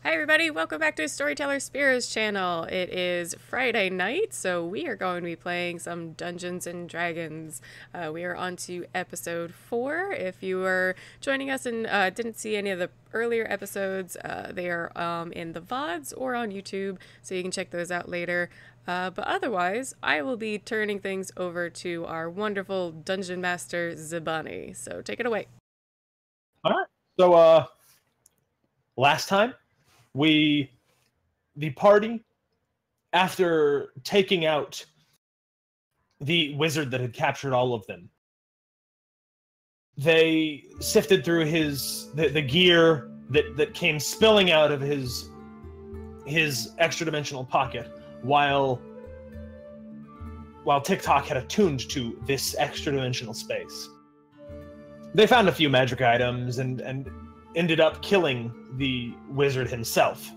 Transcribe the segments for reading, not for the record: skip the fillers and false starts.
Hi everybody, welcome back to StorytellerSpira's channel. It is Friday night, so we are going to be playing some Dungeons and Dragons. We are on to episode 4. If you are joining us and didn't see any of the earlier episodes, they are in the VODs or on YouTube, so you can check those out later. But otherwise, I will be turning things over to our wonderful Dungeon Master, Zibani. So take it away. Alright, so last time, the party, after taking out the wizard that had captured all of them, they sifted through the gear that came spilling out of his extra-dimensional pocket while TikTok had attuned to this extra-dimensional space. They found a few magic items and ended up killing the wizard himself.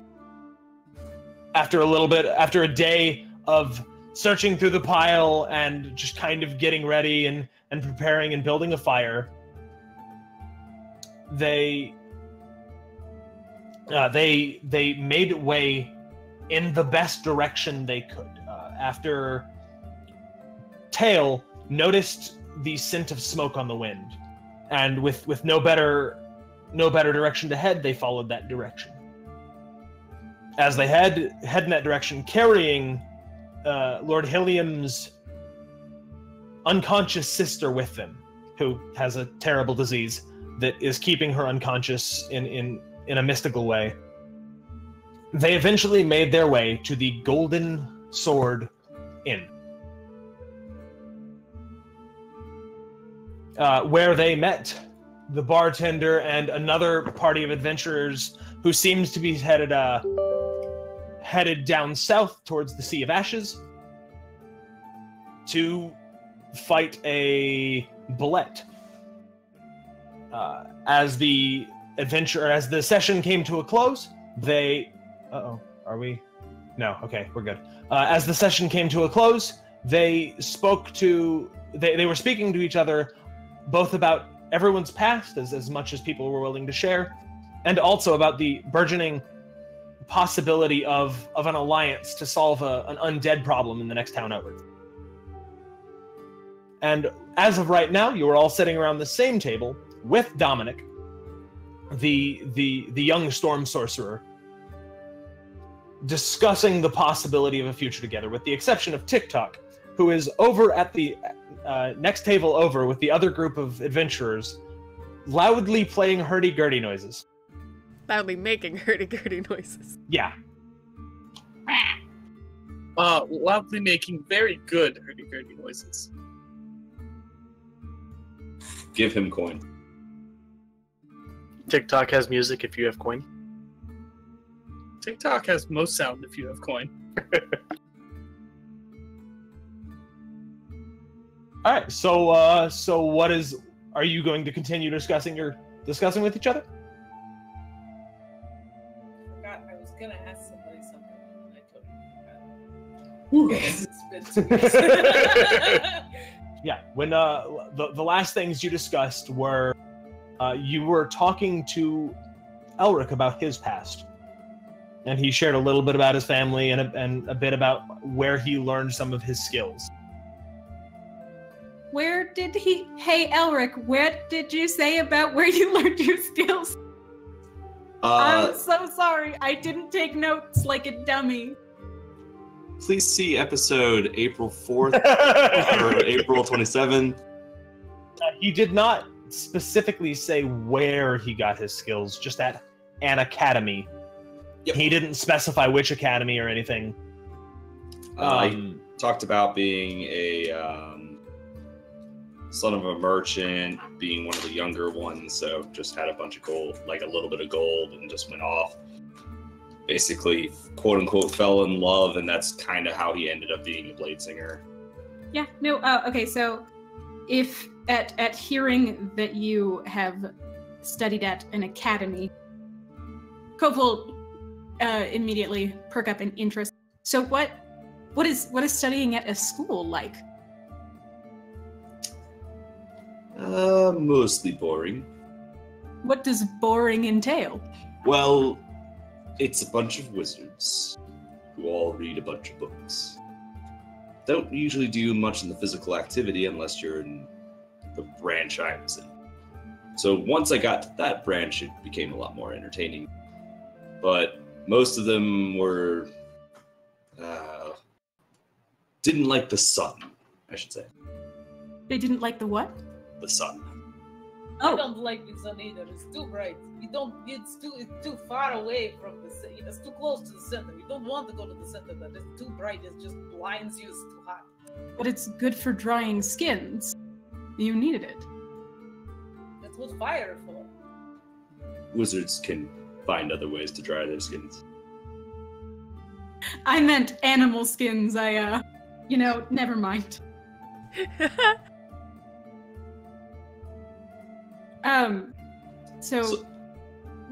After a day of searching through the pile and just kind of getting ready and preparing and building a fire, they made way in the best direction they could. After Tail noticed the scent of smoke on the wind, and with no better direction to head, they followed that direction. As they head in that direction, carrying Lord Hilliam's unconscious sister with them, who has a terrible disease that is keeping her unconscious in a mystical way. They eventually made their way to the Golden Sword Inn, where they met the bartender and another party of adventurers who seems to be headed down south towards the Sea of Ashes to fight a bullet. As the session came to a close, they... Are we? No, okay, we're good. As the session came to a close, they were speaking to each other both about everyone's past, as much as people were willing to share, and also about the burgeoning possibility of an alliance to solve an undead problem in the next town over. And as of right now, you are all sitting around the same table with Dominic, the young storm sorcerer, discussing the possibility of a future together, with the exception of TikTok, who is over at the next table over with the other group of adventurers, loudly playing hurdy-gurdy noises. Loudly making hurdy-gurdy noises. Yeah. Loudly making very good hurdy-gurdy noises. Give him coin. TikTok has music if you have coin. TikTok has most sound if you have coin. All right. So are you going to continue discussing with each other? I forgot I was gonna ask somebody something and I totally forgot. Yeah. When the last things you discussed were you were talking to Elric about his past, and he shared a little bit about his family and a bit about where he learned some of his skills. Hey Elric, what did you say about where you learned your skills? I'm so sorry, I didn't take notes like a dummy. Please see episode April 4th or April 27th. He did not specifically say where he got his skills, just at an academy. Yep. He didn't specify which academy or anything. He talked about being a son of a merchant, being one of the younger ones, so just had a bunch of gold, like a little bit of gold, and just went off. Basically, quote unquote, fell in love, and that's kind of how he ended up being a blade singer. Yeah, no, okay, so if at hearing that you have studied at an academy, Cove will immediately perk up in interest. So what is studying at a school like? Mostly boring. What does boring entail? Well, It's a bunch of wizards who all read a bunch of books. Don't usually do much in the physical activity unless you're in the branch I was in. So once I got to that branch, it became a lot more entertaining. But most of them were... didn't like the sun, I should say. They didn't like the what? The sun. I Oh, don't like the sun either. It's too bright. It's too far away from the center. It's too close to the center. You don't want to go to the center. That it's too bright. It just blinds you. It's too hot. but it's good for drying skins. You needed it. That's what fire is for. Wizards can find other ways to dry their skins. I meant animal skins. Never mind. So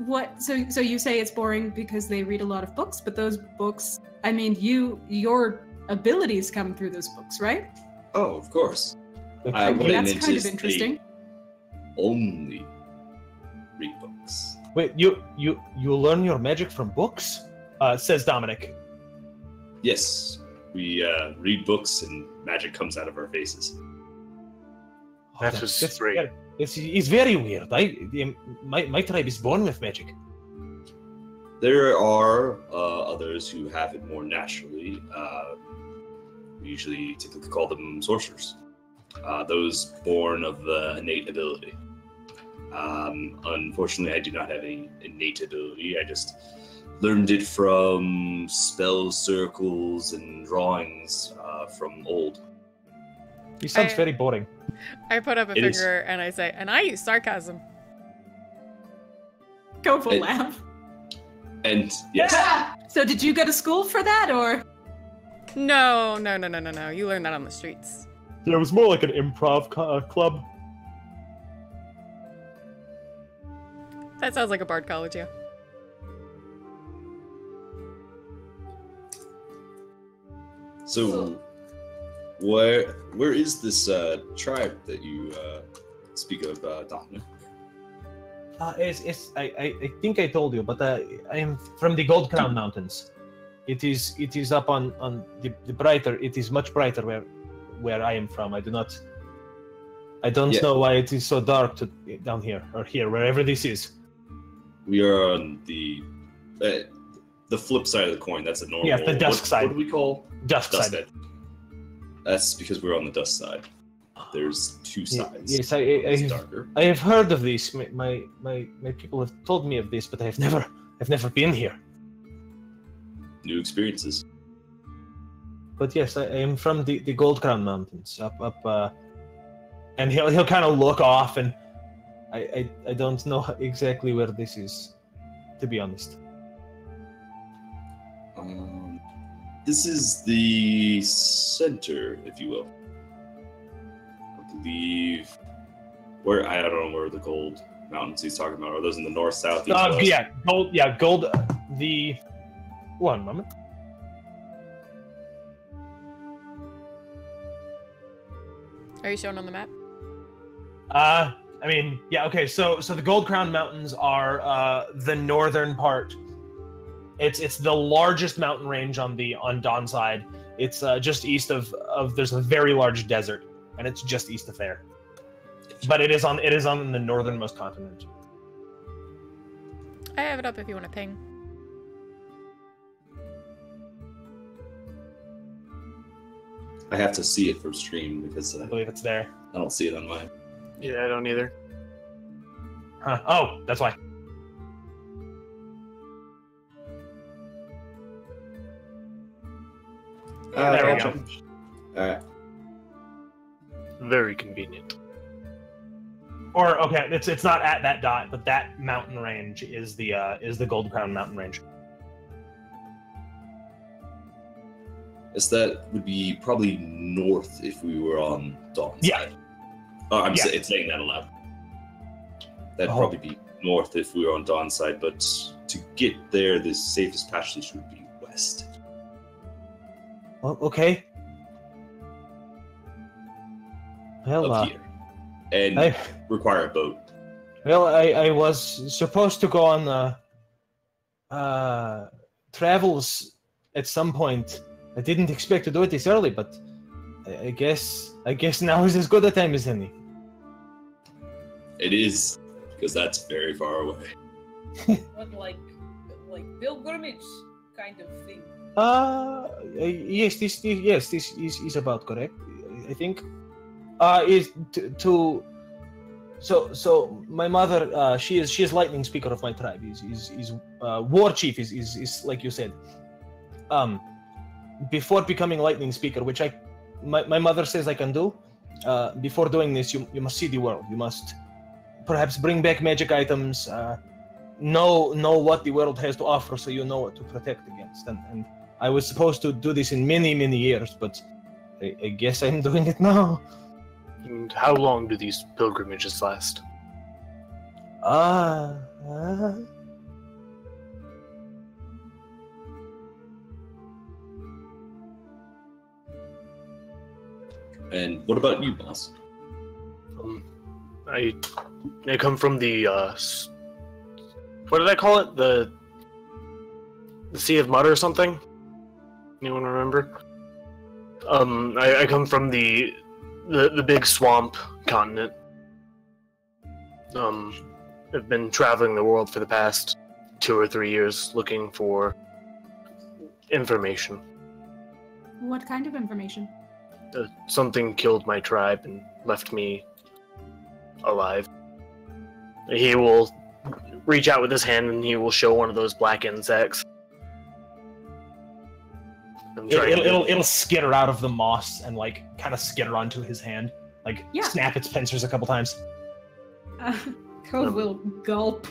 what? So you say it's boring because they read a lot of books, but those books, I mean, your abilities come through those books, right? Oh, of course. Okay, what I that's meant kind is of interesting. they only read books. Wait, you learn your magic from books? Says Dominic. Yes, we read books and magic comes out of our faces. That was great. It's very weird. My tribe is born with magic. There are others who have it more naturally. We usually typically call them sorcerers. Those born of innate ability. Unfortunately, I do not have any innate ability. I just learned it from spell circles and drawings from old. He sounds very boring. I put up a finger and I say, and I use sarcasm. Go for laugh. And yes. So did you go to school for that, or? No. You learn that on the streets. Yeah, it was more like an improv club. That sounds like a bard college, yeah. So, where is this tribe that you speak of, Dominic? I think I told you, but I am from the Gold Crown Mountains. It is up on the brighter. It is much brighter where I am from. I don't know why it is so dark down here or here, wherever this is. We are on the flip side of the coin. That's a normal. Yeah, the dusk side. What do we call dusk side? That's because we're on the dust side. There's two sides. Yes, It's darker. I have heard of this. My people have told me of this, but I've never been here. New experiences. But yes, I am from the Gold Crown Mountains, up, and he'll kind of look off, and I don't know exactly where this is, to be honest. This is the center, if you will. I believe I don't know where the gold mountains he's talking about. Are those in the north, south, east, west? Yeah, gold. Yeah, gold. The one moment. Are you shown on the map? I mean, yeah. Okay, so the Gold Crown Mountains are the northern part. It's the largest mountain range on Dawn side. It's just east of there's a very large desert, and it's just east of there. But it is on the northernmost continent. I have it up if you want to ping. I have to see it from stream because I believe it's there. I don't see it on mine. Yeah, I don't either. Huh. Oh, that's why. There we go. Alright. Very convenient. Or okay, it's not at that dot, but that mountain range is the Gold Crown mountain range. Yes, that would be probably north if we were on Dawn side. Oh, I'm saying that aloud. That'd probably be north if we were on Dawn side, but to get there, the safest passage would be west. Well, okay. Well, Up here. And require a boat. Well, I was supposed to go on travels at some point. I didn't expect to do it this early, but I guess now is as good a time as any. It is, because that's very far away. But like pilgrimage kind of thing. Yes, this is about correct. I think. So my mother, she is lightning speaker of my tribe. Is war chief is like you said. Before becoming lightning speaker, which my mother says I can do. Before doing this, you must see the world. You must perhaps bring back magic items. Know what the world has to offer, so you know what to protect against. And I was supposed to do this in many years, but I guess I'm doing it now. And how long do these pilgrimages last? And what about you, boss? I come from the what did I call it? The Sea of Mud or something? Anyone remember? I come from the big swamp continent. I've been traveling the world for the past 2 or 3 years looking for information. What kind of information? Something killed my tribe and left me alive. He will reach out with his hand and he will show one of those black insects. It'll skitter out of the moss and like kind of skitter onto his hand, like snap its pincers a couple times. Cove will gulp.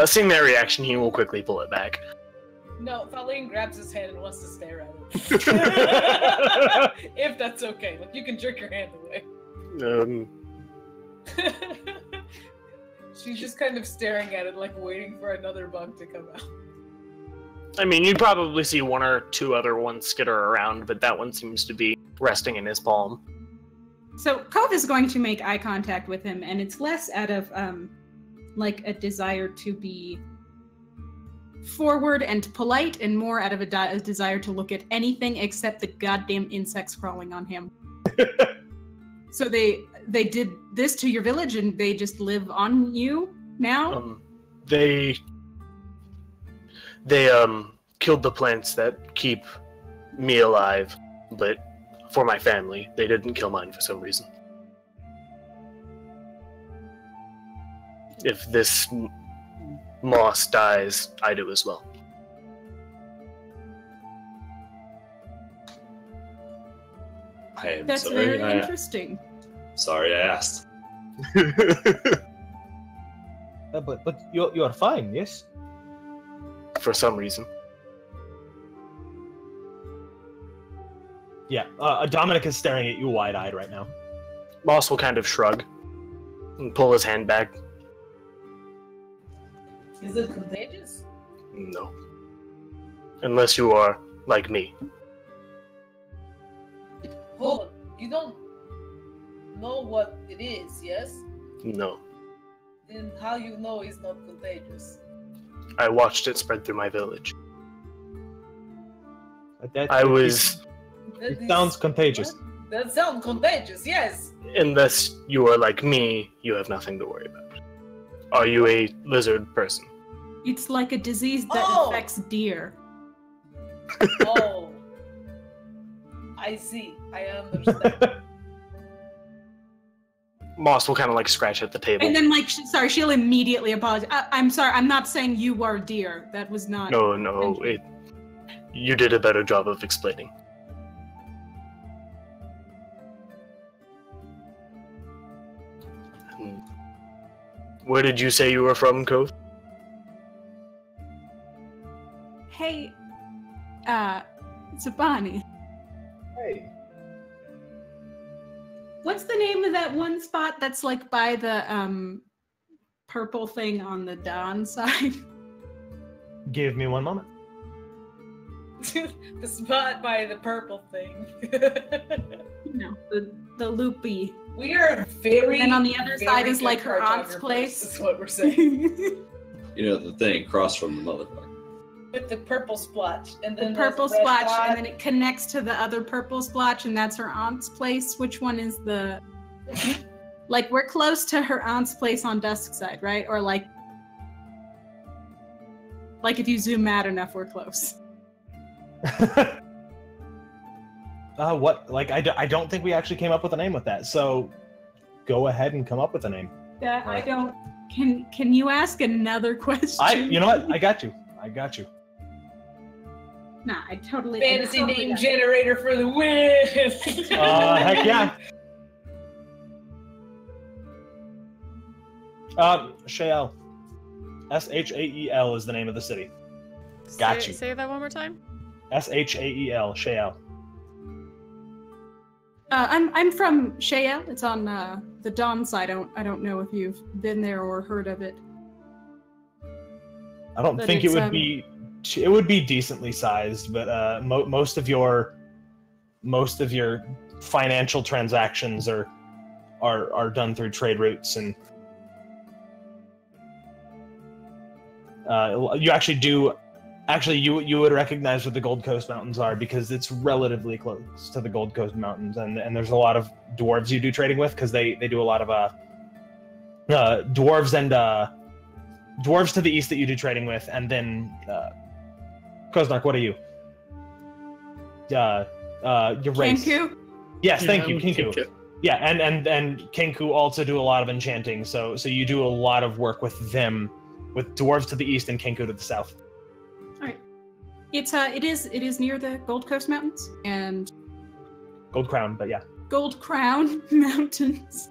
Seeing that reaction, he will quickly pull it back. No, Thaleen grabs his hand and wants to stare at it. If that's okay. Like, you can jerk your hand away. She's just kind of staring at it, like waiting for another bug to come out. I mean, you'd probably see 1 or 2 other ones skitter around, but that one seems to be resting in his palm. So Cove is going to make eye contact with him, and it's less out of like a desire to be forward and polite, and more out of a desire to look at anything except the goddamn insects crawling on him. So they did this to your village, and they just live on you now? They killed the plants that keep me alive, but for my family, they didn't kill mine for some reason. If this moss dies, I do as well. I am That's sorry. very interesting. Sorry I asked. But you are fine, yes? For some reason. Yeah, Dominic is staring at you wide-eyed right now. Moss will kind of shrug and pull his hand back. Is it contagious? No. Unless you are like me. Hold on. You don't know what it is, yes? No. Then how you know it's not contagious? I watched it spread through my village. It sounds contagious. What? That sounds contagious, yes! Unless you are like me, you have nothing to worry about. Are you a lizard person? It's like a disease that affects deer. Oh. I see. I understand. Moss will kind of like scratch at the table. And then, like, she'll immediately apologize. I'm sorry, I'm not saying you are deer. That was not... No, you did a better job of explaining. Where did you say you were from, Cove? Hey, Zabani. Hey. What's the name of that one spot that's like by the purple thing on the Dawn side? Give me one moment. The spot by the purple thing. No, the loopy. We are very. And on the other side is like her aunt's place. That's what we're saying. You know, the thing across from the motherfucker. With the purple splotch, and then The purple there's a red splotch, dot. and then it connects to the other purple splotch, and that's her aunt's place. Which one is the... Like, we're close to her aunt's place on Duskside, right? Or like if you zoom out enough, we're close. What? Like, I don't think we actually came up with a name with that. So, go ahead and come up with a name. That I don't... Can you ask another question? You know what? I got you. Nah, I totally... Fantasy I totally name got it. generator for the win. Heck yeah. Shael. Shael is the name of the city. Got you. Say that one more time. Shael. Shael. I'm from Shael. It's on the Dawn side. I don't know if you've been there or heard of it. I don't But think it it's, would be. It would be decently sized, but most of your financial transactions are done through trade routes, and you actually do. Actually, you would recognize what the Gold Coast Mountains are because it's relatively close to the Gold Coast Mountains, and there's a lot of dwarves you do trading with because they do a lot of dwarves and dwarves to the east that you do trading with, and then Koznak, what are you? Your race. Kenku? Yes, thank you, I'm Kinku. Yeah, and Kenku also do a lot of enchanting, so you do a lot of work with them, with dwarves to the east and Kenku to the south. All right. It is near the Gold Coast Mountains and Gold Crown, but yeah. Gold Crown Mountains.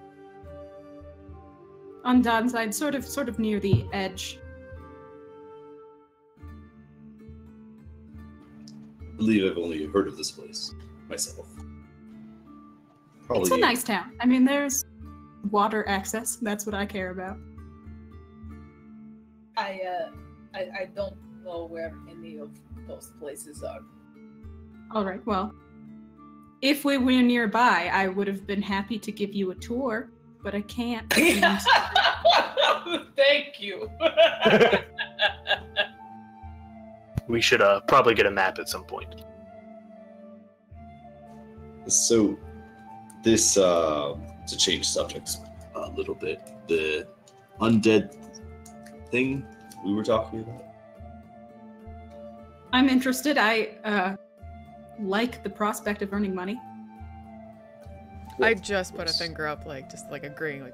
On Dawn's side, sort of near the edge. I believe I've only heard of this place myself. Probably It's a nice town. I mean, there's water access. That's what I care about. I don't know where any of those places are. All right. Well, if we were nearby, I would have been happy to give you a tour, but I can't. Thank you. We should probably get a map at some point. So, this to change subjects a little bit, the undead thing we were talking about. I'm interested. I like the prospect of earning money. I just put a finger up, just agreeing,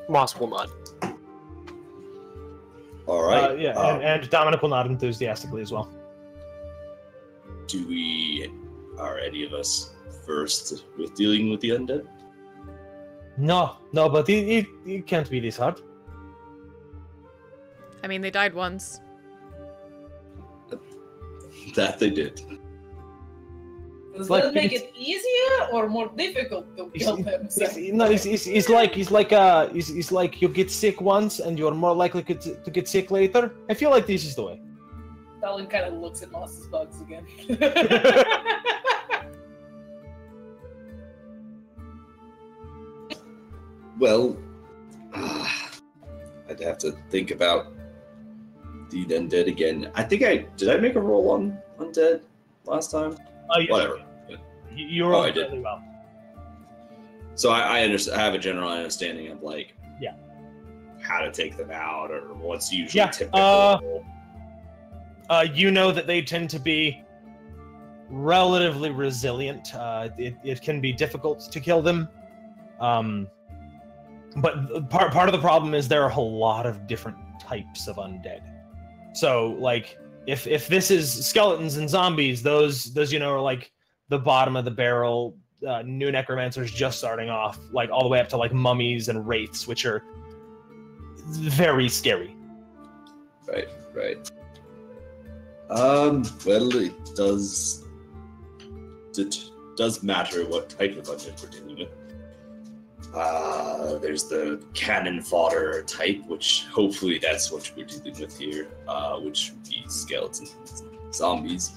Moss will not. All right. Yeah, and Dominic will nod enthusiastically as well. Are any of us versed with dealing with the undead? No, but it can't be this hard. I mean, they died once. That they did. Does Like, that make it's- it easier or more difficult to kill them? It's like you get sick once and you're more likely to get sick later. I feel like this is the way. Stalin kind of looks at Moss's bugs again. Well, I'd have to think about the undead again. I think did I make a roll on undead last time? Yes, Whatever. you rolled I did. really well. So I understand. I have a general understanding of Yeah. how to take them out or what's usually Yeah, typical. You know that they tend to be relatively resilient. It can be difficult to kill them. But part of the problem is there are a lot of different types of undead. So, if this is skeletons and zombies, those are the bottom of the barrel. New necromancers just starting off, all the way up to mummies and wraiths, which are very scary. Right. Well, it does matter what type of undead we're dealing with. There's the cannon fodder type, which hopefully that's what we're dealing with here, which would be skeletons, zombies.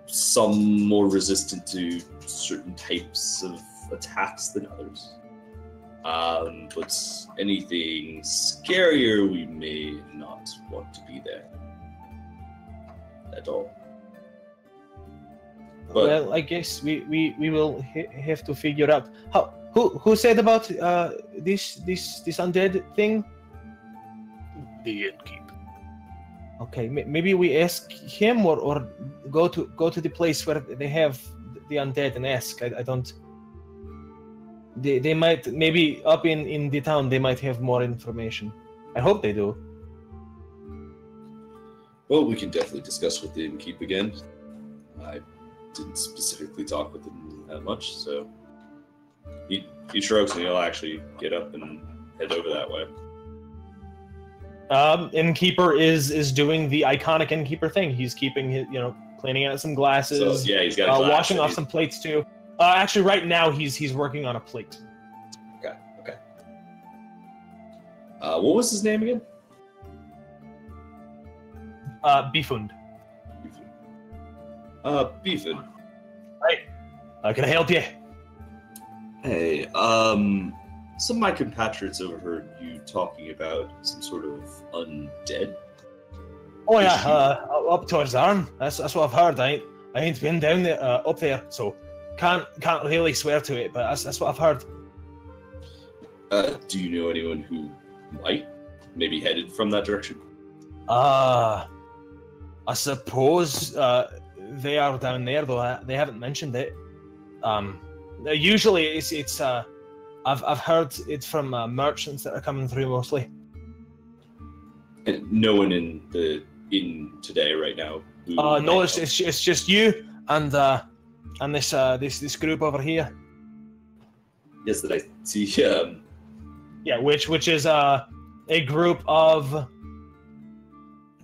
Some more resistant to certain types of attacks than others. But anything scarier, we may not want to be there at all. But well, I guess we will have to figure out who said about this undead thing. The innkeep. Okay, maybe we ask him or go to the place where they have the undead and ask. I don't. They might, maybe up in the town they might have more information. I hope they do. well, we can definitely discuss with the innkeep again. I didn't specifically talk with him that much, so he shrugs and he'll actually get up and head over that way. Innkeeper is doing the iconic innkeeper thing. He's keeping his, cleaning out some glasses. So, yeah, he's got a glass washing off some plates too. Actually, right now he's working on a plate. Okay. What was his name again? Bifund. Beefin. Hey, can I help you? Hey, some of my compatriots overheard you talking about some sort of undead. Oh yeah, up towards Arn. That's what I've heard. I ain't been down there, up there, so can't really swear to it. But that's what I've heard. Do you know anyone who might maybe headed from that direction? I suppose they are down there, though they haven't mentioned it. Usually it's I've heard it from merchants that are coming through mostly. And no one in today right now. No, it's just you and this group over here. Yes, that I see. Yeah, which is a group of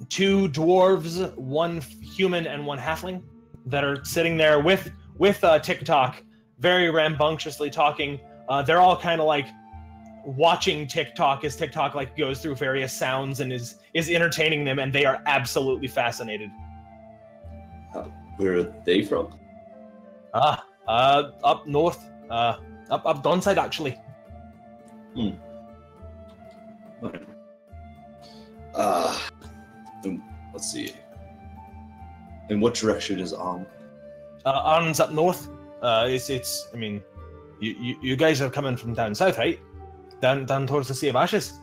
2 dwarves, 1 human, and 1 halfling that are sitting there with TikTok, very rambunctiously talking. They're all kind of like watching TikTok as TikTok like goes through various sounds and is entertaining them, and they are absolutely fascinated. Where are they from? Up north, up Donside actually. Let's see. In what direction is Arn? Arn's up north. It's. I mean, you guys are coming from down south, right? Down towards the Sea of Ashes.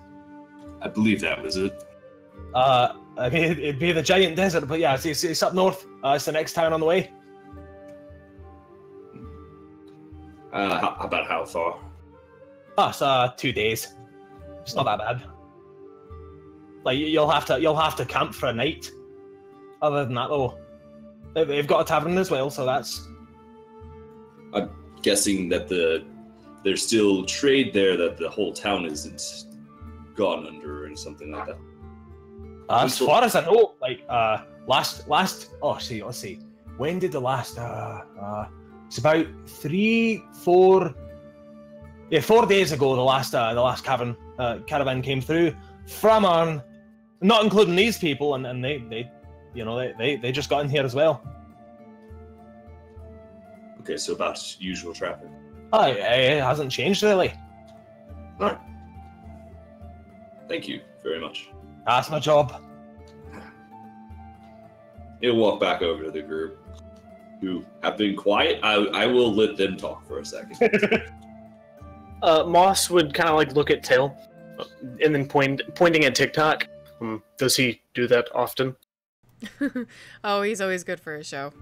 I believe that was it. I mean, it'd be the giant desert, but yeah, it's up north. It's the next town on the way. About how far? It's 2 days. It's not that bad. Like you'll have to camp for a night. Other than that, though, they've got a tavern as well, so that's. I'm guessing that there's still trade there, that the whole town isn't gone under or something like that. As far as I know, like last. Oh, let's see. When did the last? It's about 4 days ago. The last caravan came through from Arn, not including these people, and they just got in here as well. Okay, so about usual traffic. It hasn't changed really. All right. Thank you very much. That's my job. He'll walk back over to the group who have been quiet. I will let them talk for a second. Moss would kind of like look at Tail, and then pointing at TikTok. Does he do that often? Oh, he's always good for a show.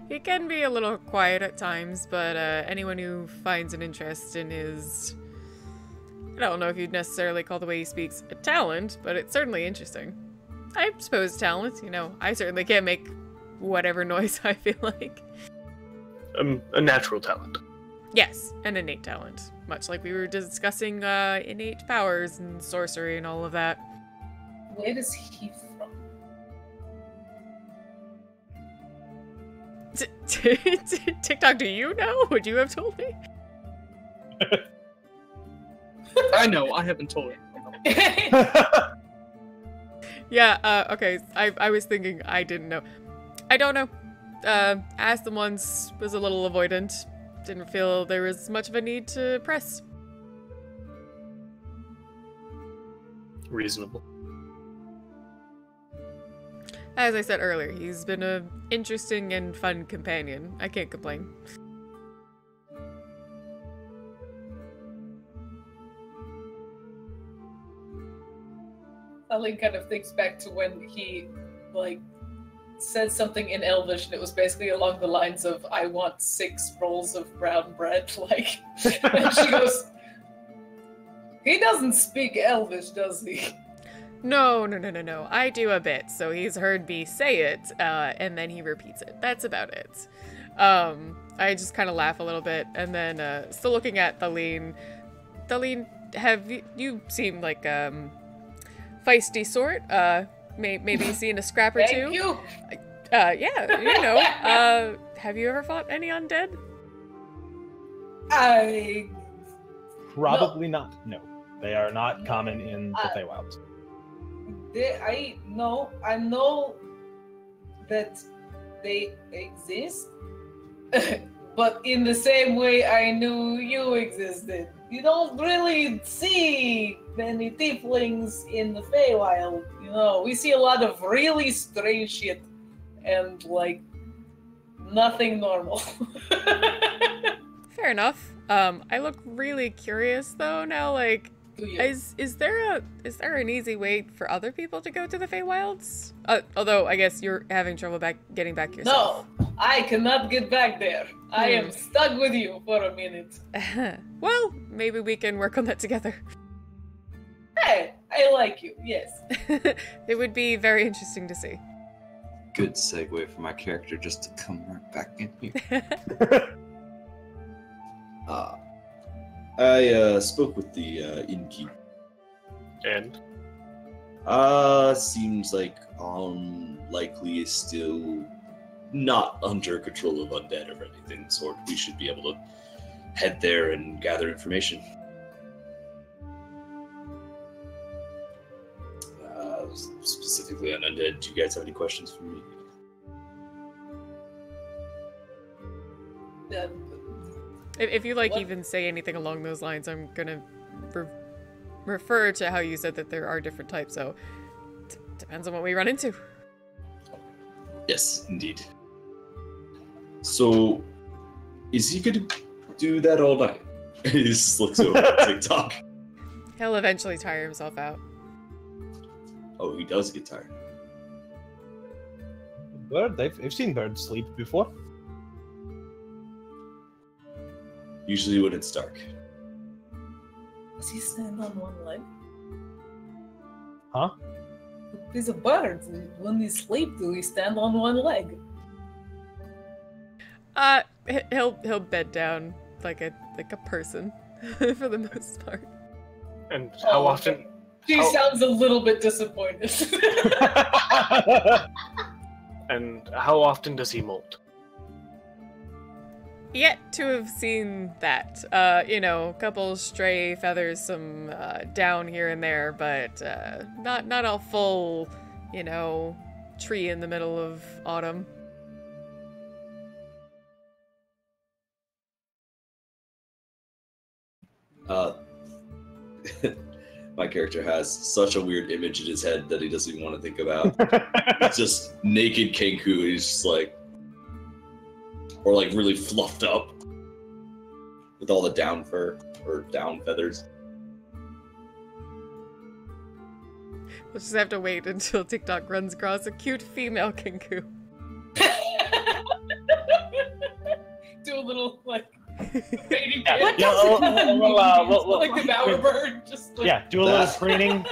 He can be a little quiet at times, but anyone who finds an interest in his... I don't know if you'd necessarily call the way he speaks a talent, but it's certainly interesting. I suppose talent, I certainly can't make whatever noise I feel like. A natural talent. Yes, an innate talent. Much like we were discussing innate powers and sorcery and all of that. Where is he from? TikTok, do you know? Would you have told me? I know, I haven't told him. Yeah, okay, I was thinking I didn't know. I don't know. asked them once, was a little avoidant. Didn't feel there was much of a need to press. Reasonable. As I said earlier, he's been an interesting and fun companion. I can't complain. Aline kind of thinks back to when he, like, said something in Elvish, and it was basically along the lines of, I want 6 rolls of brown bread, like, and she goes, he doesn't speak Elvish, does he? No. I do a bit, so he's heard me say it, and then he repeats it. That's about it. I just kind of laugh a little bit, and then, still looking at Thaleen. Thaleen, have you seem like, feisty sort, maybe seen a scrap or two? Thank you! Yeah, you know, have you ever fought any undead? Probably not. No, they are not common in the Feywilds. I know that they exist, but in the same way I knew you existed. You don't really see many tieflings in the Feywild, you know. We see a lot of really strange shit and, like, nothing normal. Fair enough. I look really curious though now, like, is there an easy way for other people to go to the Feywilds? Although I guess you're having trouble getting back yourself. No, I cannot get back there. I am stuck with you for a minute. Well, maybe we can work on that together. Hey, I like you, yes. It would be very interesting to see. Good segue for my character just to come right back in here. I spoke with the innkeep. And? Seems like likely is still not under control of undead or anything sort. We should be able to head there and gather information. Specifically on undead, do you guys have any questions for me? If you like What? even say anything along those lines, I'm gonna refer to how you said that there are different types, so depends on what we run into. Yes, indeed. So, is he gonna do that all night? He just looks over at TikTok. He'll eventually tire himself out. Oh, he does get tired. Bird, they've seen birds sleep before. Usually when it's dark. Does he stand on one leg? Huh? He's a bird. When he sleep, do he stand on one leg? He'll bed down like a person for the most part. And how often? She sounds a little bit disappointed. And how often does he molt? Yet to have seen that. You know, a couple stray feathers, some down here and there, but not a full, you know, tree in the middle of autumn. My character has such a weird image in his head that he doesn't even want to think about. It's just naked Kenku, he's just like, or like really fluffed up with all the down fur or down feathers. We'll just have to wait until TikTok runs across a cute female Kenku. Do a little, like, fading What dance. Like the bowerbird, just like... Yeah, do a little That's- preening.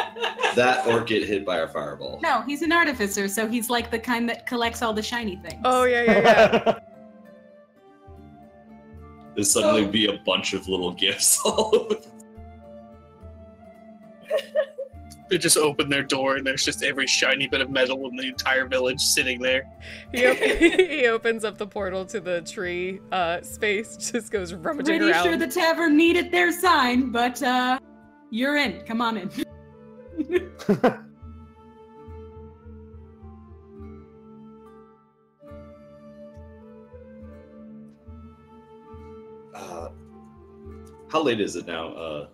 That or get hit by a fireball. No, he's an artificer, so he's like the kind that collects all the shiny things. Oh, yeah. There's suddenly be a bunch of little gifts all over. They just open their door and there's just every shiny bit of metal in the entire village sitting there. He opens up the portal to the tree space, just goes rummaging Pretty around. sure the tavern needed their sign, but you're in. Come on in. How late is it now?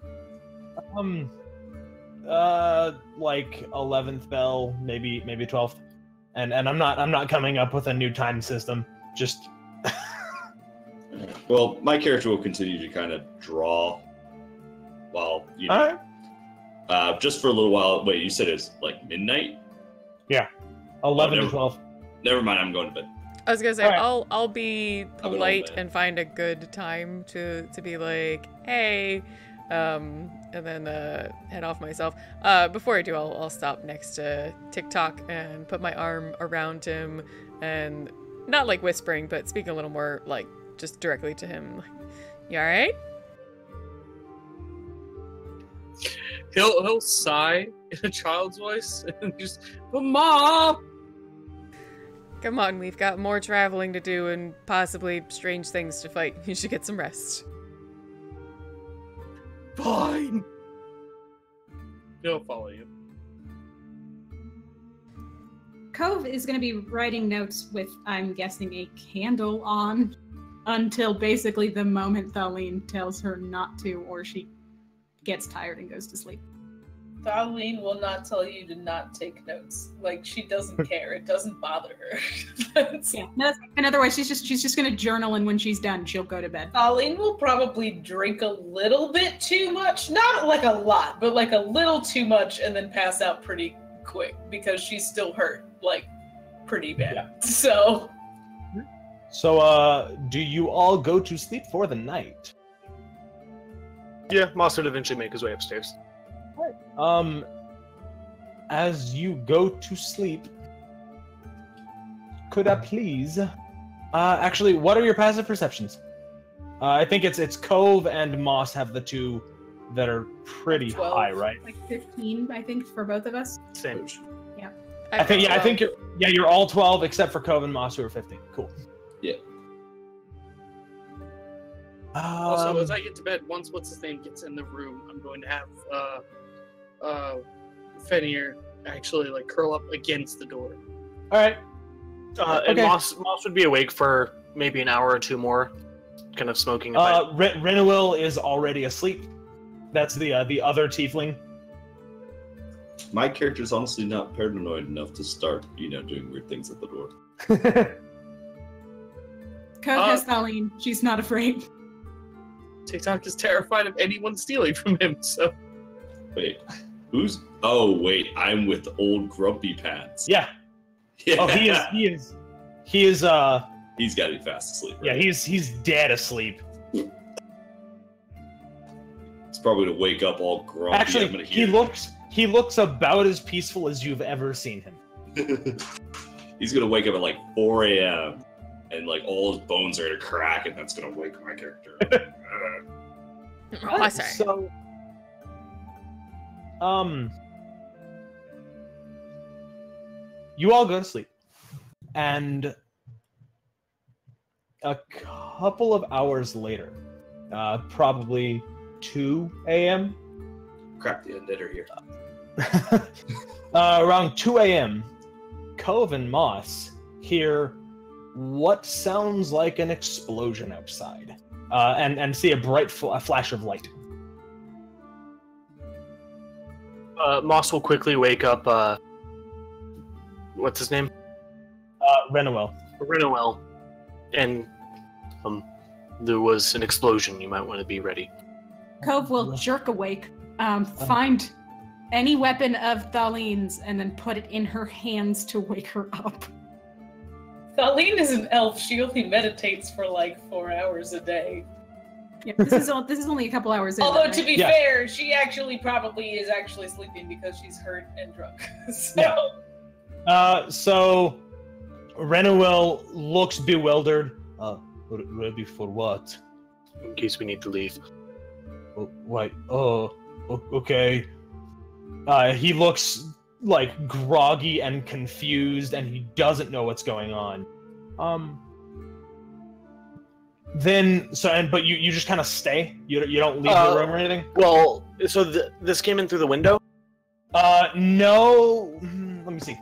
Like 11th bell, maybe 12th, and I'm not coming up with a new time system. Just Well, my character will continue to kind of draw while all right. just for a little while. Wait, you said it's like midnight? 11 to never- 12. Never mind, I'm going to bed. I was gonna say, Alright. I'll be Have an polite old man. and find a good time to be like, hey, and then head off myself. Before I do, I'll stop next to TikTok and put my arm around him and not like whispering, but speak a little more like just directly to him. Like, you all right? He'll sigh in a child's voice and just, but Mom! Come on, we've got more traveling to do and possibly strange things to fight. You should get some rest. Fine. He'll follow you. Cove is going to be writing notes with, I'm guessing, a candle on until basically the moment Thaleen tells her not to, or she gets tired and goes to sleep. Darlene will not tell you to not take notes. Like, she doesn't care. It doesn't bother her. That's- Yeah. No, and otherwise, she's just going to journal, and when she's done, she'll go to bed. Darlene will probably drink a little bit too much. Not like a lot, but like a little too much, and then pass out pretty quick because she's still hurt, like, pretty bad. Yeah. So, Do you all go to sleep for the night? Yeah, Moss would eventually make his way upstairs. As you go to sleep, could I please? Actually, what are your passive perceptions? I think it's Cove and Moss have the two that are pretty 12. high, right? Like 15, I think, for both of us. Same. I think you're all 12 except for Cove and Moss who are 15. Cool. Yeah. Also, as I get to bed, once what's his name gets in the room, I'm going to have Fenrir actually like curl up against the door. all right. And Okay. Moss would be awake for maybe an hour or two more, kind of smoking a pipe. Renewil is already asleep. That's the other tiefling. My character's honestly not paranoid enough to start, doing weird things at the door. Cove has Thaleen. She's not afraid. TikTok is terrified of anyone stealing from him, so Wait, who's? Oh, wait, I'm with old Grumpy Pants. Yeah. Yeah. Oh, he is. He's got to be fast asleep. Yeah, Right? he's dead asleep. He's probably gonna wake up all grumpy. I'm Actually, gonna he looks about as peaceful as you've ever seen him. He's gonna wake up at like 4 a.m. and like all his bones are gonna crack, and that's gonna wake my character up. Oh, sorry. So, you all go to sleep, and a couple of hours later, probably 2 a.m. Crap, the undead are here. Around 2 a.m., Cove and Moss hear what sounds like an explosion outside, and see a bright flash of light. Moss will quickly wake up. What's his name? Renewil. Renowell. And there was an explosion. You might want to be ready. Cove will jerk awake, find any weapon of Thaleen's, and then put it in her hands to wake her up. Thaleen is an elf. She only meditates for like 4 hours a day. Yeah, this is only a couple hours in. Although, right? to be Yeah. fair, she actually probably is actually sleeping because she's hurt and drunk. So, Yeah. So Renewil looks bewildered. Ready for what? In case we need to leave. Wait. Okay. He looks like groggy and confused, and he doesn't know what's going on. But you just kind of stay. You don't leave the room or anything. Well, so this came in through the window? No. Let me see.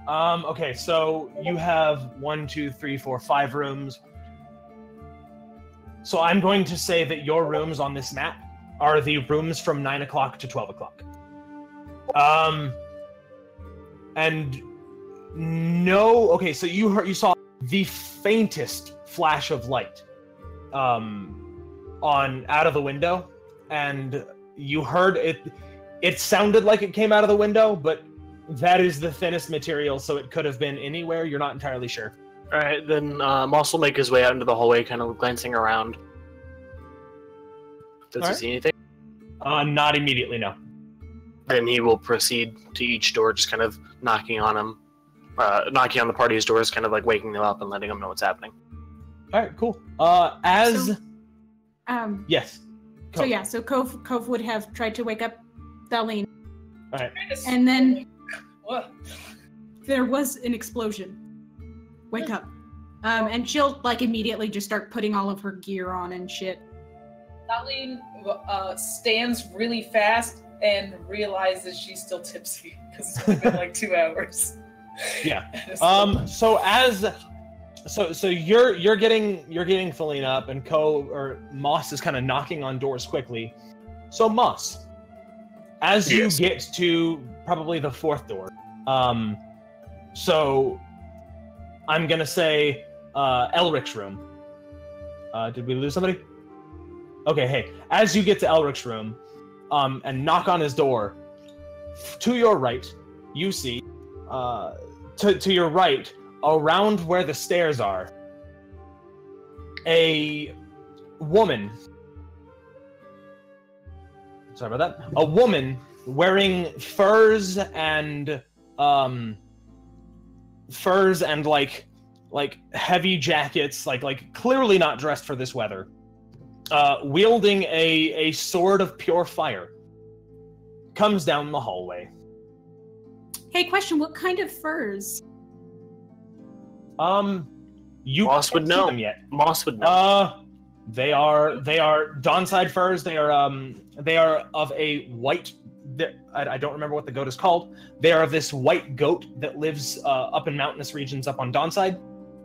Okay, so you have 1, 2, 3, 4, 5 rooms. So I'm going to say that your rooms on this map are the rooms from 9 o'clock to 12 o'clock. And no, okay, so you saw the faintest flash of light, out of the window, and you heard it. It sounded like it came out of the window, but that is the thinnest material, so it could have been anywhere. You're not entirely sure. All right, then Moss will make his way out into the hallway, kind of glancing around. Does he see anything? Not immediately, no. Then he will proceed to each door, just kind of knocking on them, knocking on the party's doors, kind of like waking them up and letting them know what's happening. All right, cool. Yes. So Cove would have tried to wake up Darlene. All right. And then What? there was an explosion. Wake up. And she'll like immediately just start putting all of her gear on and shit. Darlene stands really fast and realizes she's still tipsy because it's only been like 2 hours. Yeah. So you're getting Feline up, and Moss is kind of knocking on doors quickly. So Moss, as you get to probably the 4th door, so I'm gonna say Elric's room. Did we lose somebody? Okay, hey, as you get to Elric's room, and knock on his door, to your right, you see, to your right, around where the stairs are, a woman. Sorry about that. A woman wearing furs and like heavy jackets, like clearly not dressed for this weather. Wielding a sword of pure fire, comes down the hallway. Hey, question, what kind of furs? You Moss would know. them yet. Moss would know. They are Dawnside furs. They are of a white. I don't remember what the goat is called. They are of this white goat that lives up in mountainous regions up on Dawnside.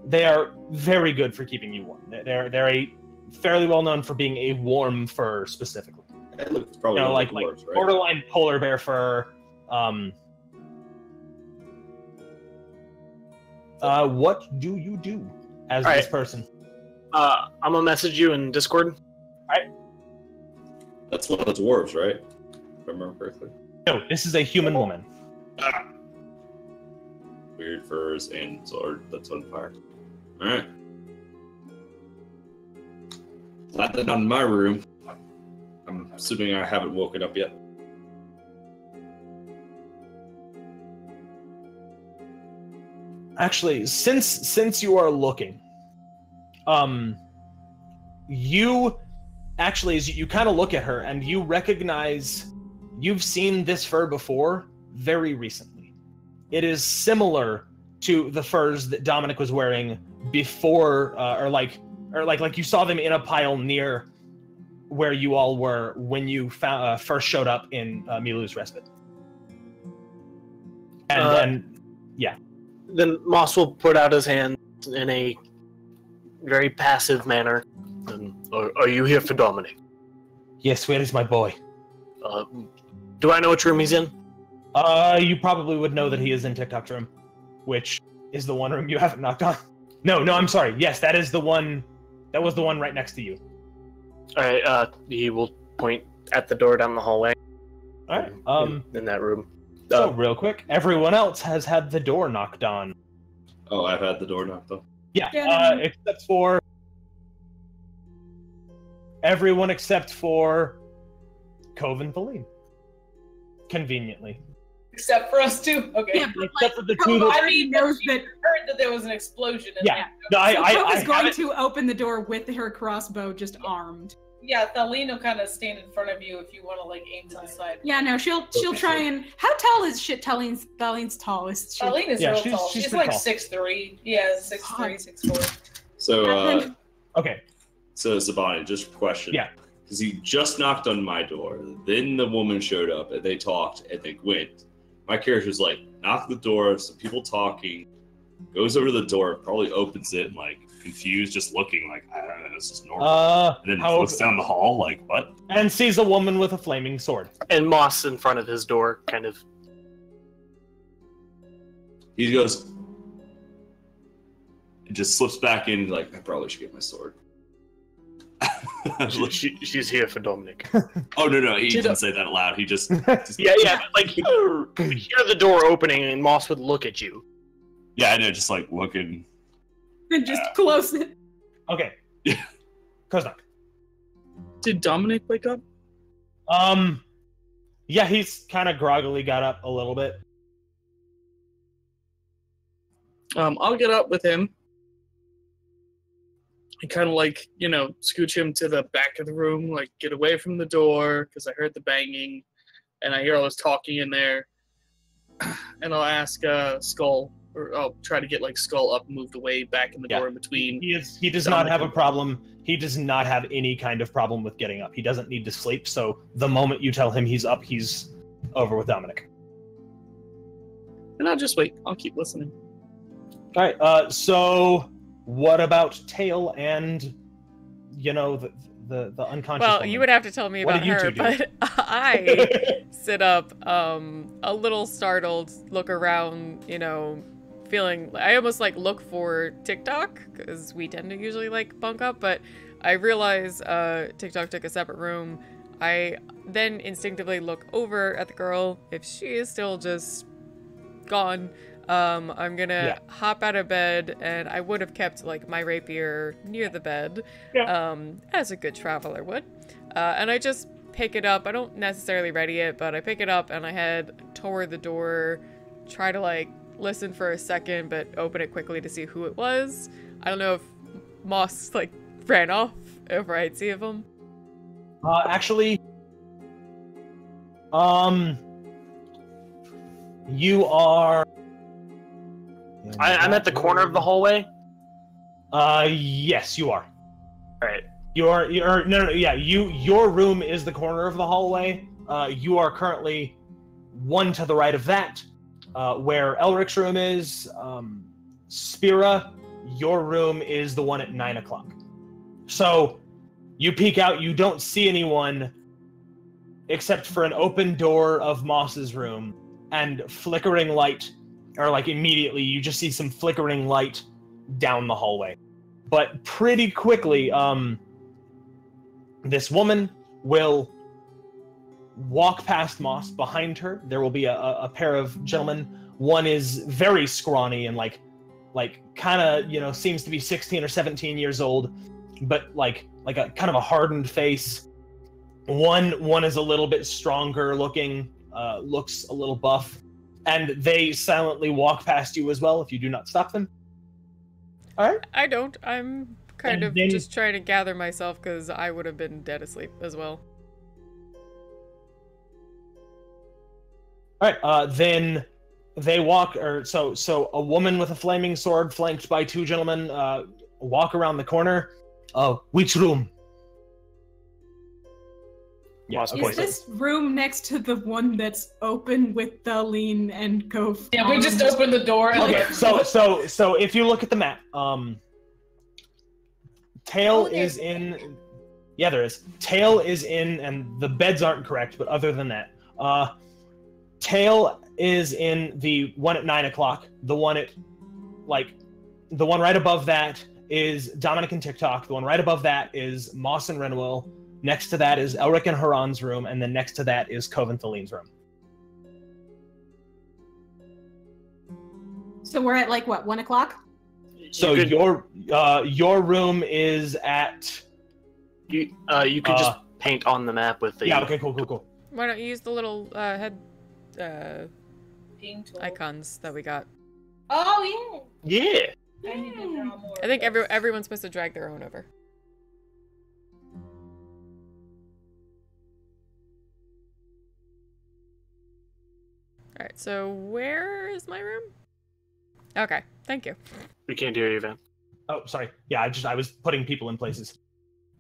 They are very good for keeping you warm. They're a fairly well known for being a warm fur specifically. It looks probably like dwarves, right? borderline polar bear fur. What do you do as this person? I'm gonna message you in Discord. Alright. That's one of the dwarves, right? If I remember correctly. No, this is a human woman. Ah. Weird furs and sword that's on fire. Alright. Not that on my room. I'm assuming I haven't woken up yet. Actually, since you are looking, you actually, as you kind of look at her and you recognize you've seen this fur before very recently. It is similar to the furs that Dominic was wearing before, or like you saw them in a pile near where you all were when you first showed up in Milu's Respite. And yeah. Then Moss will put out his hand in a very passive manner. And, are you here for Dominic? Yes, where is my boy? Do I know which room he's in? You probably would know that he is in TikTok's room, which is the one room you haven't knocked on. No, I'm sorry. Yes, that is the one. That was the one right next to you. All right. He will point at the door down the hallway. All right. In that room. So real quick, everyone else has had the door knocked on. Oh, I've had the door knocked on. Yeah. Except for everyone except for Cove and Feline. Conveniently. Except for us two. Okay. Yeah, but Except for the Cove two. already knows that. Heard that there was an explosion. Yeah. No, Cove is going haven't- to open the door with her crossbow just armed. Yeah, Darlene will kind of stand in front of you if you want to like aim to the side. Yeah, no, she'll try and. How tall is shit? Darlene's tall. Is she? Darlene is Yeah, real she's- tall. she's She's pretty like tall. 6'3". Yeah, 6'3", 6'4". So, Okay. so Zabani, just a question. Yeah. Because he just knocked on my door. Then the woman showed up, and they talked, and they went. My character's like, knock the door, some people talking, goes over to the door, probably opens it, and, like, confused, just looking like, I don't know, this is normal. And then looks down the hall, like, what? And sees a woman with a flaming sword. And Moss in front of his door, kind of. He goes, and just slips back in, like, I probably should get my sword. She's here for Dominic. Oh, no, he didn't say that aloud. He just yeah, like, you would hear the door opening, and Moss would look at you. Yeah, I know, just, like, looking. And just close it. Okay. Koznak. Did Dominic wake up? Yeah, he's kind of groggily got up a little bit. I'll get up with him. And kind of like, scooch him to the back of the room, like get away from the door, because I heard the banging, and I hear all this talking in there. And I'll ask Skull, or I'll try to get like Skull up, moved away, back in the door in between. He does not have a problem. He does not have any kind of problem with getting up. He doesn't need to sleep, so the moment you tell him he's up, he's over with Dominic. And I'll just wait. I'll keep listening. All right, so what about Tail and, the unconscious Well, woman? you would have to tell me What about do you her, two do? but I sit up, a little startled, look around, feeling, I almost like look for TikTok, because we tend to usually like bunk up, but I realize TikTok took a separate room. I then instinctively look over at the girl. If she is still just gone, I'm gonna hop out of bed, and I would have kept like my rapier near the bed, as a good traveler would. And I just pick it up. I don't necessarily ready it, but I pick it up and I head toward the door, try to like listen for a second, but open it quickly to see who it was. I don't know if Moss like ran off over I'd see of him. Actually, you are. I'm at the corner of the hallway. Yes, you are. All right. Your room is the corner of the hallway. You are currently one to the right of that, where Elric's room is. Spira, your room is the one at 9 o'clock. So, you peek out, you don't see anyone except for an open door of Moss's room and flickering light, or like immediately you just see some flickering light down the hallway. But pretty quickly, this woman will walk past Moss. Behind her, there will be a pair of gentlemen. One is very scrawny and like kind of, seems to be 16 or 17 years old, but like a kind of a hardened face. One is a little bit stronger looking, looks a little buff, and they silently walk past you as well if you do not stop them. All right. I don't. I'm kind of just trying to gather myself because I would have been dead asleep as well. All right. Then they walk, so a woman with a flaming sword flanked by two gentlemen walk around the corner. Which room? Yeah, Is this room next to the one that's open with Darlene and Goph? Yeah, we just opened the door. And Okay, so if you look at the map, Tail is in. Yeah, there is. Tail is in, and the beds aren't correct, but other than that, Tail is in the one at 9 o'clock. The one at, the one right above that is Dominic and TikTok. The one right above that is Moss and Renwell. Next to that is Elric and Haran's room, and then next to that is Cove and Thaline's room. So we're at 1 o'clock? So your room is at. You could just paint on the map with the. Yeah. Okay. Cool. Why don't you use the little head Pink tool. icons that we got? Oh Yeah. I need to draw more. I think everyone's supposed to drag their own over. Alright, so where is my room? Okay, thank you. We can't hear you, Van. Oh, sorry. Yeah, I was putting people in places.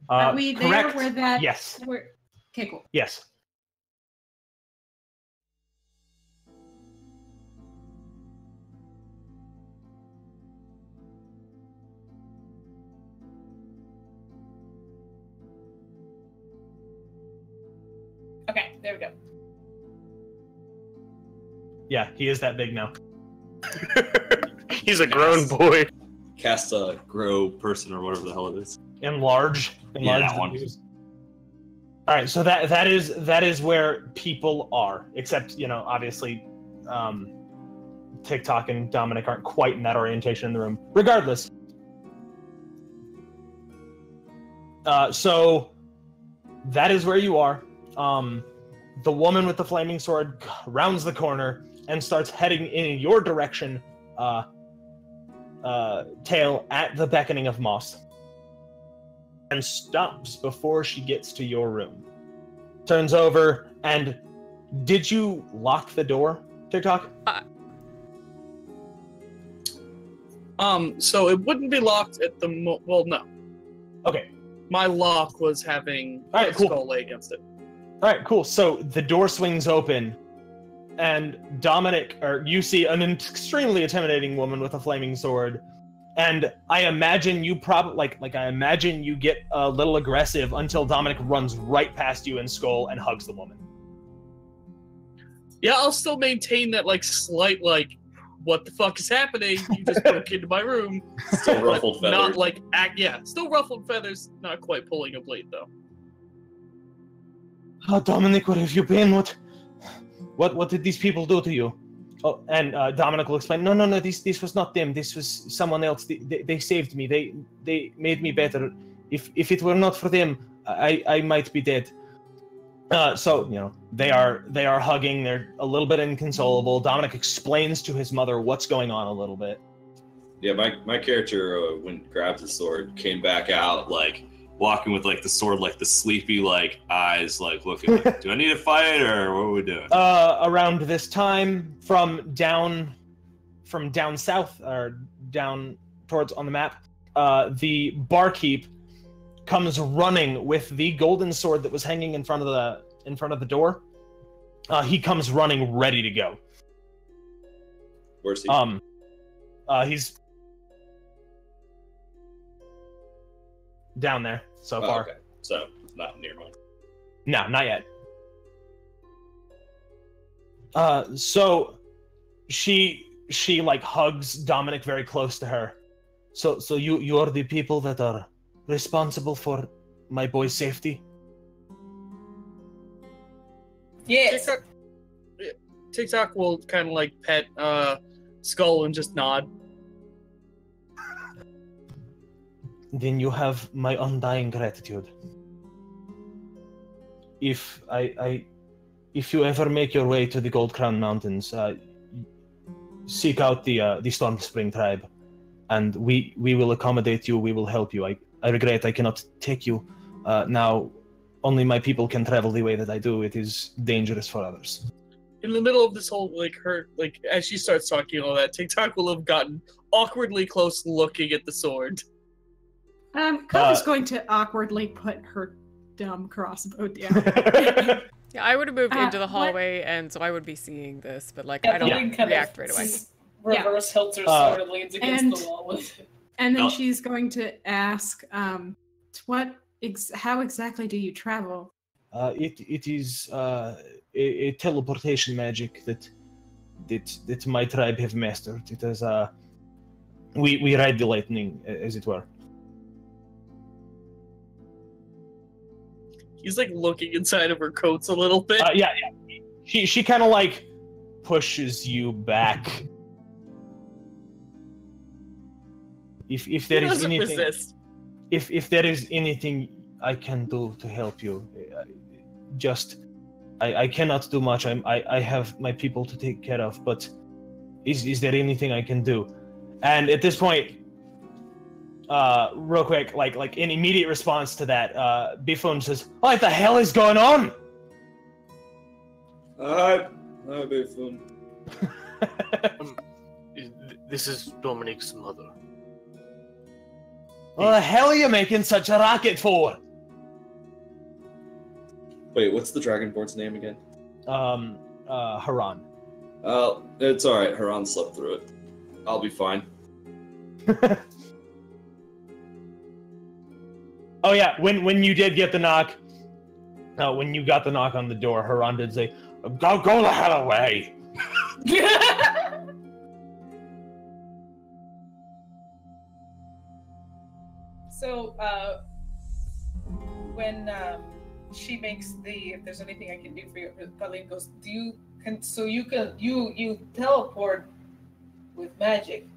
Are we there correct? where that... Yes. Okay, cool. Yes. there we go. Yeah, he is that big now. He's a grown boy. Cast a grow person or whatever the hell it is. Enlarge. Yeah, that one. All right, so that is where people are, except obviously, TikTok and Dominic aren't quite in that orientation in the room. Regardless, so that is where you are. The woman with the flaming sword rounds the corner and starts heading in your direction, Tail, at the beckoning of Moss. And stops before she gets to your room. Turns over and... Did you lock the door, TikTok? So it wouldn't be locked at the well, no. Okay. My lock was having All right, cool. skull lay against it. All right, cool. So the door swings open, and Dominic, or you see an extremely intimidating woman with a flaming sword. And I imagine you probably I imagine you get a little aggressive until Dominic runs right past you and Skull and hugs the woman. Yeah, I'll still maintain that slight what the fuck is happening? You just broke into my room. Still ruffled feathers. Not still ruffled feathers. Not quite pulling a blade though. Oh, Dominic, where have you been? What did these people do to you? Oh, and Dominic will explain. No, this was not them. This was someone else. They saved me. They made me better. If it were not for them, I might be dead. So they are hugging. They're a little bit inconsolable. Dominic explains to his mother what's going on a little bit. Yeah, my character grabbed the sword, came back out walking with the sword, the sleepy eyes, looking. Do I need to fight or what are we doing? Around this time, from down south or down towards on the map, the barkeep comes running with the golden sword that was hanging in front of the door. He comes running, ready to go. Where's he? He's down there so far. Okay. So not near mine. No, not yet. So she hugs Dominic very close to her. So you are the people that are responsible for my boy's safety? Yes. TikTok will kind of pet Skull and just nod. Then you have my undying gratitude. If you ever make your way to the Gold Crown Mountains, seek out the Storm Spring tribe, and we will accommodate you. We will help you. I regret I cannot take you now. Only my people can travel the way that I do. It is dangerous for others. In the middle of this whole as she starts talking all that, TikTok will have gotten awkwardly close looking at the sword. Kova's going to awkwardly put her dumb crossbow down. Yeah, I would have moved into the hallway, and so I would be seeing this, but I don't react right away. Reverse hilt her sword and leans against the wall with it. And then she's going to ask, how exactly do you travel? It is a teleportation magic that my tribe have mastered. It is we ride the lightning, as it were. He's looking inside of her coats a little bit. Yeah. She kind of pushes you back. If there is anything, resist. If there is anything I can do to help you, I cannot do much. I have my people to take care of. But is there anything I can do? And at this point, real quick, in immediate response to that, Bifun says, "What the hell is going on?" Hi, Bifun. This is Dominic's mother. What the hell are you making such a racket for? Wait, what's the Dragonborn's name again? Haran. It's alright, Haran slept through it. I'll be fine. Oh yeah, when you did get the knock, When you got the knock on the door, Haran did say, go the hell away! So, when she makes if there's anything I can do for you, Colleen goes, you teleport with magic?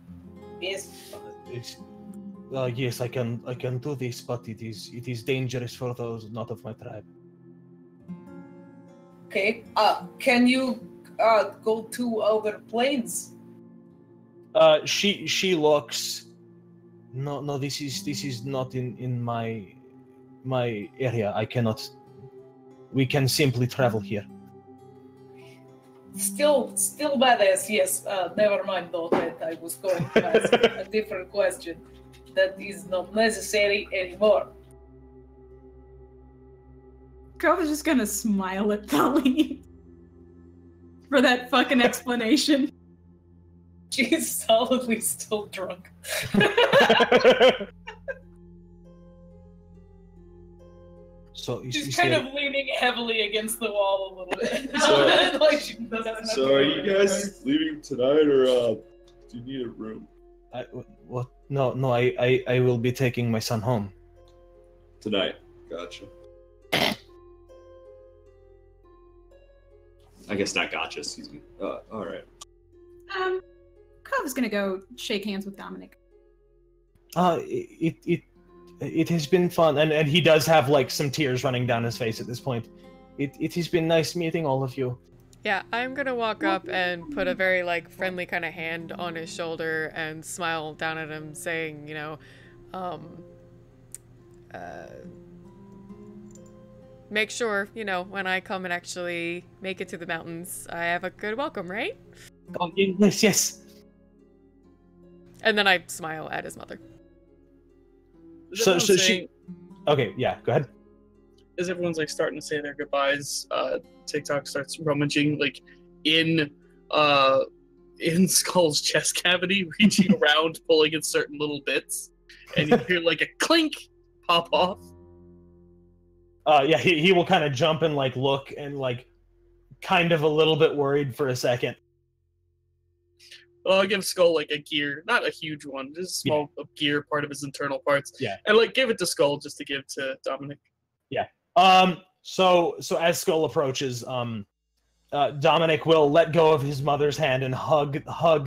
Yes. Yes, I can do this, but it is dangerous for those not of my tribe. Okay. Can you go to other planes? She looks. No. This is not in my area. I cannot. We can simply travel here. Still badass. Yes. Never mind though. That I was going to ask a different question. That is not necessary anymore. Cove is just gonna smile at Colleen for that fucking explanation. She's solidly still drunk. So she's kind of leaning heavily against the wall a little bit. So are you guys leaving tonight, or do you need a room? What? No. I will be taking my son home Tonight. Gotcha. I guess not gotcha, excuse me. Alright. Cove is gonna go shake hands with Dominic. It has been fun, and he does have like some tears running down his face at this point. It has been nice meeting all of you. Yeah, I'm gonna walk up and put a very like friendly kind of hand on his shoulder and smile down at him, saying, make sure, when I come and actually make it to the mountains, I have a good welcome, right? Oh, yes. And then I smile at his mother. So she. Okay, yeah, go ahead. As everyone's like starting to say their goodbyes, TikTok starts rummaging like in Skull's chest cavity, reaching around, pulling at certain little bits, and you hear like a clink pop off. Yeah, he will kind of jump and like look and like kind of a little bit worried for a second. Well, I'll give Skull like a gear, not a huge one, just a small gear, part of his internal parts. Yeah. And like give it to Skull just to give to Dominic. Yeah. So as Skull approaches, Dominic will let go of his mother's hand and hug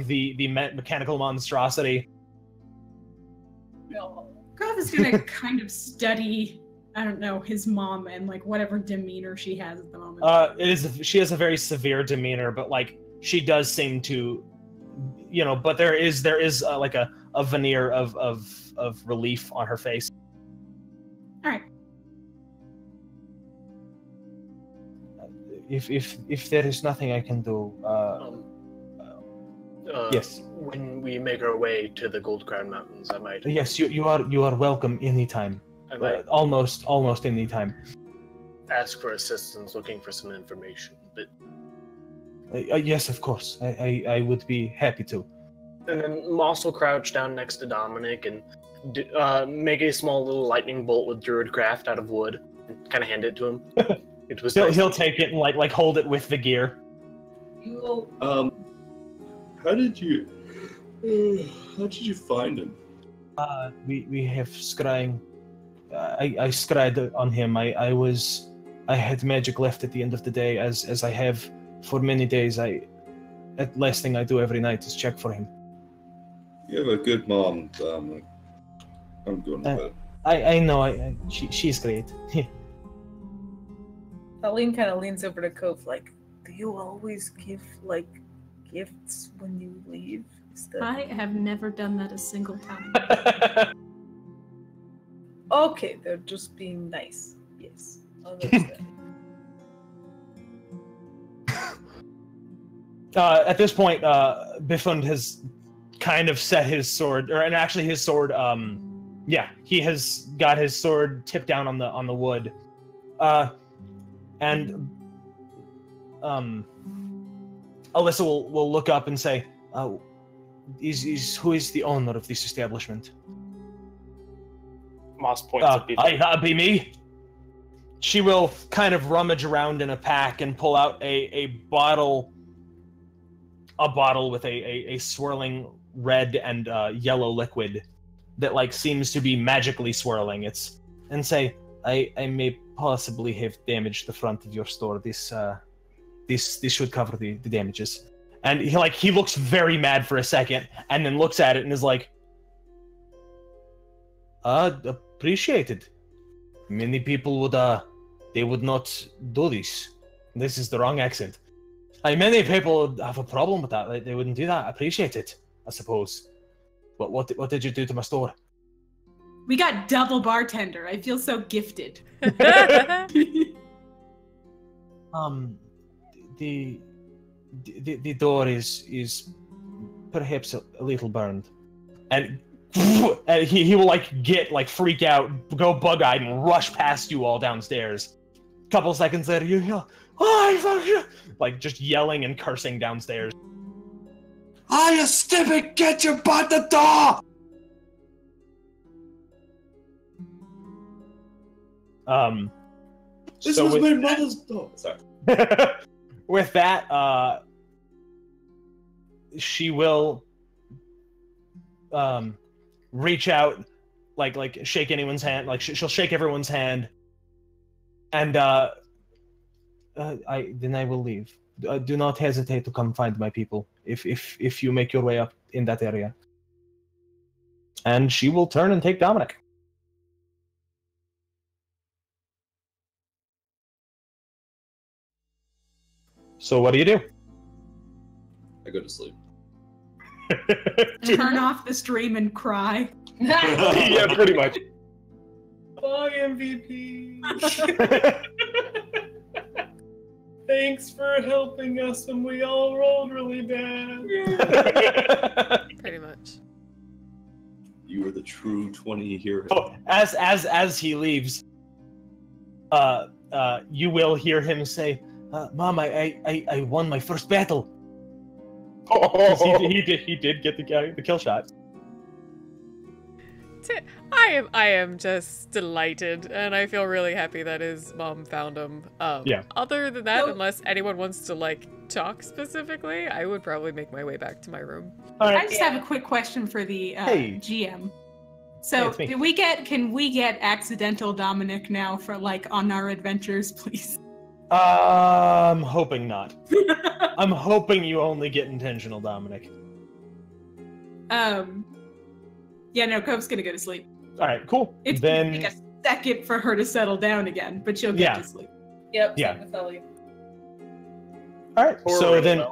the mechanical monstrosity. Cove is gonna kind of study, I don't know, his mom and like whatever demeanor she has at the moment. She has a very severe demeanor, but like she does seem to, but there is like a veneer of relief on her face. All right. If there is nothing I can do, yes. When we make our way to the Gold Crown Mountains, I might. Yes, you are welcome anytime. I might almost anytime. Ask for assistance, looking for some information, but. Yes, of course. I would be happy to. And then Moss will crouch down next to Dominic and make a small little lightning bolt with Druidcraft out of wood and kind of hand it to him. It was he'll take it and like hold it with the gear. How did you find him? We have scrying. I scryed on him. I had magic left at the end of the day, as I have for many days. That last thing I do every night is check for him. You have a good mom, Dominic. I'm going to bed. I know. She's great. Colleen kind of leans over to Cove, like, do you always give, like, gifts when you leave? I have never done that a single time. Okay, they're just being nice. Yes. Understand. At this point, Bifund has kind of set his sword, and actually his sword, he has got his sword tipped down on the wood. And Alyssa will look up and say, who is the owner of this establishment? Moss points at people. That'd be me. she will kind of rummage around in a pack and pull out a bottle with a swirling red and yellow liquid that like seems to be magically swirling. And say, I may possibly have damaged the front of your store. This should cover the damages. And he looks very mad for a second, and then looks at it and is like, appreciated. Many people would not do this. This is the wrong accent. Many people would have a problem with that. They wouldn't do that. Appreciate it, I suppose. But what did you do to my store? We got double bartender. I feel so gifted. The door is perhaps a little burned, and he will freak out, go bug-eyed, and rush past you all downstairs. A couple seconds later, you hear, just yelling and cursing downstairs. You stupid! Get your butt the door! This was my mother's door. Sorry. With that, she will reach out, shake anyone's hand. She'll shake everyone's hand, and I will leave. Do not hesitate to come find my people if you make your way up in that area. And she will turn and take Dominic. So what do you do? I go to sleep. Turn off the stream and cry. Yeah, pretty much. Bye, MVP. Thanks for helping us when we all rolled really bad. Pretty much. You were the true 20 hero. Oh, as he leaves, you will hear him say, "Mom, I won my first battle." Oh. He did get the kill shot. I am just delighted, and I feel really happy that his mom found him. Yeah. Other than that, unless anyone wants to talk specifically, I would probably make my way back to my room. All right. I just have a quick question for the GM. So, Hey, can we get accidental Dominic now for on our adventures, please? I'm hoping not. I'm hoping you only get intentional Dominic. Yeah, no, Cove's gonna go to sleep. All right, cool. It's then gonna take a second for her to settle down again, but she'll get to sleep. Yep. Yeah. Same with Ellie. All right. So then,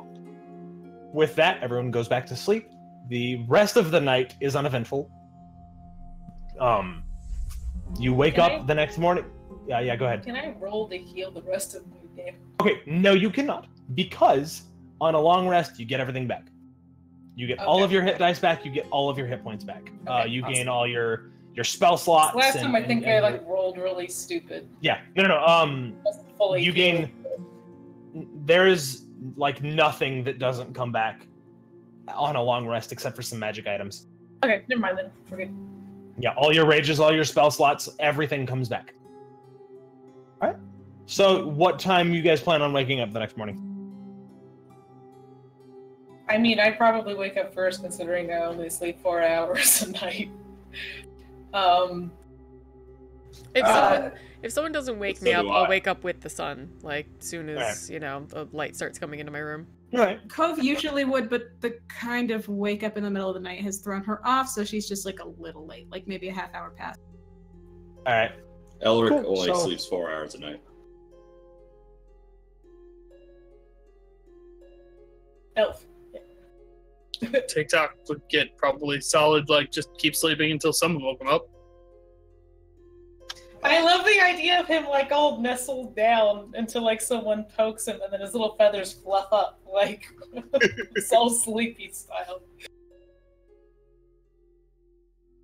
with that, everyone goes back to sleep. The rest of the night is uneventful. You wake up the next morning. Yeah, go ahead. Can I roll to heal the rest of my game? Okay, no, you cannot, because on a long rest, you get everything back. You get all of your hit dice back. You get all of your hit points back. You gain all your spell slots. Last time I think I rolled really stupid. Yeah, no. Fully you gain. There is nothing that doesn't come back on a long rest except for some magic items. Okay, never mind then. We're good. Yeah, all your rages, all your spell slots, everything comes back. All right. So, what time you guys plan on waking up the next morning? I mean, I'd probably wake up first, considering I only sleep 4 hours a night. If someone doesn't wake me up, I'll wake up with the sun, soon as, the light starts coming into my room. All right. Cove usually would, but the kind of wake up in the middle of the night has thrown her off, so she's just a little late, maybe a half hour past. All right. Elric only sleeps 4 hours a night. Elf. TikTok would get probably solid, just keep sleeping until someone woke him up. I love the idea of him all nestled down until someone pokes him and then his little feathers fluff up so sleepy style.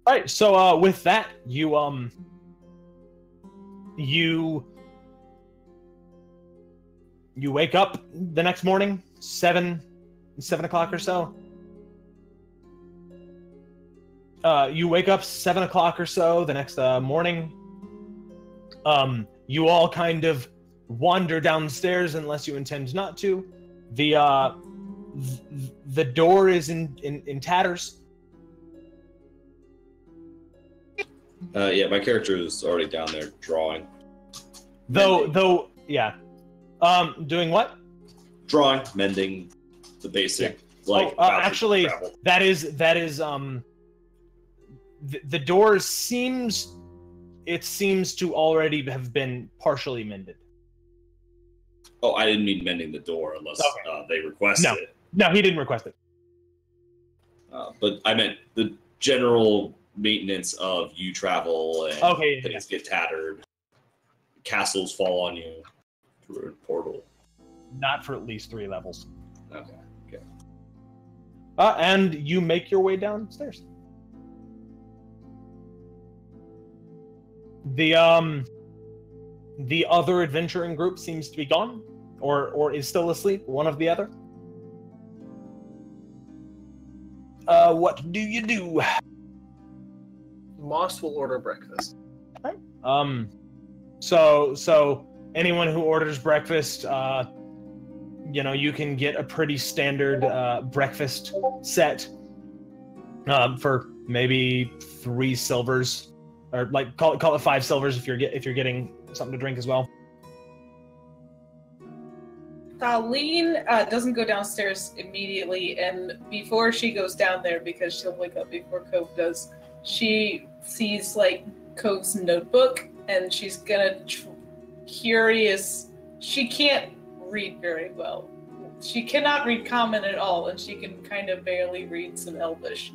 All right. So with that, you wake up the next morning, 7 o'clock or so. You wake up 7 o'clock or so the next morning. you all kind of wander downstairs unless you intend not to. The door is in tatters. Yeah, my character is already down there drawing. Though, yeah. Doing what? Drawing, mending, the basic. Yeah. Like, actually, travel. that is the door seems to already have been partially mended. Oh, I didn't mean mending the door unless they requested it. No, he didn't request it. But I meant the general maintenance of you travel and things get tattered. Castles fall on you through a portal. Not for at least 3 levels. Okay. And you make your way downstairs. The other adventuring group seems to be gone, or is still asleep. One of the other. What do you do? Moss will order breakfast. Right. So anyone who orders breakfast, you can get a pretty standard breakfast set for maybe 3 silvers, or like call it 5 silvers if you're getting something to drink as well. Colleen doesn't go downstairs immediately, and before she goes down there, because she'll wake up before Cove does, she sees like Cove's notebook, and she's gonna curious. She can't read very well. She cannot read Common at all, and she can kind of barely read some Elvish.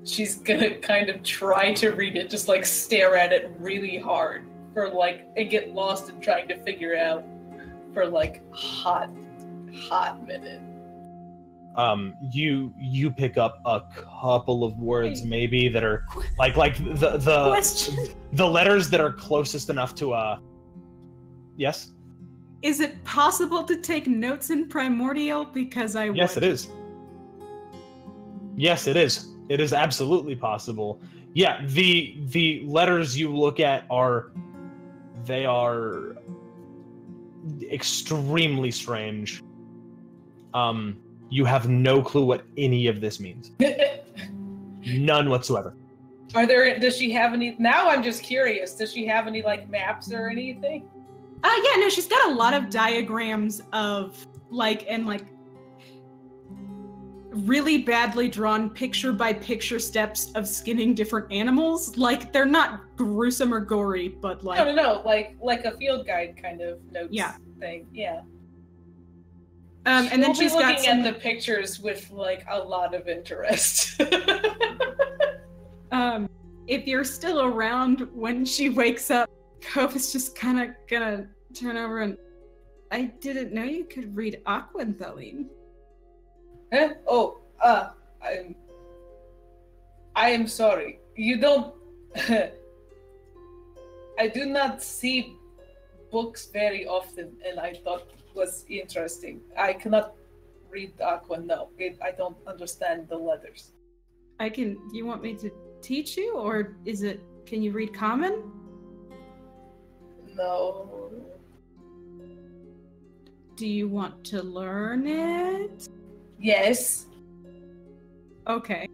She's gonna kind of try to read it, just like stare at it really hard for like, and get lost in trying to figure out for like hot minute. You pick up a couple of words maybe that are like the letters that are closest enough to yes. Is it possible to take notes in Primordial? Because Yes, it is. Yes, it is. It is absolutely possible. Yeah, the letters you look at are extremely strange. You have no clue what any of this means. None whatsoever. Does she have any, now I'm just curious, does she have any like maps or anything? Yeah, no, she's got a lot of diagrams of really badly drawn picture-by-picture steps of skinning different animals. Like, they're not gruesome or gory, but like... No, like a field guide kind of notes thing, yeah. And then she's got looking at the pictures with like a lot of interest. If you're still around when she wakes up, Cove is just kind of gonna turn over and... I didn't know you could read Aquanthaline. Huh? Oh, I am sorry. You don't... I do not see books very often, and I thought it was interesting. I cannot read Aqua, no. I don't understand the letters. Do you want me to teach you, or can you read Common? No. Do you want to learn it? Yes. Okay.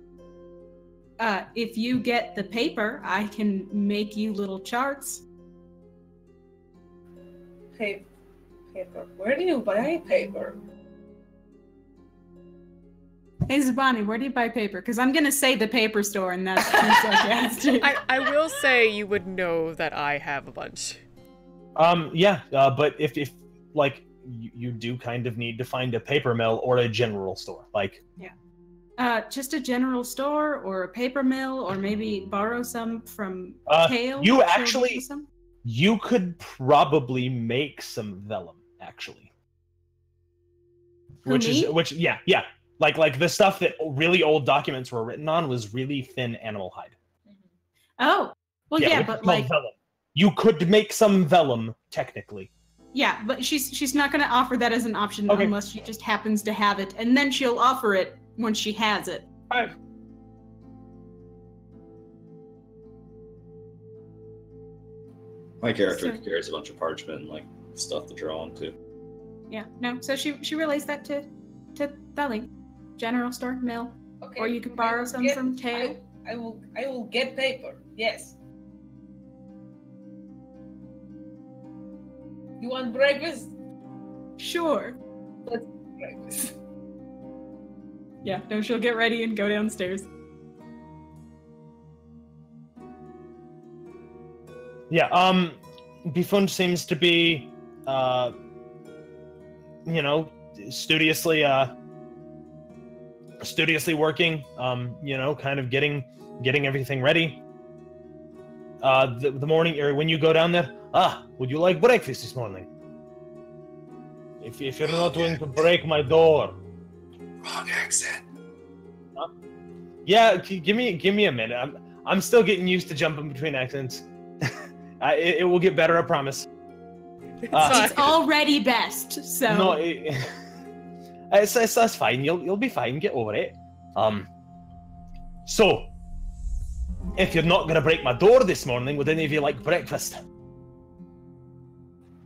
If you get the paper, I can make you little charts. Paper. Where do you buy paper? Hey, Zabani, where do you buy paper? Because I'm going to say the paper store, and that's too sarcastic. I will say you would know that I have a bunch. Yeah, but if like, you do kind of need to find a paper mill or a general store, like... Yeah. Just a general store, or a paper mill, or maybe borrow some from Kale? You could probably make some vellum, actually. Yeah. Like the stuff that really old documents were written on was really thin animal hide. Oh, well, yeah, but like... Vellum. You could make some vellum, technically. Yeah, but she's not going to offer that as an option unless she just happens to have it, and then she'll offer it when she has it. All right. My character So- carries a bunch of parchment and like stuff to draw on too. Yeah, no. So she relays that to Belly. General store, mill. Okay. Or you can borrow some from Teo. I will get paper. Yes. You want breakfast? Sure. Breakfast. Yeah, no, she'll get ready and go downstairs. Yeah, Bifund seems to be, studiously working, kind of getting everything ready. The morning, or when you go down there, would you like breakfast this morning? If you're not going to break my door. Wrong accent. Yeah, give me a minute. I'm still getting used to jumping between accents. It will get better, I promise. It's already best, so... No, that's fine. You'll be fine. Get over it. So, if you're not gonna break my door this morning, would any of you like breakfast?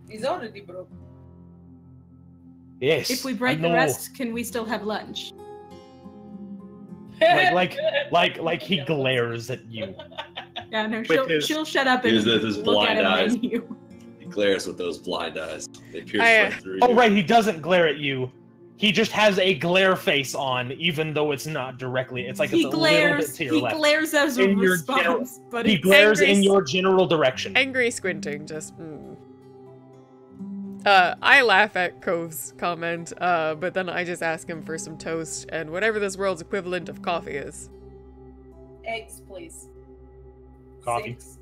It's already broke. Yes. If we break I the know. rest, can we still have lunch? like he glares at you. Yeah, no, With she'll shut up and His look blind at a eyes. menu. He glares with those blind eyes. They pierce I, right through Oh you. right, he doesn't glare at you. He just has a glare face on, even though it's not directly. It's like He it's a little bit glares. to your He left. glares as a In your response, but He it's glares angry in s- your general direction. Angry squinting, just. I laugh at Cove's comment, but then I just ask him for some toast and whatever this world's equivalent of coffee is. Eggs, please. Coffee. 6.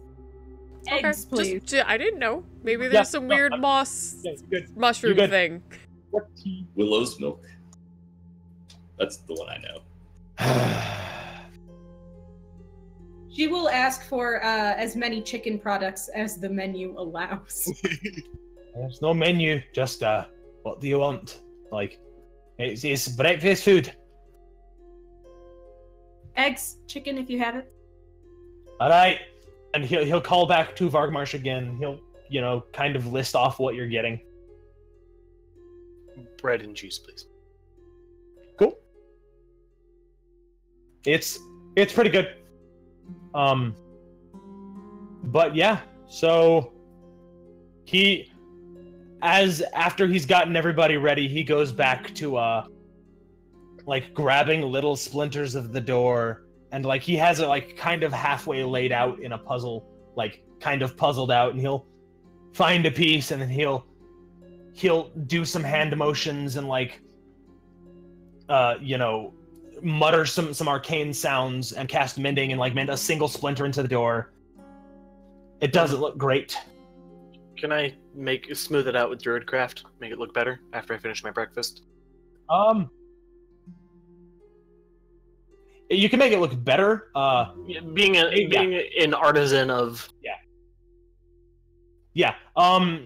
eggs, please. I didn't know. Maybe there's Yeah, some no, weird moss Yeah, good. mushroom good. thing. What tea? Willow's milk. That's the one I know. She will ask for as many chicken products as the menu allows. There's no menu. Just what do you want? Like, it's breakfast food. Eggs, chicken, if you have it. All right. And he'll call back to Vargmarsh again. He'll kind of list off what you're getting. Bread and cheese, please. Cool. It's pretty good. But yeah, so after he's gotten everybody ready, he goes back to grabbing little splinters of the door, and he has it kind of halfway laid out in a puzzle, kind of puzzled out, and he'll find a piece, and then he'll do some hand motions and mutter some arcane sounds and cast mending and mend a single splinter into the door. It doesn't look great. Can I smooth it out with Druidcraft? Make it look better after I finish my breakfast? You can make it look better. Being an artisan of... Yeah.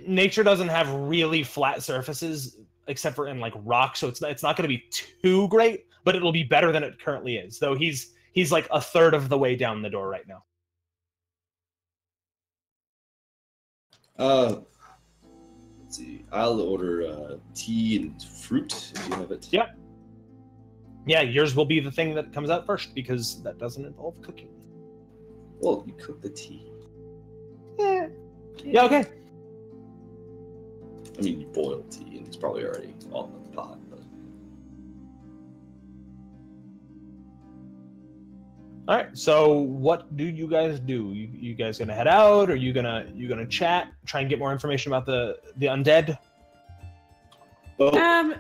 Nature doesn't have really flat surfaces except for in rock, so it's not going to be too great, but it'll be better than it currently is. Though he's a third of the way down the door right now. Let's see. I'll order tea and fruit if you have it. Yeah. Yeah, yours will be the thing that comes out first because that doesn't involve cooking. Well, you cook the tea. Yeah, okay. I mean, you boil tea, and it's probably already on the pot. But... All right. So, what do you guys do? You guys gonna head out? Or you gonna chat? Try and get more information about the undead? Well,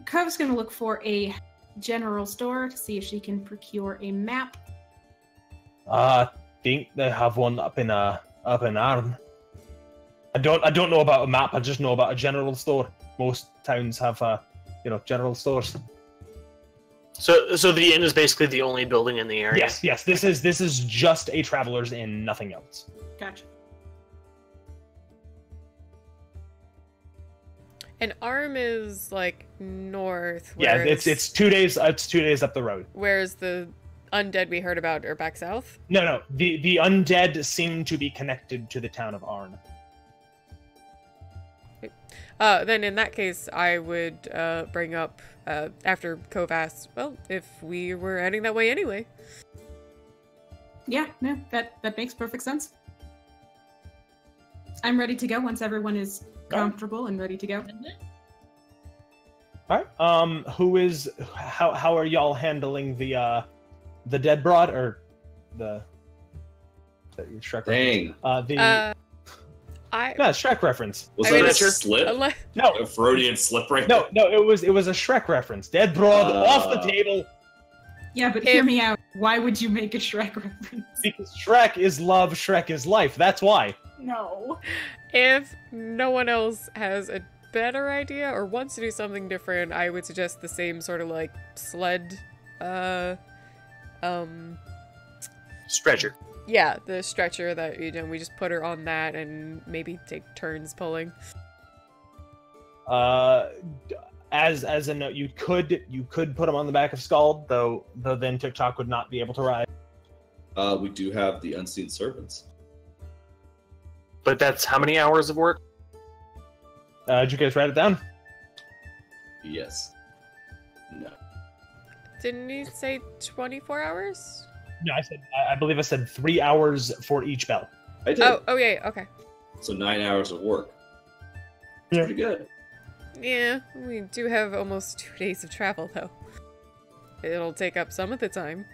Cove's gonna look for a general store to see if she can procure a map. Think they have one up in Arn. I don't know about a map. I just know about a general store. Most towns have general stores. So the inn is basically the only building in the area? Yes. This is just a traveler's inn, nothing else. Gotcha. And Arm is north. Yeah, whereas- it's 2 days. It's 2 days up the road. Whereas the undead we heard about are back south. No. The undead seem to be connected to the town of Arn. Then in that case, I would bring up, after Cove asks, well, if we were heading that way anyway. Yeah, no, that makes perfect sense. I'm ready to go once everyone is comfortable and ready to go. All right. How are y'all handling the dead broad or the Shrek Dang. reference? Shrek reference. Was I that mean, a it's- slip? No, A Freudian slip right no, it was a Shrek reference. Dead broad off the table Yeah, but hear me out. Why would you make a Shrek reference? because Shrek is love, Shrek is life. That's why. No. If no one else has a better idea or wants to do something different, I would suggest the same sort of like sled, Stretcher. yeah, the stretcher that, you know, we just put her on that and maybe take turns pulling. As a note, you could put him on the back of Scald, though then TikTok would not be able to ride. We do have the unseen servants. But that's how many hours of work? Did you guys write it down? Yes. No. Didn't you say 24 hours? No, I believe I said 3 hours for each bell. I did. Oh yeah, okay. So 9 hours of work. That's Yeah. pretty good. Yeah, we do have almost 2 days of travel, though. It'll take up some of the time.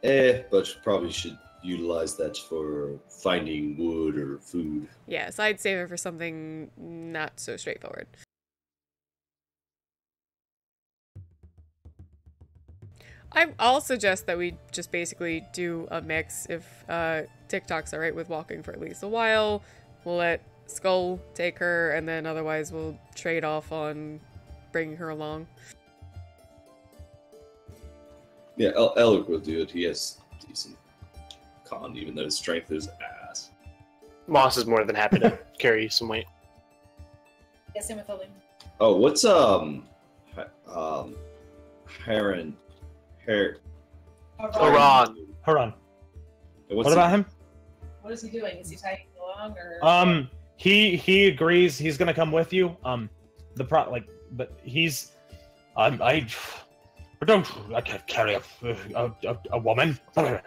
But you probably should utilize that for finding wood or food. Yes, I'd save it for something not so straightforward. I'll suggest that we just basically do a mix. If TikTok's alright with walking for at least a while, we'll let Skull take her, and then otherwise we'll trade off on bringing her along. Yeah, Elric will do it. He has decent con, even though his strength is ass. Moss is more than happy to carry some weight. Yes, same with Olim. Oh, what's Haran? Haran. Haran. What's What about him? What is he doing? Is he tagging along or? He agrees. He's gonna come with you. But he's, I can't carry a woman. No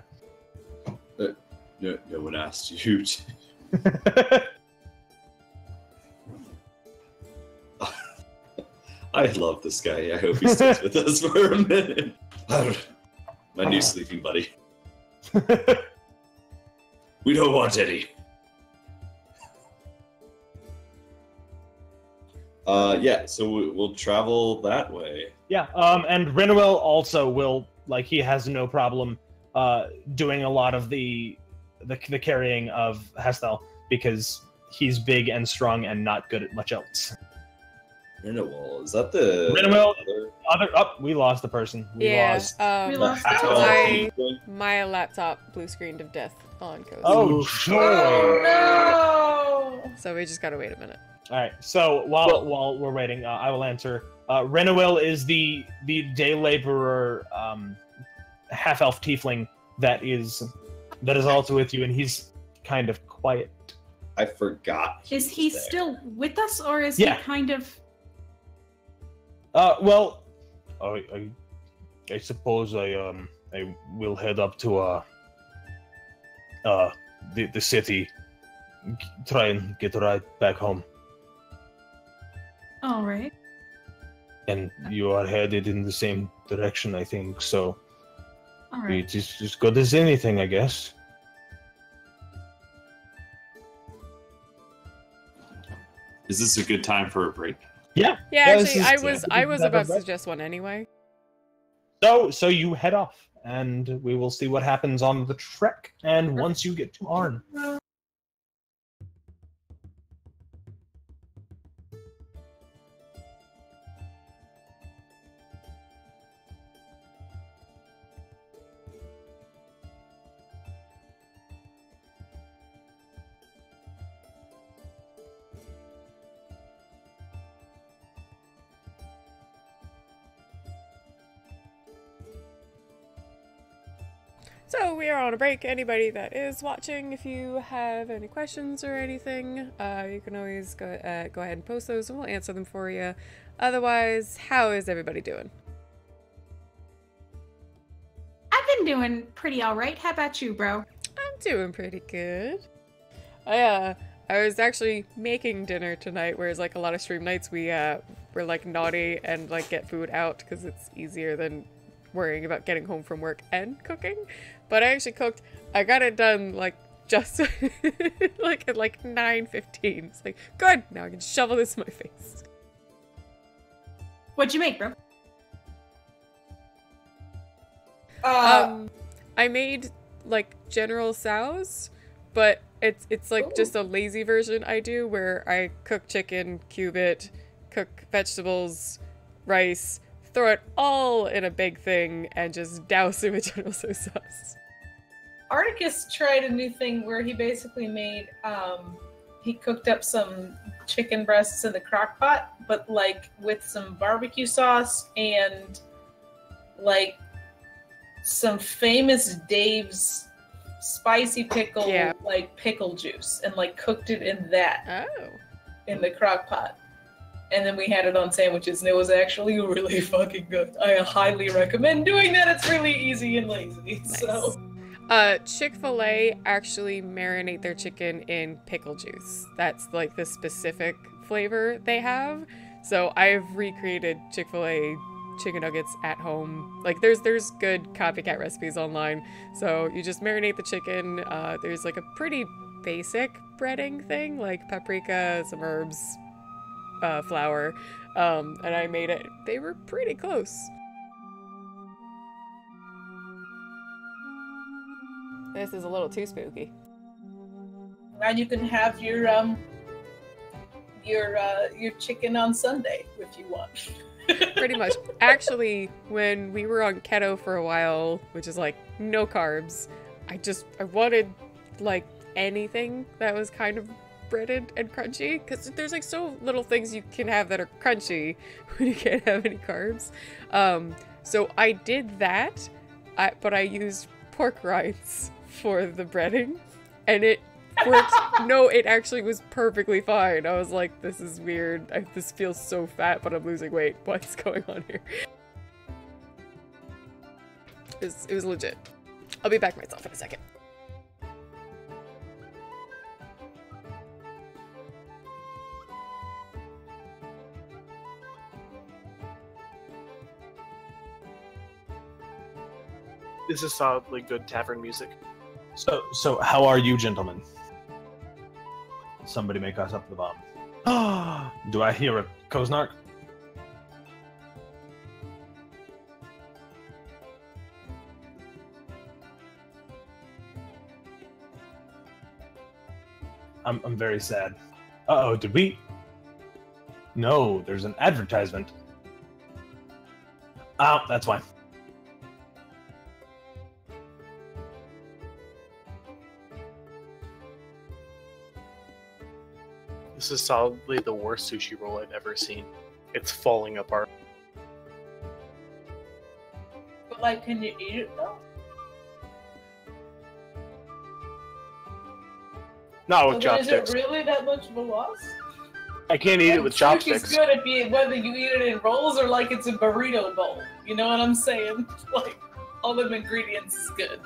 one asked you to. I love this guy. I hope he stays with us for a minute. My new sleeping buddy. We don't want any. Yeah, so we'll travel that way. Yeah, and Renuel also will, like, he has no problem doing a lot of the carrying of Hestel because he's big and strong and not good at much else. Renewal, is that the Renewal, other- we lost the person. We lost My laptop blue screened of death on Coast. Oh, joy! Oh no! So we just gotta wait a minute. All right. So while we're waiting, I will answer. Renuel is the day laborer, half elf tiefling that is also with you, and he's kind of quiet. I forgot. Is he there. still with us, or is Yeah. he kind of? Well, I suppose I will head up to the city, try and get a ride back home. All right. And you are headed in the same direction, I think. So All right. it's as good as anything, I guess. Is this a good time for a break? Yeah. Yeah, this actually, is- I was about to right. suggest one anyway. So you head off, and we will see what happens on the trek. And once you get to Arn. So we are on a break. Anybody that is watching, if you have any questions or anything, you can always go ahead and post those and we'll answer them for you. Otherwise, how is everybody doing? I've been doing pretty all right. How about you, bro? I'm doing pretty good. I was actually making dinner tonight, whereas like a lot of stream nights we're like naughty and like get food out because it's easier than worrying about getting home from work and cooking. But I actually cooked. I got it done like just like at like 9:15. It's like, good, now I can shovel this in my face. What'd you make, bro? I made like General Tso's, but it's like just a lazy version I do where I cook chicken, cube it, cook vegetables, rice, throw it all in a big thing, and just douse it with General Tso sauce. Articus tried a new thing where he basically made, he cooked up some chicken breasts in the crock pot, but like with some barbecue sauce and like some famous Dave's spicy pickle, like pickle juice, and like cooked it in that in the crock pot. And then we had it on sandwiches, and it was actually really fucking good. I highly recommend doing that. It's really easy and lazy. Nice. So, Chick-fil-A actually marinate their chicken in pickle juice. That's like the specific flavor they have. So I've recreated Chick-fil-A chicken nuggets at home. Like there's good copycat recipes online. So you just marinate the chicken. There's like a pretty basic breading thing, like paprika, some herbs, flour, and I made it. They were pretty close. This is a little too spooky. Now you can have your chicken on Sunday if you want. Pretty much. Actually, when we were on keto for a while, which is like no carbs, I wanted like anything that was kind of breaded and crunchy, because there's like so little things you can have that are crunchy when you can't have any carbs. So I did that, but I used pork rinds for the breading, and it worked. No, it actually was perfectly fine. I was like, this is weird. This feels so fat, but I'm losing weight. What's going on here? It was legit. I'll be back myself in a second. This is solidly good tavern music. So how are you, gentlemen? Somebody make us up the bomb. Do I hear a Koznark? I'm very sad. Uh-oh, did we? No, there's an advertisement. Oh, that's why. This is solidly the worst sushi roll I've ever seen. It's falling apart. But like, can you eat it though? Not with chopsticks. Is it really that much of a loss? I can't eat it with chopsticks. Sushi's good whether you eat it in rolls or like it's a burrito bowl. You know what I'm saying? Like, all the ingredients is good.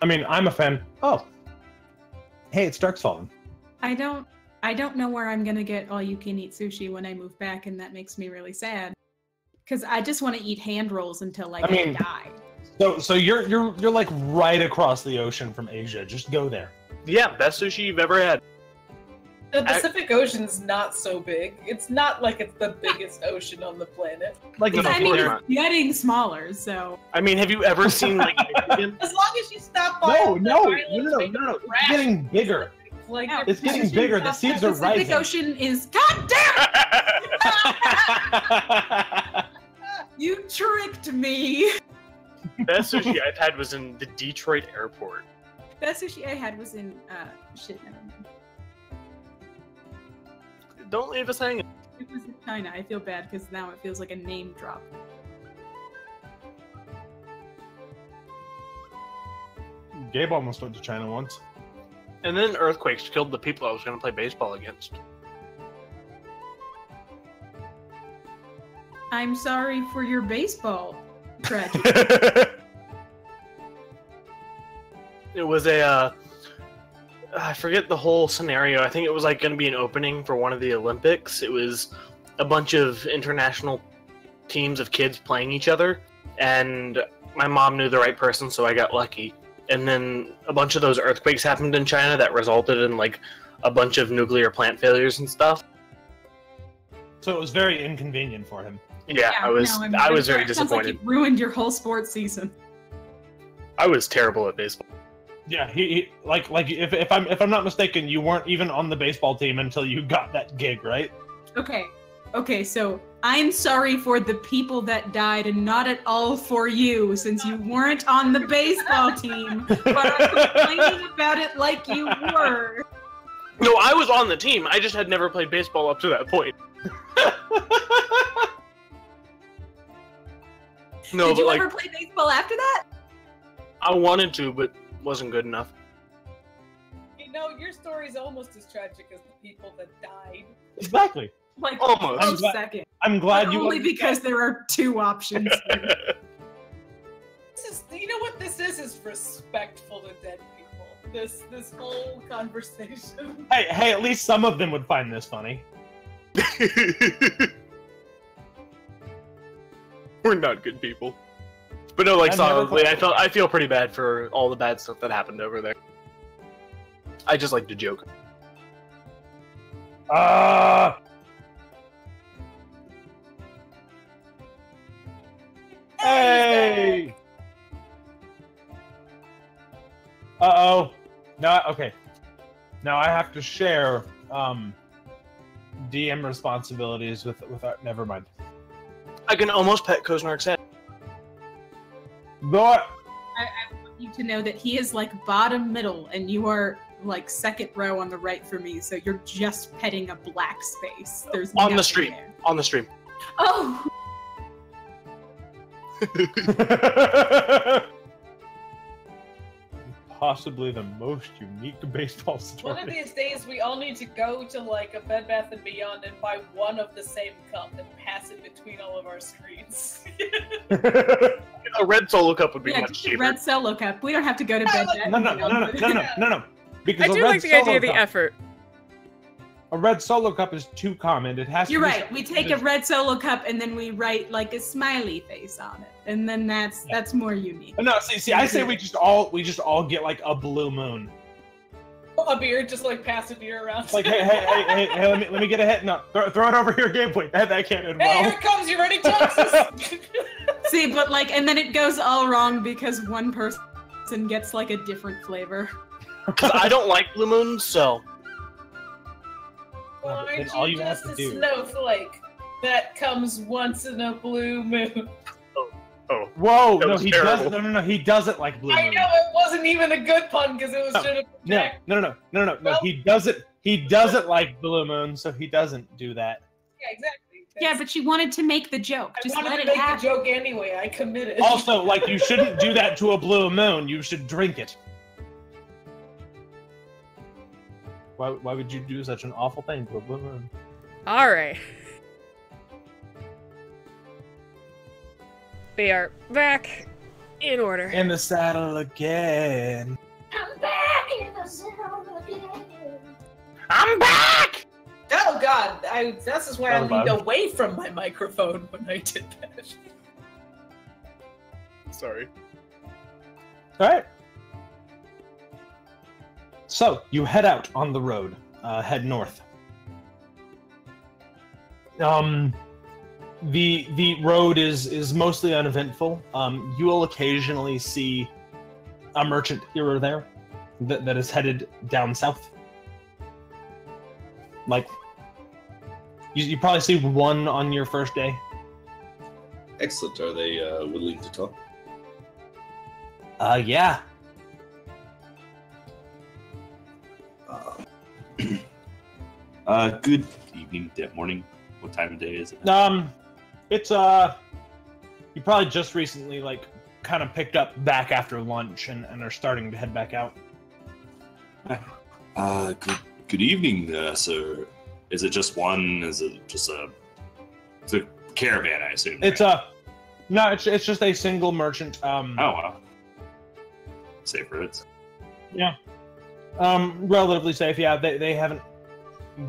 I mean, I'm a fan. Oh. Hey, it's Darksfallen. I don't know where I'm gonna get all-you-can-eat sushi when I move back, and that makes me really sad. Because I just want to eat hand rolls until like I die. So you're like right across the ocean from Asia. Just go there. Yeah, best sushi you've ever had. The Pacific Ocean's not so big. It's not like it's the biggest ocean on the planet. Like it's getting smaller, so. I mean, have you ever seen like Michigan? As long as you stop by. No. It's getting bigger. Like it's getting bigger. The seas are rising. The Pacific Ocean is. God damn it! You tricked me. Best sushi I've had was in the Detroit airport. Best sushi I had was in shit. Never mind. Don't leave us hanging. It was in China. I feel bad because now it feels like a name drop. Gabe almost went to China once. And then earthquakes killed the people I was going to play baseball against. I'm sorry for your baseball tragedy. It was I forget the whole scenario. I think it was like going to be an opening for one of the Olympics. It was a bunch of international teams of kids playing each other, and my mom knew the right person, so I got lucky. And then a bunch of those earthquakes happened in China that resulted in like a bunch of nuclear plant failures and stuff. So it was very inconvenient for him. Yeah, I was very Sounds like disappointed. it ruined your whole sports season. I was terrible at baseball. Yeah, he like if I'm not mistaken, you weren't even on the baseball team until you got that gig, right? Okay, so I'm sorry for the people that died and not at all for you, since you weren't on the baseball team, but I'm complaining about it like you were. No, I was on the team. I just had never played baseball up to that point. No, Did but you like ever play baseball after that? I wanted to, but wasn't good enough. You know, your story's almost as tragic as the people that died. Exactly. Like Almost. a second. I'm glad But you only because there are two options. This is, you know what this is respectful to dead people. This whole conversation. Hey, at least some of them would find this funny. We're not good people. But no, like I've never solidly, played- I feel pretty bad for all the bad stuff that happened over there. I just like to joke. Hey! Uh-oh. No, okay. Now I have to share DM responsibilities with never mind. I can almost pet Koznark's head. But I want you to know that he is like bottom middle, and you are like second row on the right for me, so you're just petting a black space. There's On the nothing stream. there. On the stream. Oh! possibly the most unique baseball story. One of these days, we all need to go to like a Bed Bath & Beyond and buy one of the same cup and pass it between all of our screens. A red solo cup would be Yeah, much just a cheaper. red solo cup. We don't have to go to bed. No. Because I a do red like the idea solo of the cup- effort. A red solo cup is too common. It has You're to be right. We take a red solo cup and then we write like a smiley face on it, and then that's more unique. No, see, I say we just all get like a blue moon. A beer, just like pass a beer around. Like, hey, let me get a hit. No, throw it over here, gameplay. That can't end Hey, well. here it comes. You ready, Texas? See, but like, and then it goes all wrong because one person gets like a different flavor. Because I don't like blue moons, so Then Aren't all you you have just to a do- snowflake that comes once in a blue moon? Whoa, That no, was he terrible. doesn't. No, he doesn't like blue I moon. know it wasn't even a good pun because it was should have No. Well- He doesn't like blue moon, so he doesn't do that. Yeah, exactly. Yeah, but she wanted to make the joke. I Just wanted let to it make happen. the joke anyway. I committed. Also, like, you shouldn't do that to a blue moon. You should drink it. Why would you do such an awful thing to a blue moon? All right. We are back in order. In the saddle again. I'm back in the zone again. I'm back. Oh God! This is why I Oh, leaned Bob. away from my microphone when I did that. Sorry. All right. So you head out on the road. Head north. The road is mostly uneventful. You will occasionally see a merchant here or there that is headed down south. Like you probably see one on your first day. Excellent. Are they willing to talk? Yeah. Good evening, morning, What time of day is it? It's you probably just recently like kind of picked up back after lunch and are starting to head back out. Good evening, sir. Is it just one? Is it just it's a caravan, I assume? It's right? no, it's just a single merchant. Oh wow. Safe roads. Yeah. Relatively safe. Yeah, they haven't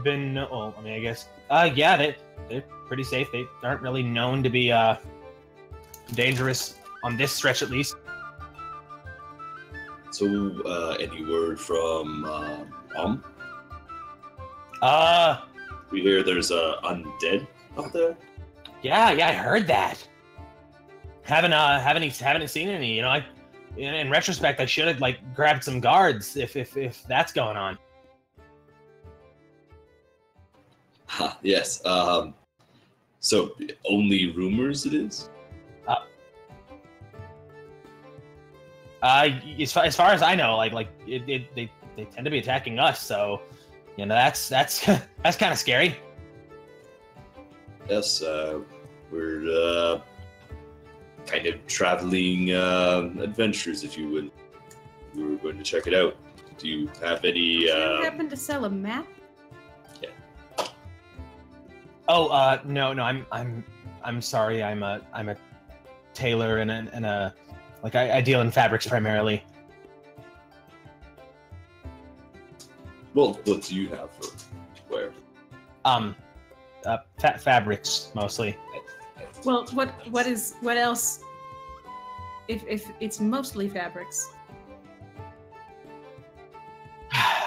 been. Well, I mean, I guess. Yeah, they're pretty safe. They aren't really known to be dangerous on this stretch, at least. So, any word from Mom? We hear there's a undead out there. Yeah, I heard that. Haven't seen any. You know, in retrospect, I should have like grabbed some guards if that's going on. Yes. So only rumors it is. As far as I know, they tend to be attacking us. So, you know, that's that's kind of scary. Yes. We're kind of traveling adventures, if you would. We were going to check it out. Do you have any? Do you happen to sell a map? Oh, no, I'm sorry. I'm a tailor and a like I deal in fabrics primarily. Well, what do you have for wear? Fabrics mostly. Well, what else? If it's mostly fabrics.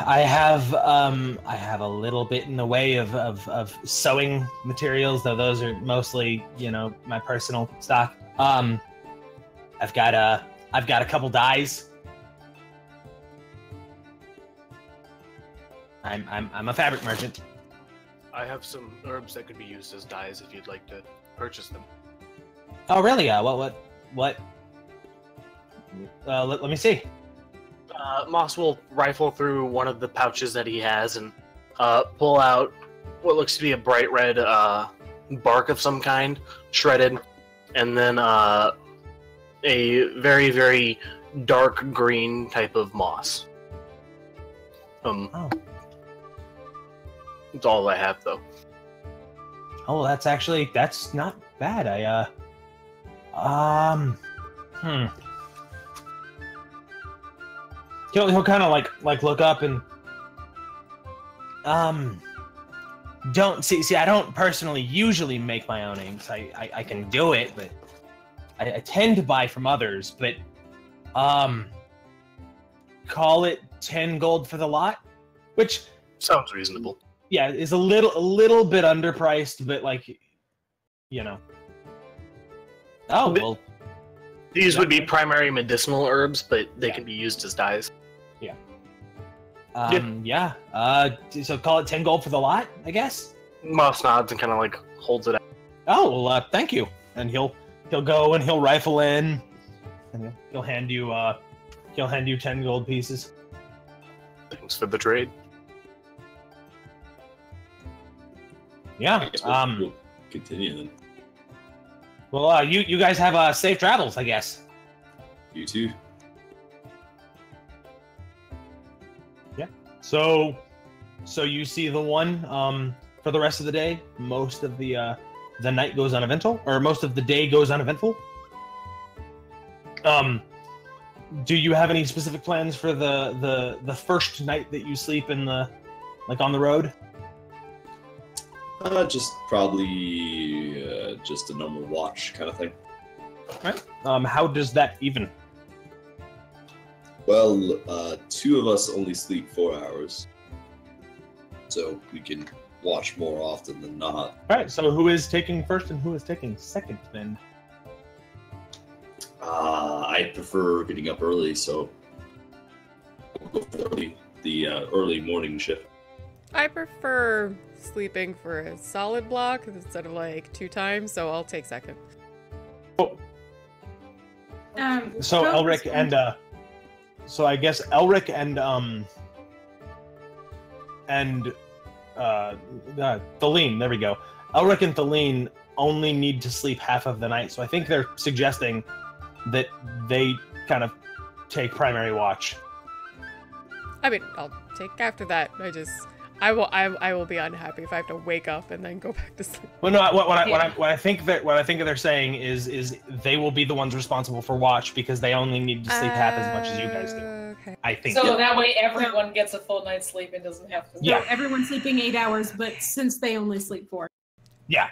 I have a little bit in the way of sewing materials, though those are mostly, you know, my personal stock. I've got a couple dyes. I'm a fabric merchant. I have some herbs that could be used as dyes if you'd like to purchase them. Oh, really? What? Let me see. Moss will rifle through one of the pouches that he has and pull out what looks to be a bright red bark of some kind, shredded, and then a very, very dark green type of moss. Oh. That's all I have, though. Oh, that's not bad. He'll kind of like look up and don't see. I don't personally usually make my own inks. I can do it, but I tend to buy from others. But call it 10 gold for the lot, which sounds reasonable. Yeah, is a little bit underpriced, but like, you know. Oh well. These would be primary medicinal herbs, but they can be used as dyes. Yeah. So call it 10 gold for the lot, I guess. Moss nods and kind of like holds it out. Oh well, thank you. And he'll go and he'll rifle in, and he'll hand you 10 gold pieces. Thanks for the trade. Yeah. I guess we'll continue then. Well, you guys have safe travels, I guess. You too. Yeah. So you see the one for the rest of the day. Most of the night goes uneventful, or most of the day goes uneventful. Do you have any specific plans for the first night that you sleep in on the road? Just probably just a normal watch kind of thing. Right. How does that even? Well, 2 of us only sleep 4 hours, so we can watch more often than not. All right. So who is taking first and who is taking second then? I prefer getting up early, so we'll go for the early morning shift. I prefer sleeping for a solid block instead of like 2 times, so I'll take second. So Elric and so I guess Elric and Thaleen, there we go. Elric and Thaleen only need to sleep half of the night, so I think they're suggesting that they kind of take primary watch. I mean, I'll take after that. I will be unhappy if I have to wake up and then go back to sleep. Well, no, what I think they're saying is they will be the ones responsible for watch because they only need to sleep half as much as you guys do. Okay. I think. So that way everyone gets a full night's sleep and doesn't have to. Yeah. So everyone's sleeping 8 hours, but since they only sleep 4. Yeah.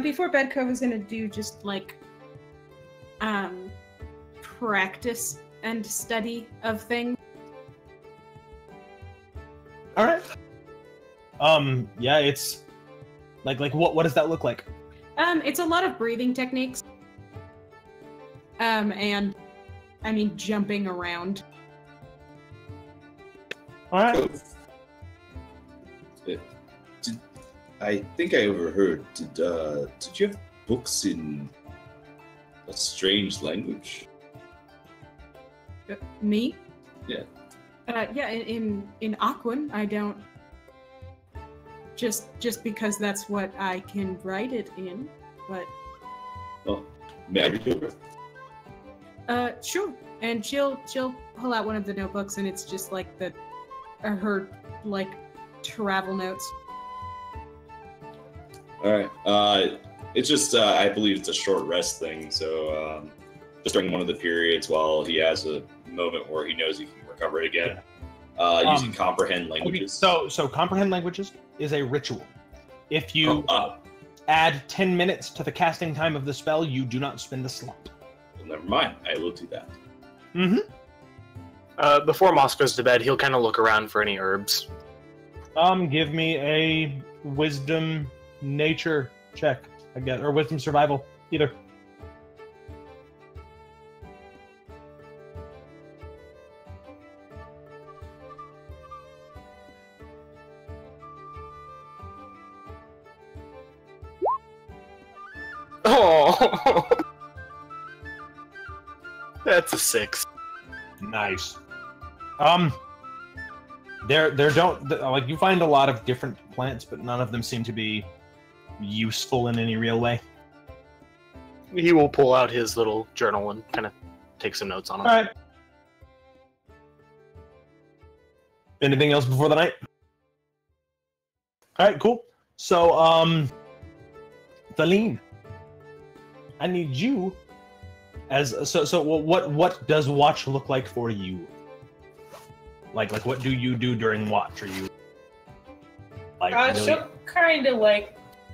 Before bed, Cove is gonna do just like practice and study of things. All right. Yeah, it's like what does that look like? It's a lot of breathing techniques. And I mean jumping around. All right. I think I overheard. Did you have books in a strange language? Me? Yeah. Yeah, in Aquan, I don't. Just because that's what I can write it in, but. Oh, may I read over? Sure. And she'll pull out one of the notebooks, and it's just like her like travel notes. All right. It's just I believe it's a short rest thing. So just during one of the periods, while he has a moment where he knows he can recover it again, using comprehend languages. Okay, so comprehend languages is a ritual. If you add 10 minutes to the casting time of the spell, you do not spend a slot. Well, never mind. I will do that. Mm-hmm. Before Moss goes to bed, he'll kind of look around for any herbs. Give me a wisdom nature check, I guess, or wisdom survival, either. Oh, that's a 6. Nice. There don't like you find a lot of different plants, but none of them seem to be useful in any real way. He will pull out his little journal and kind of take some notes on them. All right. Anything else before the night? All right, cool. So, Thaleen, I need you as so. What does watch look like for you? Like what do you do during watch? Are you like?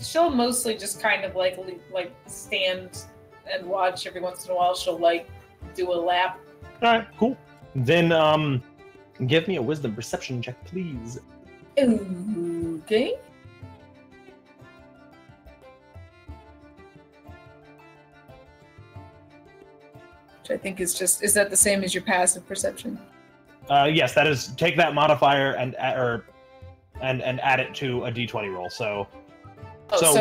She'll mostly just kind of like stand and watch. Every once in a while, she'll like do a lap. All right, cool. Then give me a wisdom perception check, please. Okay. Which I think is that the same as your passive perception? Yes, that is. Take that modifier and add it to a d20 roll. So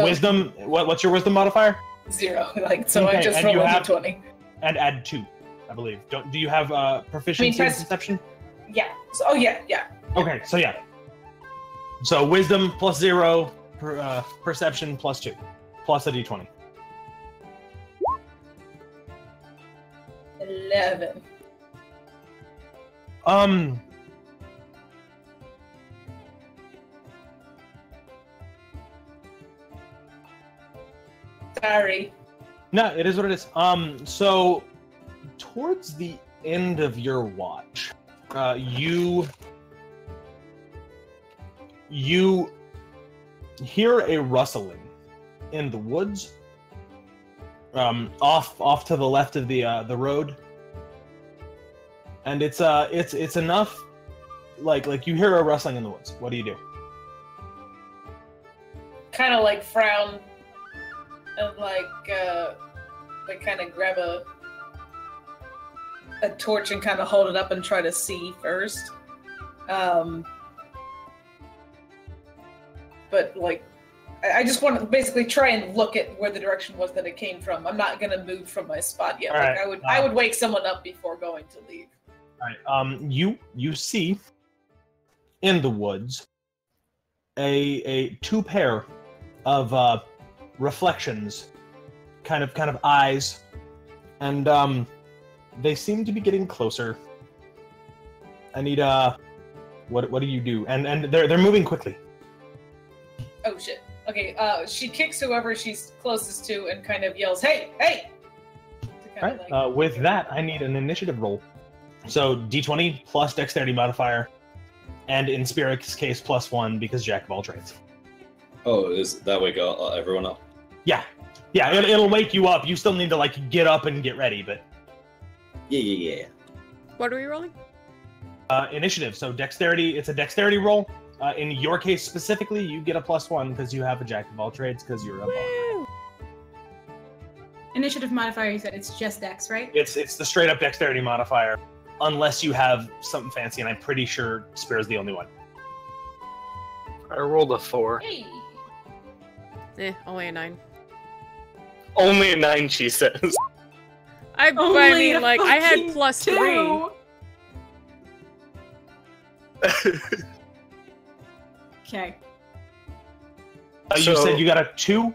wisdom. What's your wisdom modifier? 0. I just and rolled you a have- d20. And add 2, I believe. Do you have proficiency in perception? Yeah. So, yeah. Okay, so yeah. So wisdom plus 0, perception plus 2, plus a d20. 11. Sorry. No, it is what it is. So towards the end of your watch, you hear a rustling in the woods, off to the left of the road, and it's enough. Like you hear a rustling in the woods. What do you do? Kind of like frown and like kind of grab a torch and kind of hold it up and try to see first. But like, I just want to basically try and look at where the direction was that it came from. I'm not gonna move from my spot yet. All Like right. I would wake someone up before going to leave. All right. You see in the woods a two pair of reflections, kind of eyes, and they seem to be getting closer. I need what do you do? And they're moving quickly. Oh shit. Okay, she kicks whoever she's closest to and kind of yells, "Hey, hey!" All right. With that, I need an initiative roll. So D20 plus Dexterity modifier, and in Spirit's case +1 because Jack of all trades. Oh, is that wake everyone up? Yeah, it'll wake you up. You still need to like get up and get ready, but Yeah. What are we rolling? Initiative. So Dexterity. It's a Dexterity roll. In your case specifically, you get a +1 because you have a Jack of all trades because you're a bard. Initiative modifier, you said it's just Dex, right? It's the straight up Dexterity modifier, unless you have something fancy, and I'm pretty sure Spira's the only one. I rolled a 4. Hey. Only a 9. Only a 9, she says. I mean, like, I had fucking +3. 2. Okay. You So- said you got a 2,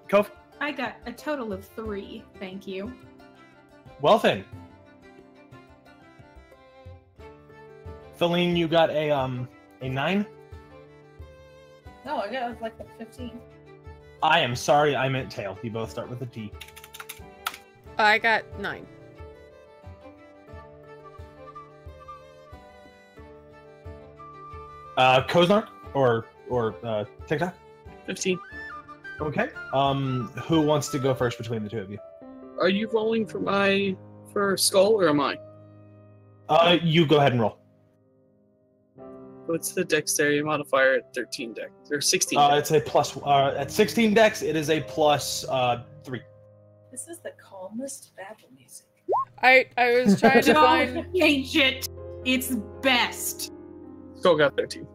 Cove? I got a total of 3, thank you. Well then. Feline, you got a 9? No, I got like a 15. I am sorry, I meant tail. You both start with a T. I got 9. Koznar or TikTok? 15. Okay. Who wants to go first between the two of you? Are you rolling for Skull or am I? You go ahead and roll. What's the dexterity modifier at 13 dex or 16? It's a plus. At 16 dex, it is a +3. This is the calmest battle music. I was trying to find. Don't change it. It's best. Skull got 13.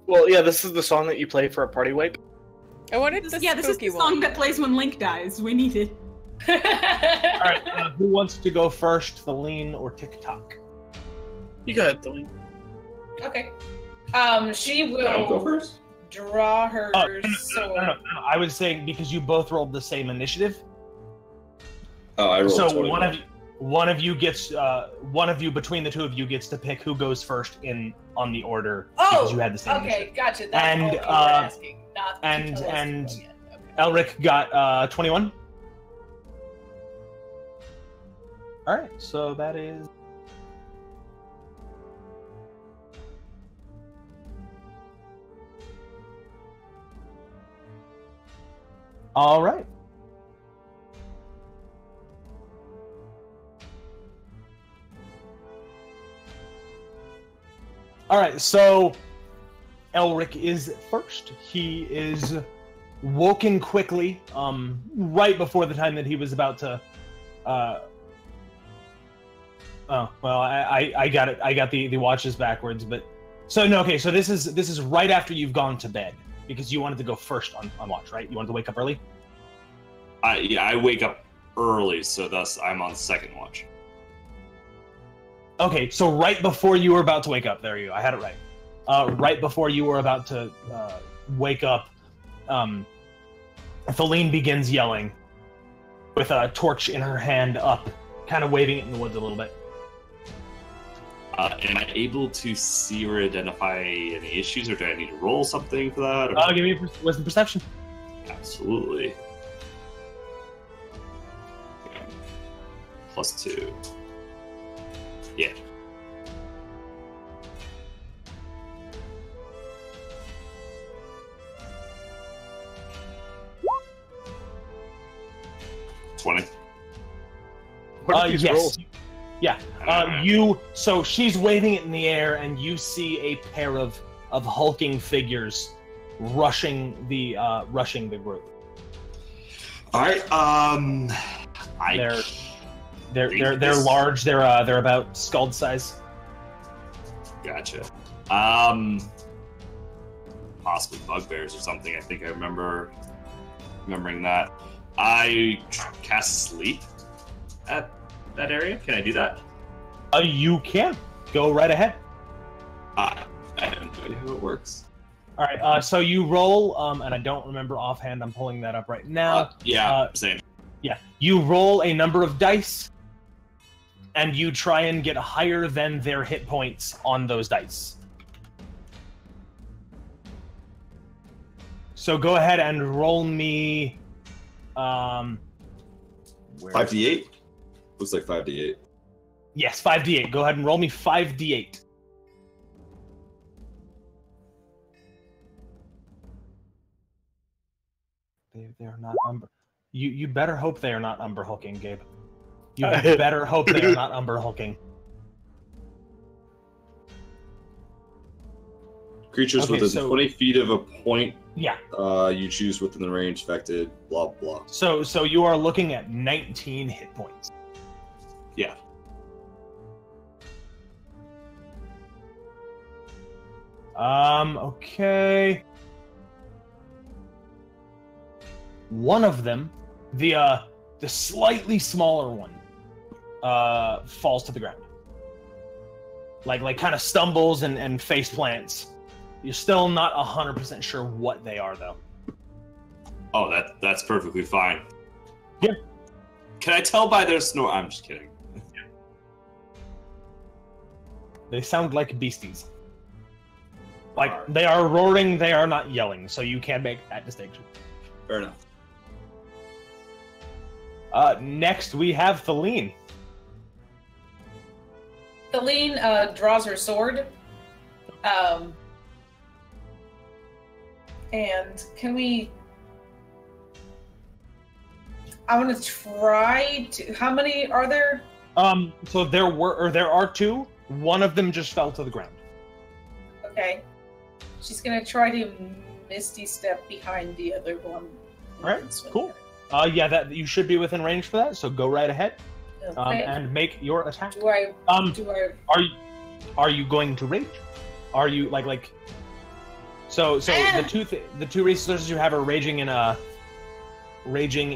Well, yeah, this is the song that you play for a party wipe. I wanted the This is spooky the song one. that plays when Link dies. We need it. All right. Who wants to go first, Feline or TikTok? You got it, Dylan. Okay. She will I'll go first. draw her sword. No. I was saying because you both rolled the same initiative. Oh, I rolled So 21. one of you gets one of you between the two of you gets to pick who goes first on the order because you had the same okay, initiative. gotcha. That's And, all you were asking. Not and- to tell us and- to go yet. Okay. Elric got 21. All right, so that is. All right. All right, so Elric is first. He is woken quickly, right before the time that he was about to. Oh well, I got it. I got the watches backwards, but so no. Okay, so this is right after you've gone to bed because you wanted to go first on watch, right? You wanted to wake up early. I wake up early, so thus I'm on second watch. Okay, so right before you were about to wake up, there you go. I had it right. Right before you were about to wake up, Feline begins yelling with a torch in her hand up, kind of waving it in the woods a little bit. Am I able to see or identify any issues, or do I need to roll something for that? Or... Give me a wisdom perception. Absolutely. +2. Yeah. $20. What are these Yes. rolls? Yeah. So she's waving it in the air, and you see a pair of hulking figures rushing the group. All right. They're large. They're about Skald size. Gotcha. Possibly bugbears or something. I think I remembering that. I cast sleep at that area. Can I do that? You can go right ahead. I have no idea how it works. All right. So you roll, and I don't remember offhand. I'm pulling that up right now. Same. Yeah. You roll a number of dice, and you try and get higher than their hit points on those dice. So go ahead and roll me. 5d8? Looks like 5d8. Yes, 5d8. Go ahead and roll me 5d8. They are not umber. You better hope they are not umber hulking, Gabe. You better hope they are not umber hulking. Creatures within 20 feet of a point. Yeah. You choose within the range affected. Blah blah. So you are looking at 19 hit points. Yeah. Okay. One of them, the slightly smaller one, falls to the ground. Like kind of stumbles and face plants. You're still not 100% sure what they are, though. Oh, that's perfectly fine. Yeah. Can I tell by their snore? I'm just kidding. They sound like beasties. Like, they are roaring, they are not yelling, so you can make that distinction. Fair enough. Next, we have Feline. Feline draws her sword. And can we... I want to try to... How many are there? So there are two. One of them just fell to the ground. Okay. She's gonna try to Misty Step behind the other one. Alright, cool. Yeah, that you should be within range for that, so go right ahead. Okay. And make your attack. Do I... Are you going to rage? Are you like So the two resources you have are raging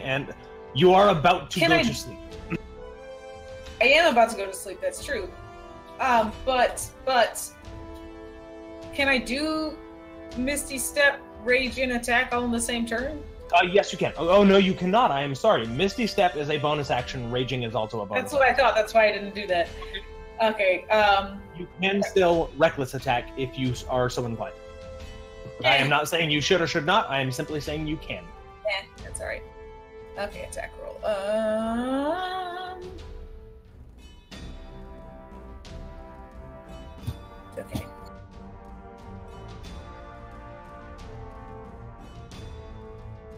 and you are about to go to sleep. I am about to go to sleep, that's true. But can I do Misty Step, Rage, and Attack all in the same turn? Yes, you can. Oh no, you cannot. I am sorry. Misty Step is a bonus action. Raging is also a bonus. That's what I thought. That's why I didn't do that. Okay. You can still reckless attack if you are so inclined. I am not saying you should or should not. I am simply saying you can. Yeah, that's all right. Okay, attack roll. Okay.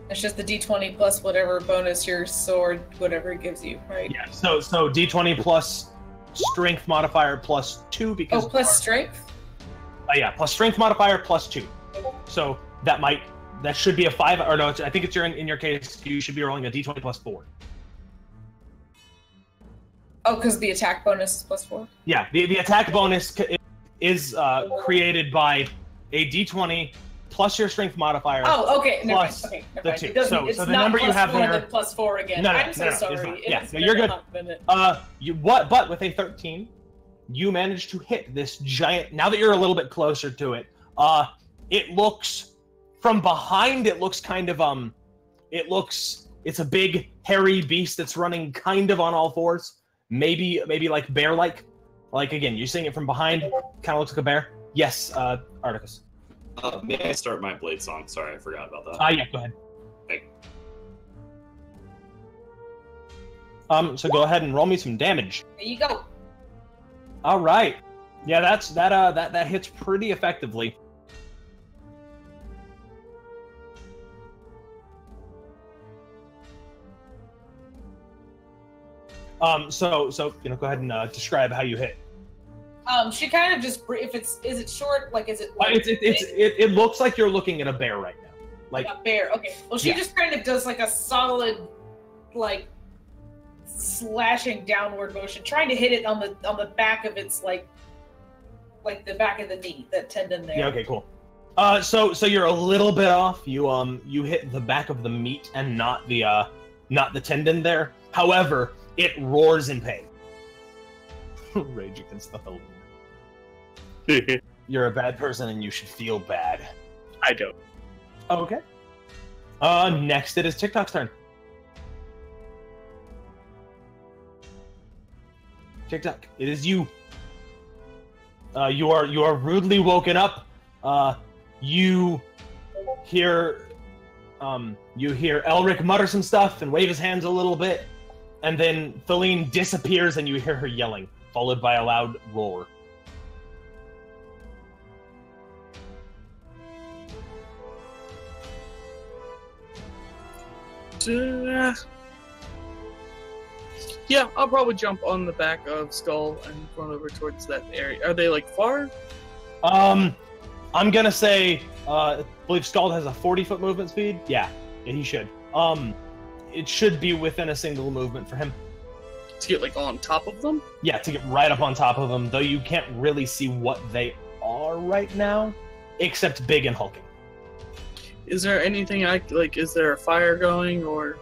It's just the d20 plus whatever bonus your sword, whatever it gives you, right? Yeah. So d20 plus strength modifier plus 2 because. Oh, plus strength. Yeah, plus strength modifier plus 2. So that should be a 5, or no? I think it's in your case. You should be rolling a d20 plus 4. Oh, because the attack bonus is plus 4. Yeah, the attack bonus is created by a d20 plus your strength modifier. Oh, okay. Plus never mind. the 2. It's So the not number you have there. Plus 4 again. No, I'm so sorry. It's not. It's Yeah, been you're a good. hot minute. But with a 13, you managed to hit this giant. Now that you're a little bit closer to it, it looks from behind. It looks kind of it's a big hairy beast that's running kind of on all fours. Maybe like bear-like. Like again, you're seeing it from behind. Kind of looks like a bear. Yes, Articus. May I start my blade song? Sorry, I forgot about that. Yeah, go ahead. Thank you. So go ahead and roll me some damage. There you go. All right. Yeah, that hits pretty effectively. So go ahead and describe how you hit. She kind of just is it short? Like, is it? Like, it looks like you're looking at a bear right now. Like a bear. Okay. Well, she just kind of does like a solid, like, slashing downward motion, trying to hit it on the back of its like the back of the knee, that tendon there. Yeah. Okay. Cool. So you're a little bit off. You hit the back of the meat and not the tendon there. However, it roars in pain. Rage against the hope. You're a bad person and you should feel bad. I don't. Okay. Next it is TikTok's turn. TikTok, it is you. You are rudely woken up. You hear Elric mutter some stuff and wave his hands a little bit, and then Feline disappears and you hear her yelling, followed by a loud roar. Yeah, I'll probably jump on the back of Skull and run over towards that area. Are they like far? I'm gonna say, I believe Skull has a 40-foot movement speed. Yeah, he should. It should be within a single movement for him. To get like on top of them? Yeah, to get right up on top of them, though you can't really see what they are right now, except big and hulking. Is there anything is there a fire going or?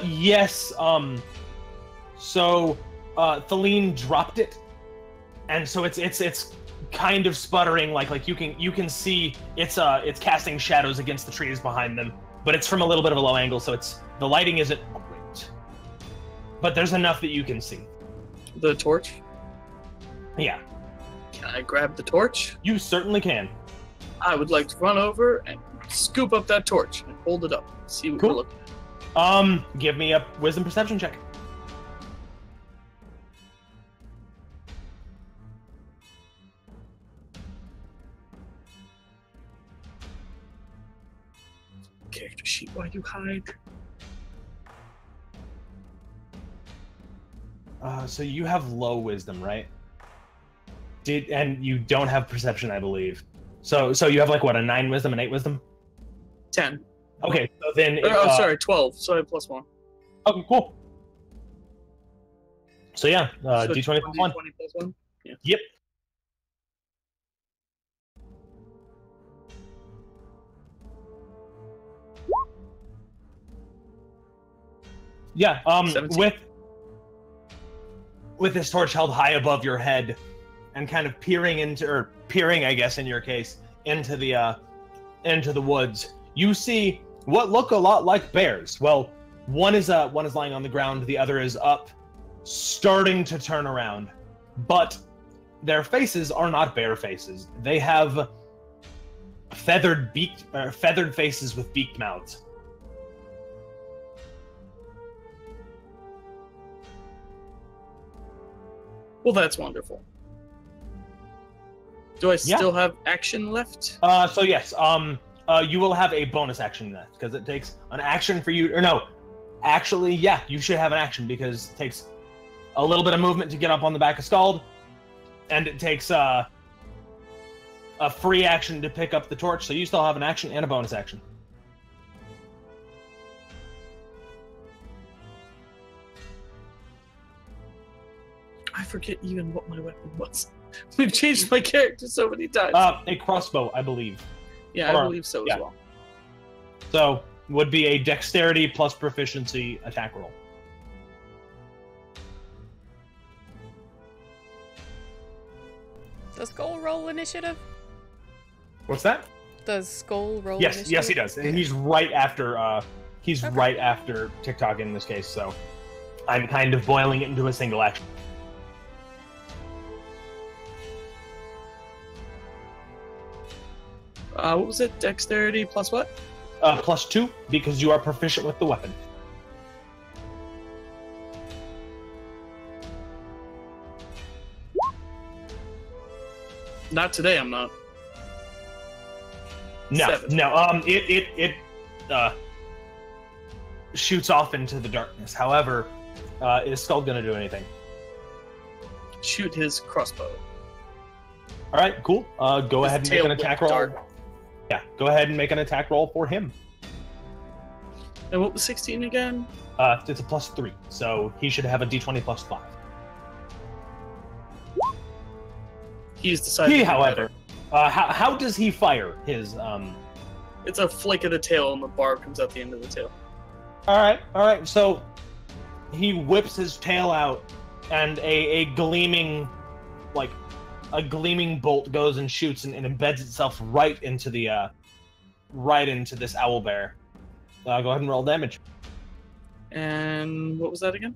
Yes, so, Feline dropped it, and so it's kind of sputtering, like you can see it's casting shadows against the trees behind them, but it's from a little bit of a low angle, so the lighting isn't great. But there's enough that you can see. The torch? Yeah. Can I grab the torch? You certainly can. I would like to run over and scoop up that torch and hold it up. See what we're looking at. Give me a wisdom perception check. Character sheet while you hide. So you have low wisdom, right? And you don't have perception, I believe. So you have like what, a 9 wisdom, an 8 wisdom? 10. Okay, so then. Sorry, 12. So I have +1. Okay, cool. So yeah, So D20 plus 1. D20 plus 1? Yeah. Yep. Yeah, 17. with this torch held high above your head and kind of peering, I guess in your case, into the woods, you see what look a lot like bears. Well, one is lying on the ground, the other is up, starting to turn around. But their faces are not bear faces. They have feathered faces with beaked mouths. Well, that's wonderful. Do I still have action left? So yes, you will have a bonus action left because it takes an action for you. Or no, actually, yeah, you should have an action because it takes a little bit of movement to get up on the back of Scald, and it takes a free action to pick up the torch. So you still have an action and a bonus action. I forget even what my weapon was. We've changed my character so many times. A crossbow, I believe. Yeah, I believe so as well. So, would be a dexterity plus proficiency attack roll. Does Skull roll initiative? What's that? Does Skull roll Yes, initiative? yes, he does. And he's right after. Right after TikTok in this case. So, I'm kind of boiling it into a single action. What was it? Dexterity plus what? Plus 2 because you are proficient with the weapon. Not today, I'm not. No, 7. no. It shoots off into the darkness. However, is Skull gonna do anything? Shoot his crossbow. All right, cool. Go ahead and make an attack roll. Dart. Yeah, go ahead and make an attack roll for him. And what was 16 again? It's a plus 3, so he should have a d20 plus 5. He's decided. He, however, how does he fire his? It's a flick of the tail, and the barb comes out the end of the tail. All right. So he whips his tail out, and a gleaming bolt goes and shoots and embeds itself right into the right into this owlbear. Go ahead and roll damage. And what was that again?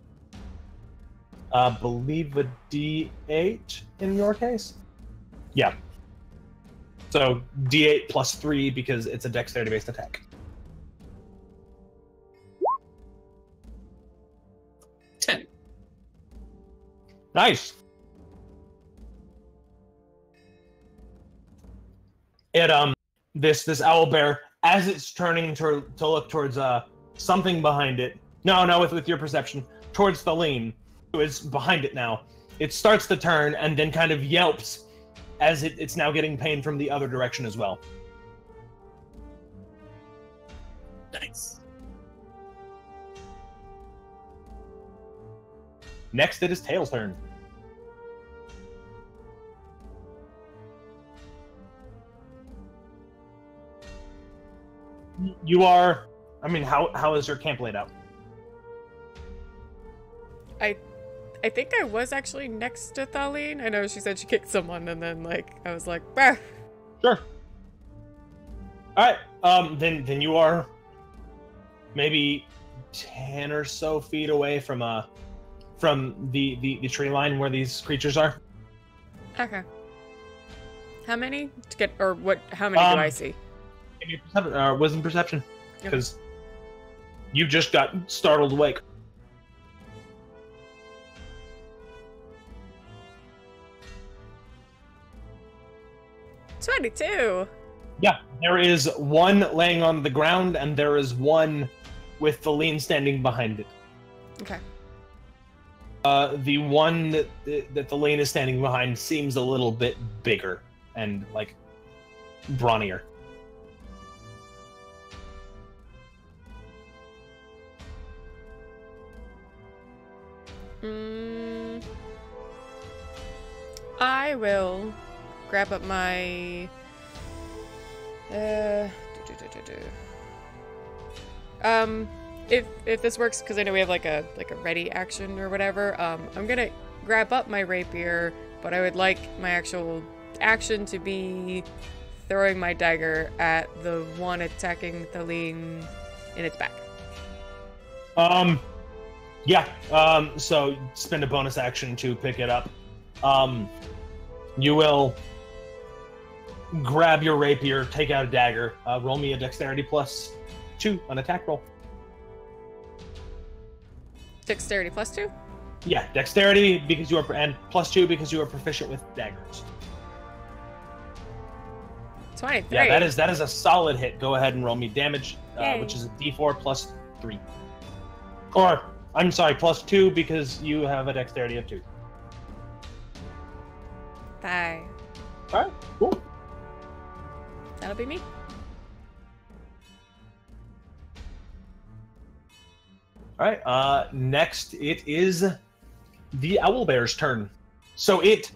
Believe a D8 in your case. Yeah. So D8 plus 3 because it's a dexterity-based attack. 10. Nice. It this owlbear, as it's turning to look towards something behind it. No, with your perception towards Thaleen, who is behind it now. It starts to turn and then kind of yelps as it's now getting pain from the other direction as well. Nice. Next, it is Tail's turn. You are... I mean, how is your camp laid out? I think I was actually next to Thaleen. I know she said she kicked someone, and then, like, I was like, bah! Sure. Alright, then you are maybe 10 or so feet away from the tree line where these creatures are. Okay. How many to get, or what? How many do I see? Give me wisdom perception, because you just got startled awake. 22. Yeah, there is one laying on the ground, and there is one with Thaleen standing behind it. Okay. The one that Thaleen is standing behind seems a little bit bigger and, like, brawnier. I will grab up my if this works, because I know we have like a ready action or whatever, I'm gonna grab up my rapier, but I would like my actual action to be throwing my dagger at the one attacking Thaleen in its back. So spend a bonus action to pick it up. You will grab your rapier, take out a dagger, roll me a dexterity +2 on attack roll. Dexterity +2? Yeah, dexterity because you are, and +2 because you are proficient with daggers. 23. Yeah, that is a solid hit. Go ahead and roll me damage, which is a D4 +3. Or, I'm sorry, +2 because you have a dexterity of 2. 5. Alright, cool. That'll be me. Alright, next it is the owlbear's turn. So it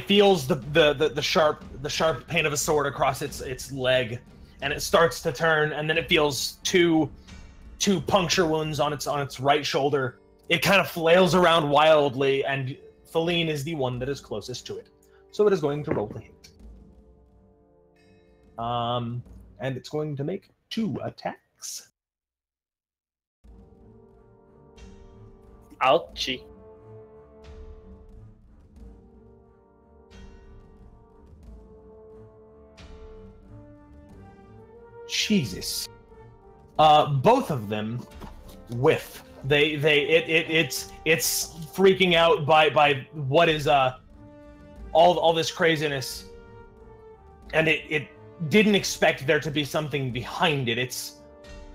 feels the sharp pain of a sword across its leg, and it starts to turn, and then it feels two puncture wounds on its right shoulder. It kind of flails around wildly, and Thaleen is the one that is closest to it. So it is going to roll the hit. And it's going to make 2 attacks. Ouchie. Jesus. Both of them whiff. It's freaking out by what is all this craziness, and it didn't expect there to be something behind it.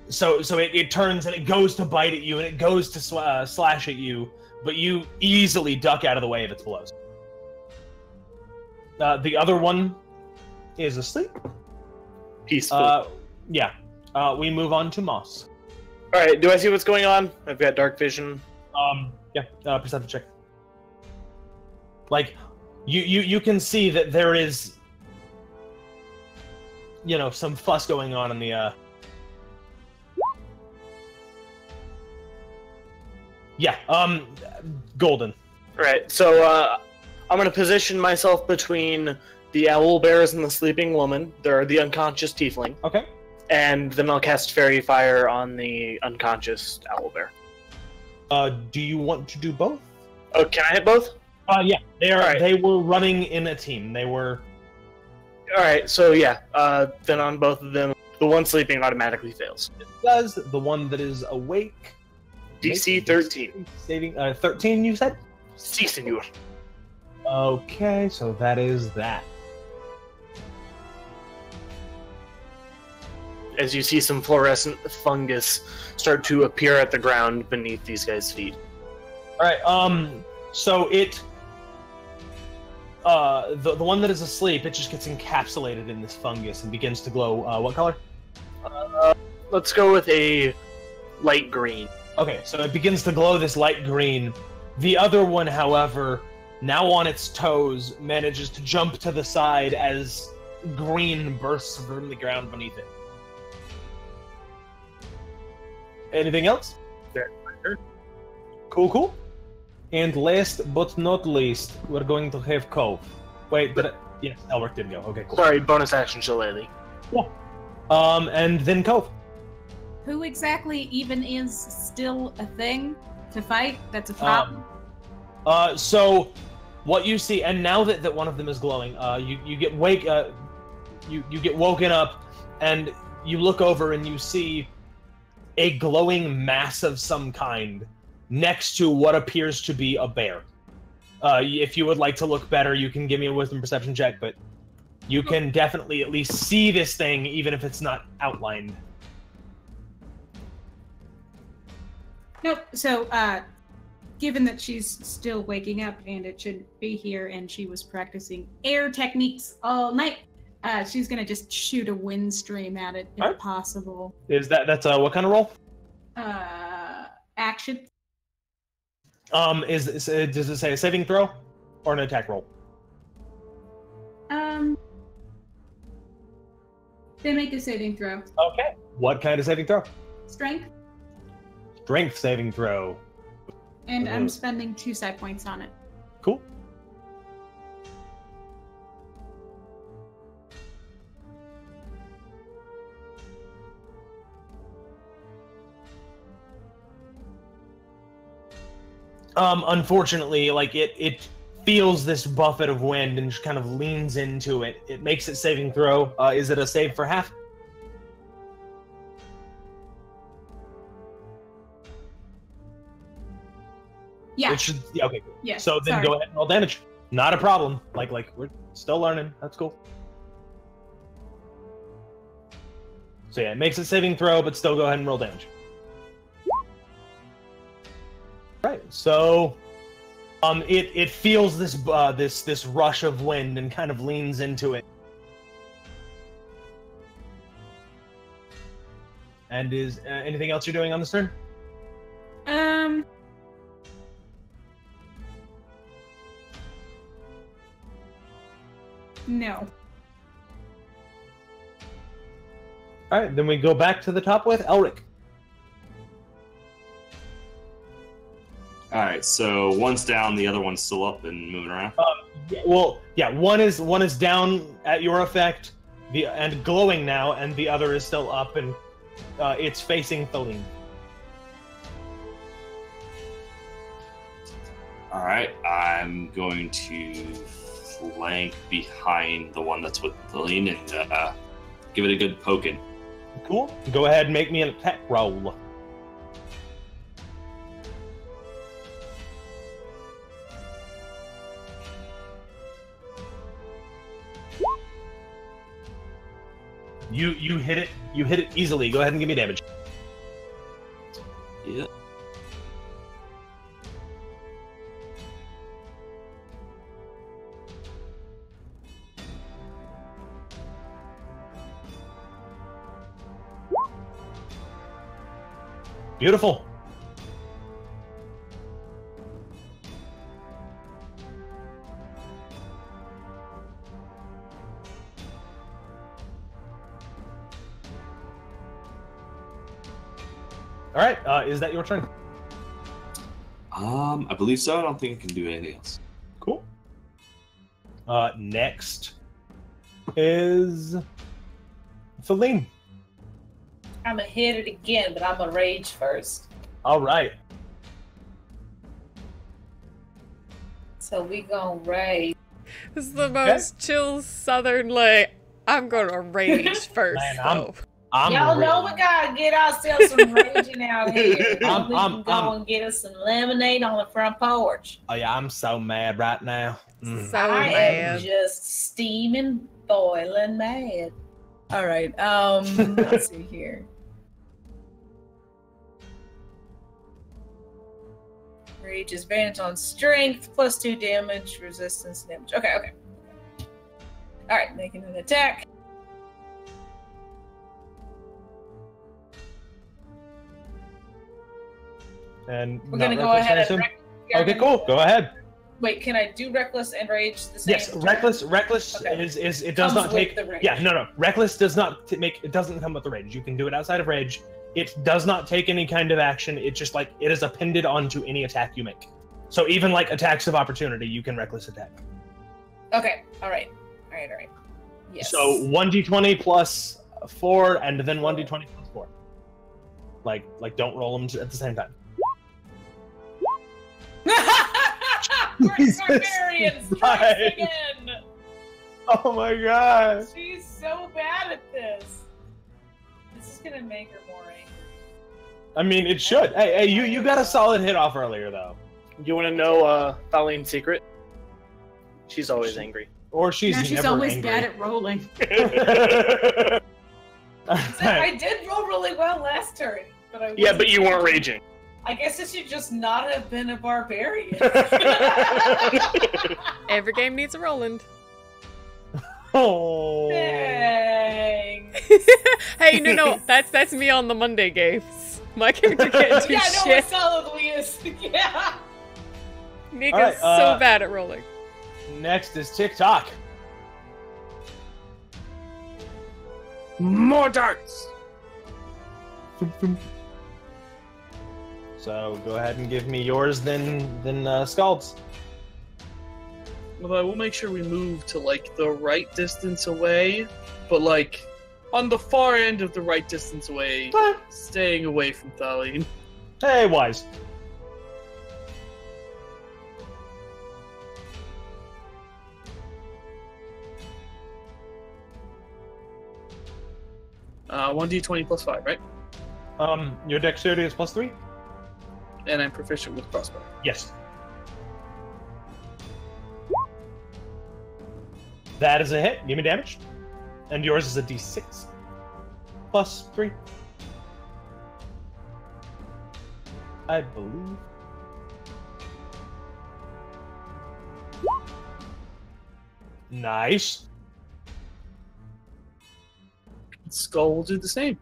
So it turns and it goes to bite at you, and it goes to slash at you, but you easily duck out of the way of its blows. The other one is asleep. Peaceful. Yeah. We move on to Moss. All right. Do I see what's going on? I've got dark vision. Yeah. Perception check. Like, you can see that there is, some fuss going on in the. Yeah. Golden. All right. So I'm gonna position myself between the owl bears and the sleeping woman. They're the unconscious tiefling. Okay. And then I'll cast Fairy Fire on the unconscious owl bear. Do you want to do both? Oh, can I hit both? Yeah. They are. All right. They were running in a team. They were. All right. So yeah. Then on both of them, the one sleeping automatically fails. It does. The one that is awake. DC 13. Saving 13. You said. Si, senor. Okay, so that is that. As you see some fluorescent fungus start to appear at the ground beneath these guys' feet. All right. So it. The one that is asleep, it just gets encapsulated in this fungus and begins to glow. What color? Let's go with a light green. Okay, so it begins to glow this light green. The other one, however, now on its toes, manages to jump to the side as green bursts from the ground beneath it. Anything else? Cool. And last but not least, we're going to have Cove. Wait, yes, Elric did go. Okay, cool. Sorry, bonus action Shillelagh. Yeah. And then Cove. Who exactly even is still a thing to fight? That's a problem. So what you see, and now that one of them is glowing, you get you get woken up, and you look over and you see a glowing mass of some kind next to what appears to be a bear. If you would like to look better, you can give me a wisdom perception check, but you can definitely at least see this thing, even if it's not outlined. Nope. So, given that she's still waking up and it should be here, and she was practicing air techniques all night, she's gonna just shoot a wind stream at it if possible. That's what kind of roll? Action. Does it say a saving throw or an attack roll? They make a saving throw. Okay. What kind of saving throw? Strength. Strength saving throw. And I'm spending 2 side points on it. Cool. Unfortunately, like it feels this buffet of wind and just kind of leans into it. It makes it saving throw. Is it a save for half? Yeah. It should. Yeah, okay. Cool. Yeah. So then go ahead and roll damage. Not a problem. Like we're still learning. That's cool. So yeah, it makes it saving throw, but still go ahead and roll damage. Right. So, it feels this this rush of wind and kind of leans into it. And is anything else you're doing on this turn? No. All right, then we go back to the top with Elric. All right, so one's down, the other one's still up and moving around. One is down at your effect, and glowing now, and the other is still up, and it's facing Thaleen. All right, I'm going to flank behind the one that's with Thaleen and give it a good poking. Cool. Go ahead and make me an attack roll. You hit it. You hit it easily. Go ahead and give me damage. Yeah. Beautiful. All right, is that your turn? I believe so. I don't think I can do anything else. Cool. Next is Feline. I'm gonna hit it again, but I'm gonna rage first. All right. So we gonna rage. This is the most chill southern, like, I'm gonna rage first, Man, though. Y'all know we gotta get ourselves some raging out here. We can I'm- and get us some lemonade on the front porch. Oh yeah, I'm so mad right now. So I am mad. just steaming, boiling mad. All right. Let's see here. Rage is advantage on strength, +2 damage, resistance damage. Okay. All right, making an attack. And We're not gonna go reckless, ahead I and. assume? Okay, cool. Go ahead. Wait, can I do reckless and rage the same? Yes, reckless Okay. is it does Comes not with take. the rage. Yeah, no. Reckless does not make. It doesn't come with the rage. You can do it outside of rage. It does not take any kind of action. It just like it is appended onto any attack you make. So even like attacks of opportunity, you can reckless attack. Okay. All right. Yes. So 1d20 plus 4, and then 1d20 plus 4. Like don't roll them at the same time. We're barbarians strikes again. Oh my god. She's so bad at this. This is gonna make her more angry. I mean, it should. Hey, you got a solid hit off earlier though. You want to know Colleen's secret? She's always angry. Or she's No, she's never always angry. bad at rolling. I did roll really well last turn, but I Yeah, but you weren't raging. I guess I should just not have been a barbarian. Every game needs a Roland. Oh. Dang. Hey, no, that's me on the Monday games. My character can't do Yeah, no, shit. it solidly is. Yeah. Nick All right, is so bad at rolling. Next is TikTok. More darts. So go ahead and give me yours, then Scald's. Well, I will make sure we move to like the right distance away, but like on the far end of the right distance away, staying away from Thaleen. Hey, wise. Uh, 1d20 plus 5, right? Your dexterity is +3? And I'm proficient with crossbow. Yes. That is a hit. Give me damage. And yours is a d6. +3. I believe. Nice. Skull will do the same.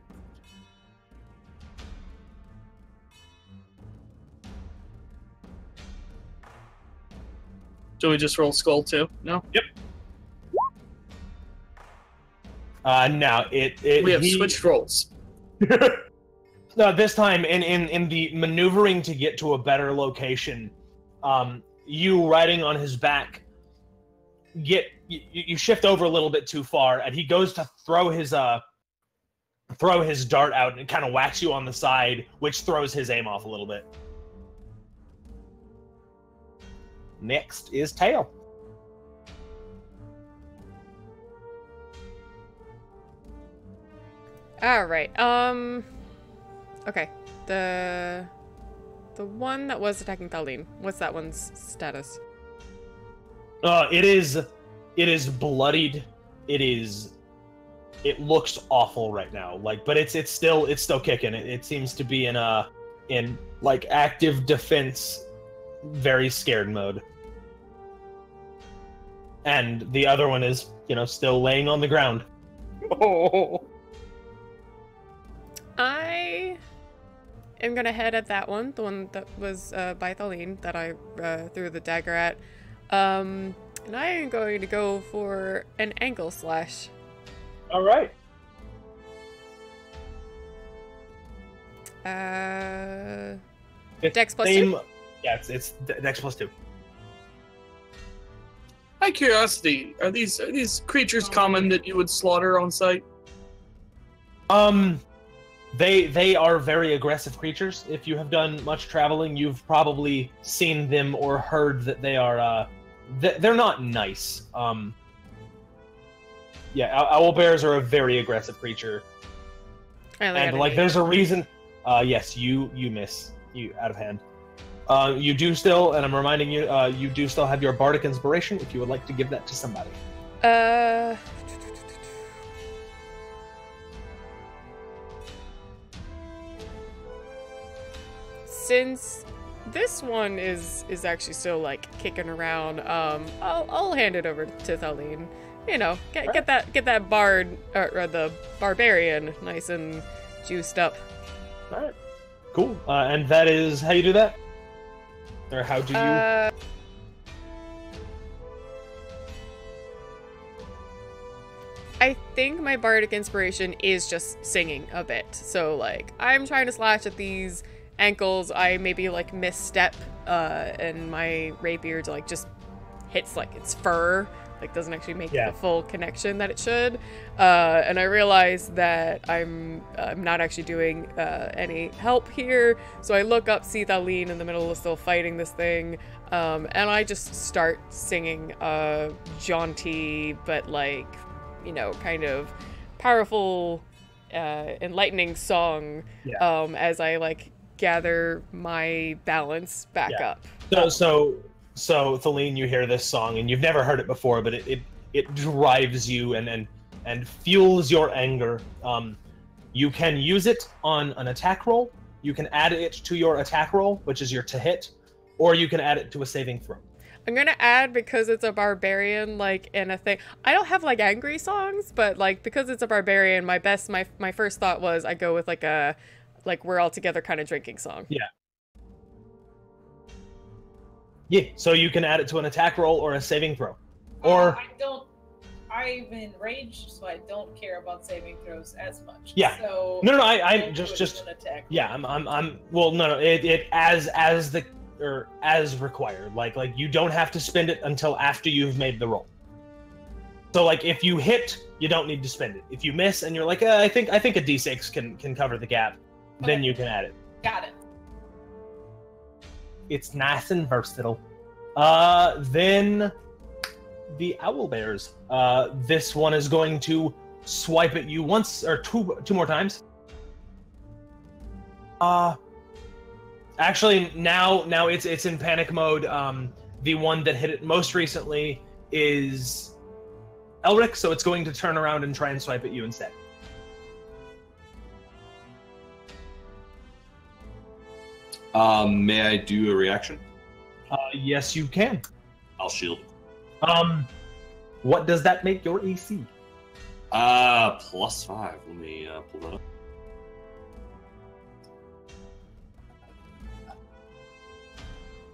Do we just roll skull too? No? Yep. No, We have switched roles. No, this time in the maneuvering to get to a better location, you riding on his back you shift over a little bit too far, and he goes to throw his dart out and it kind of whacks you on the side, which throws his aim off a little bit. Next is Tail. All right. Okay. The one that was attacking Thaleen. What's that one's status? It is bloodied. It looks awful right now. Like, but it's still kicking. It seems to be in like active defense, very scared mode. And the other one is, still laying on the ground. Oh. I am gonna head at that one, the one that was by Thaleen that I threw the dagger at. And I am going to go for an ankle slash. All right. Dex plus 2? Yeah, it's Dex plus 2. I my curiosity, are these creatures common that you would slaughter on sight? They are very aggressive creatures. If you have done much traveling, you've probably seen them or heard that they are they're not nice. Yeah, owlbears are a very aggressive creature. And like there's a reason. Yes, you miss. You out of hand. You do still, and I'm reminding you, you do still have your bardic inspiration if you would like to give that to somebody. Since this one is actually still like kicking around, I'll hand it over to Thaleen. You know, get that bard or the barbarian nice and juiced up. All right, cool. And that is how you do that, or how do you? I think my bardic inspiration is just singing a bit. So like I'm trying to slash at these ankles. I maybe like misstep, and my rapier like just hits like its fur. Like doesn't actually make the full connection that it should, and I realize that I'm not actually doing any help here. So I look up, see Thaleen in the middle of still fighting this thing, and I just start singing a jaunty but like, you know, kind of powerful, enlightening song, as I like gather my balance back up. So Thaleen, you hear this song and you've never heard it before, but it drives you and fuels your anger. You can use it on an attack roll. You can add it to your attack roll, which is your to hit, or you can add it to a saving throw. I'm gonna add, because it's a barbarian, like in a thing. I don't have like angry songs, but like because it's a barbarian, my first thought was I go with like a we're all together kind of drinking song. Yeah, so you can add it to an attack roll or a saving throw. Or I'm enraged, so I don't care about saving throws as much. Yeah. So no, I just an attack. Yeah, it as required. Like you don't have to spend it until after you've made the roll. So like if you hit, you don't need to spend it. If you miss and you're like, I think a D6 can cover the gap, then you can add it. Got it. It's nice and versatile. Then the owlbears. This one is going to swipe at you once or two more times. Actually, now it's in panic mode. The one that hit it most recently is Elric, so it's going to turn around and try and swipe at you instead. May I do a reaction? Yes, you can. I'll shield. What does that make your AC? +5. Let me pull that up.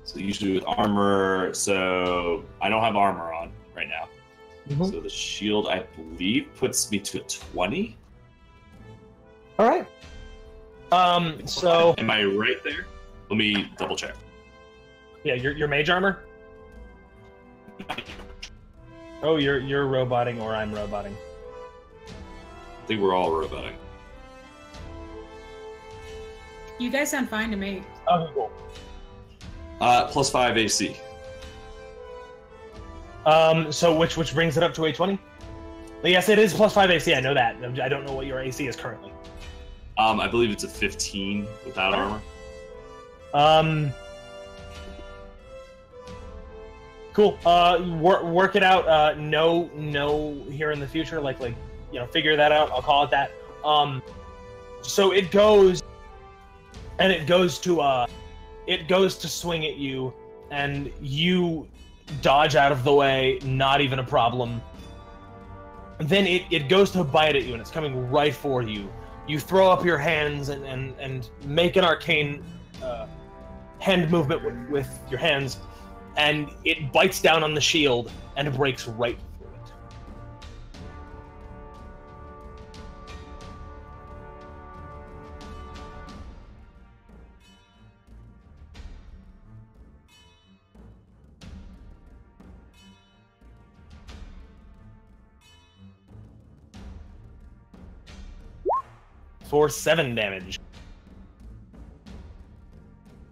So usually with armor, so I don't have armor on right now. Mm-hmm. So the shield, I believe, puts me to a 20. All right. So am I right there? Let me double check. Yeah, your mage armor? Oh, you're roboting, or I'm roboting. I think we're all roboting. You guys sound fine to me. Okay, cool. +5 AC. So which brings it up to a 20? Yes, it is +5 AC. I know that. I don't know what your AC is currently. I believe it's a 15 without armor. Cool. Work it out. No, here in the future, like figure that out. I'll call it that. So it goes, and it goes to swing at you, and you dodge out of the way. Not even a problem. And then it goes to bite at you, and it's coming right for you. You throw up your hands and make an arcane hand movement with your hands, and it bites down on the shield and breaks right through it. for 7 damage.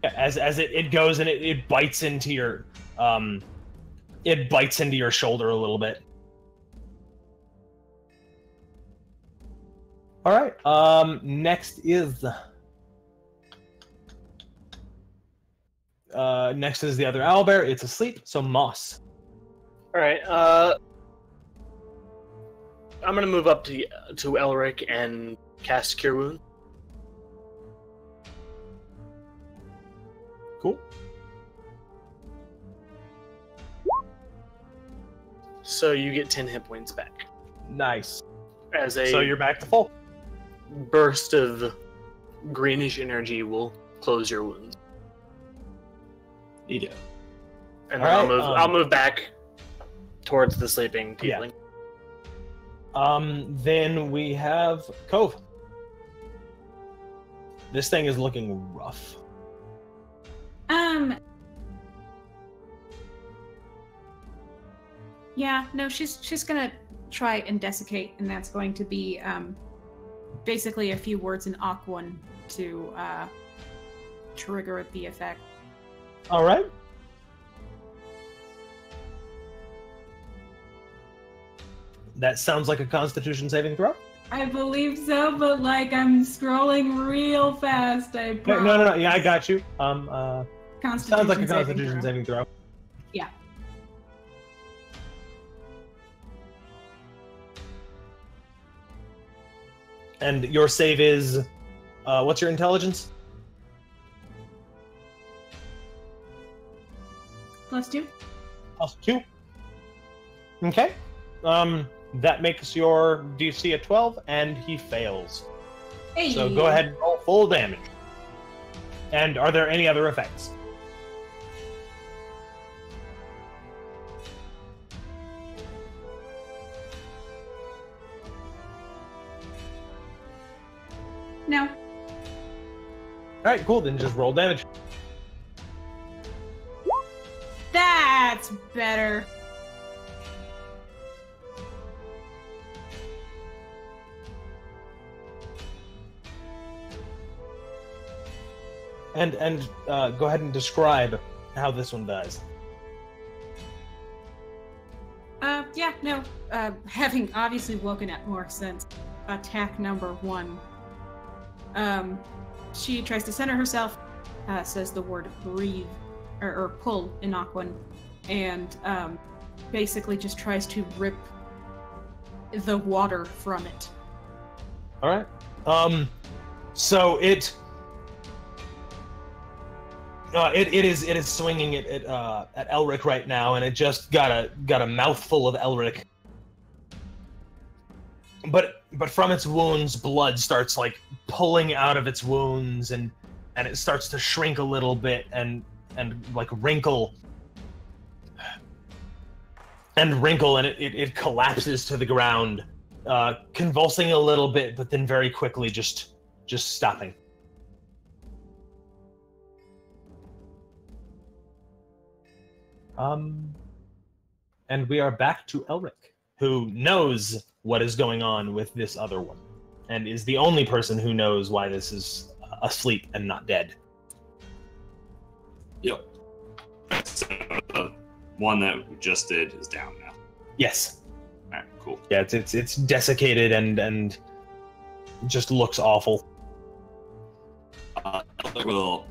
As it goes and it bites into your shoulder a little bit. All right. Next is the other owlbear. It's asleep. So Moss. All right. I'm gonna move up to Elric and cast Cure Wound. Cool. So you get 10 hit points back. Nice. As a So you're back to full. burst of greenish energy will close your wounds. Neato. And All then right, I'll move back towards the sleeping tiefling. Then we have Cove. This thing is looking rough. Yeah, no, she's gonna try and desiccate, and that's going to be basically a few words in Aquan to trigger the effect. All right. That sounds like a Constitution saving throw. I believe so, but like I'm scrolling real fast. No. Yeah, I got you. Constitution Sounds like a saving Constitution throw. saving throw. Yeah. And your save is, what's your intelligence? +2. +2. Okay. That makes your DC a 12, and he fails. Hey. So go ahead and roll full damage. And are there any other effects? No. All right, cool. Then just roll damage. That's better. And go ahead and describe how this one does. Yeah, no. Having obviously woken up more since attack number 1. She tries to center herself, says the word breathe, or pull in Aquan, and basically just tries to rip the water from it. All right. So it is swinging it at Elric right now, and it just got a mouthful of Elric. But from its wounds, blood starts like pulling out of its wounds, and it starts to shrink a little bit and like wrinkle. And it collapses to the ground, convulsing a little bit, but then very quickly just stopping. And we are back to Elric, who knows what is going on with this other one, and is the only person who knows why this is asleep and not dead. Yep. So the one that we just did is down now. Yes. All right, cool. Yeah, it's desiccated and just looks awful. Well,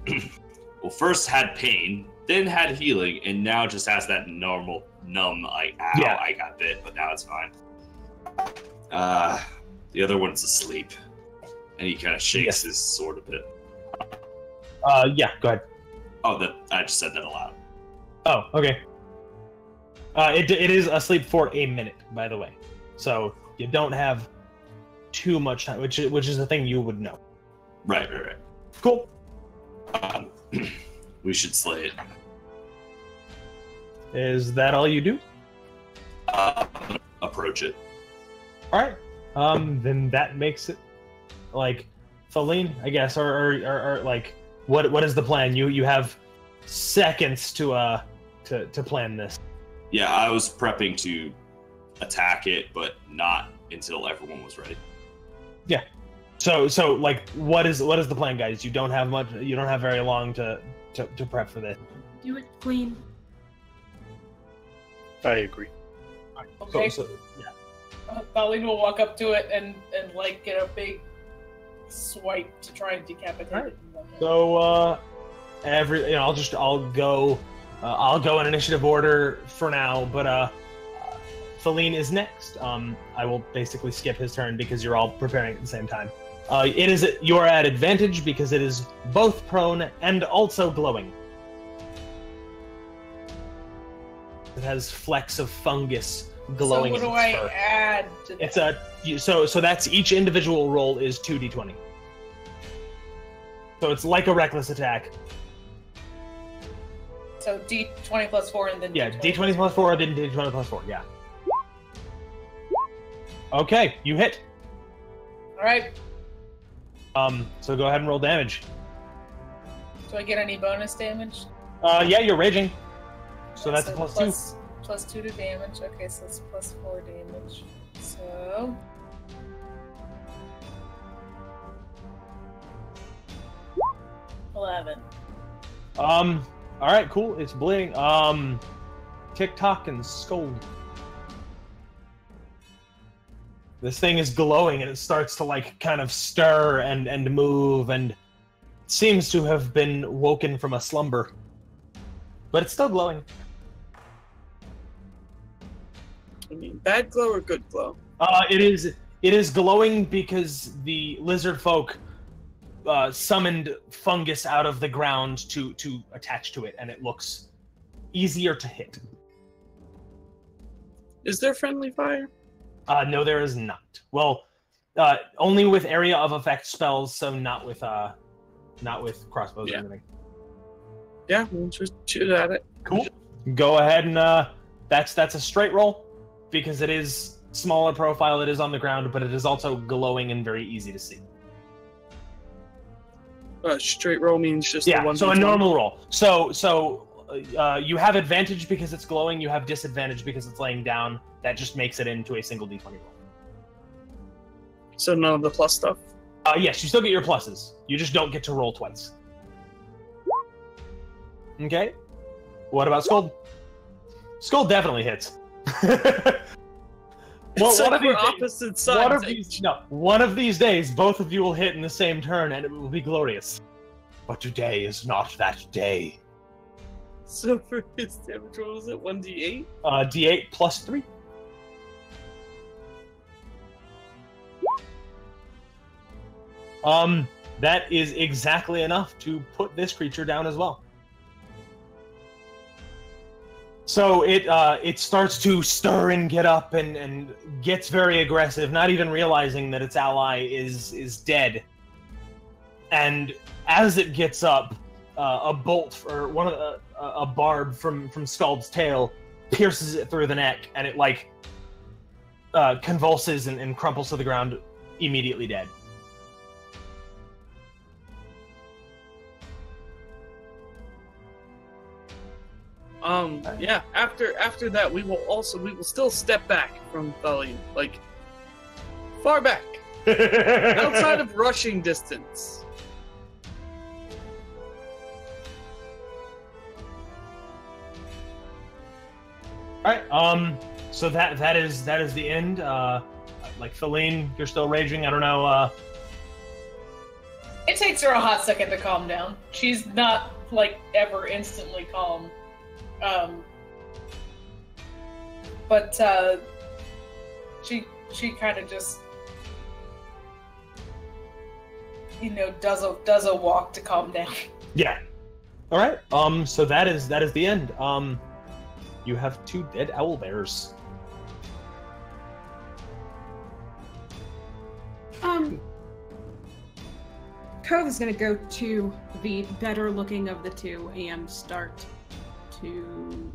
first had pain, then had healing, and now just has that normal numb, like, ow, Yeah. I got bit, but now it's fine. The other one's asleep, and he kind of shakes his sword a bit. Yeah, go ahead. Oh, I just said that aloud. Oh, okay. It is asleep for a minute, by the way. So you don't have too much time, which is the thing you would know. Right. Cool. We should slay it. Is that all you do? Approach it. All right. Then that makes it like Feline, I guess, or like what is the plan? You have seconds to plan this. Yeah, I was prepping to attack it, but not until everyone was ready. Yeah. So like, what is the plan, guys? You don't have much. You don't have very long to prep for this. Do it, Queen. I agree. Okay. So yeah. Pauline will walk up to it and like get a big swipe to try and decapitate it. So I'll go in initiative order for now, but Feline is next. I will basically skip his turn because you're all preparing at the same time. You're at advantage because it is both prone and also glowing. It has flecks of fungus glowing. So what do I add to that? It's so that's each individual roll is 2d20. So it's like a reckless attack. So d20 plus 4 and then d20 plus 4, then d20 plus 4. Yeah. Okay, you hit. All right. So go ahead and roll damage. Do I get any bonus damage? Yeah, you're raging. So that's a plus 2. Plus 2 to damage. Okay, so it's plus 4 damage. So 11. All right, cool. It's bleeding. TikTok and scold. This thing is glowing and it starts to like kind of stir and move and seems to have been woken from a slumber. But it's still glowing. I mean, bad glow or good glow? It is glowing because the lizard folk summoned fungus out of the ground to attach to it, and it looks easier to hit. Is there friendly fire? No, there is not. Well, only with area of effect spells, so not with crossbows or anything. Yeah, we'll just shoot at it. Cool. Go ahead and that's a straight roll because it is smaller profile. It is on the ground, but it is also glowing and very easy to see. Straight roll means just the one. So a normal roll. So you have advantage because it's glowing. You have disadvantage because it's laying down. That just makes it into a single d20 roll. So none of the plus stuff? Yes, you still get your pluses. You just don't get to roll twice. Okay. What about Scold? Scold definitely hits. Well, one of opposite sides. One of these days, both of you will hit in the same turn, and it will be glorious. But today is not that day. So for his damage, what was it? 1d8? D8 plus 3. That is exactly enough to put this creature down as well. So it starts to stir and get up and gets very aggressive, not even realizing that its ally is dead. And as it gets up, a bolt or a barb from Scald's tail pierces it through the neck, and it like convulses and crumples to the ground, immediately dead. Yeah, after that we will still step back from Thalian, like far back. Outside of rushing distance. Alright, so that is the end. Like Feline, you're still raging, I don't know, It takes her a hot second to calm down. She's not like ever instantly calm. But she kind of just, does a walk to calm down. Yeah. All right. So that is the end. You have 2 dead owl bears. Cove is going to go to the better looking of the two and start to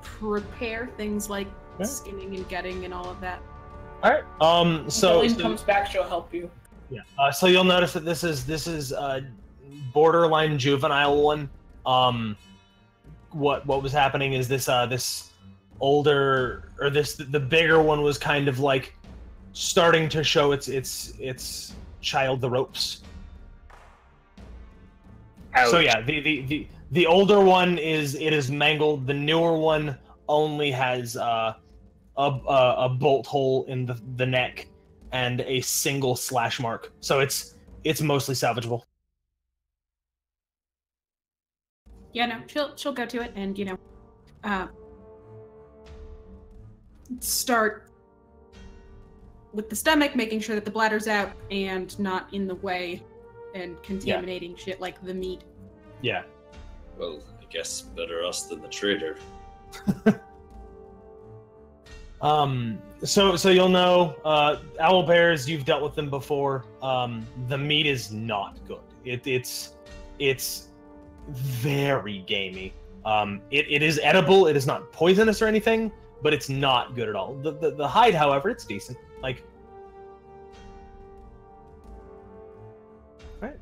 prepare things like skinning and gutting and all of that. All right. So when Feline comes back, she'll help you. Yeah. So you'll notice that this is a borderline juvenile one. What was happening is this older, or the bigger one was kind of like starting to show its child the ropes. Ouch. So yeah, the older one is mangled. The newer one only has a bolt hole in the neck and a single slash mark. So it's mostly salvageable. Yeah, no, she'll go to it and start with the stomach, making sure that the bladder's out and not in the way and contaminating shit like the meat. Yeah. Well, I guess better us than the traitor. So you'll know, owl bears, you've dealt with them before. The meat is not good. It's very gamey. It is edible. It is not poisonous or anything, but it's not good at all. The hide, however, it's decent. Like, right.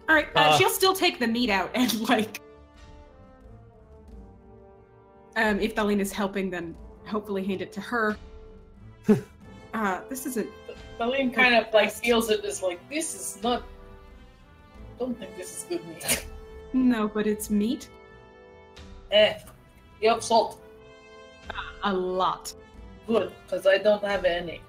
All right, she'll still take the meat out and if Darlene is helping, then hopefully hand it to her. This isn't. Darlene kind of feels it as this is not. Don't think this is good meat. No, but it's meat. You have salt. A lot. Good, because I don't have any.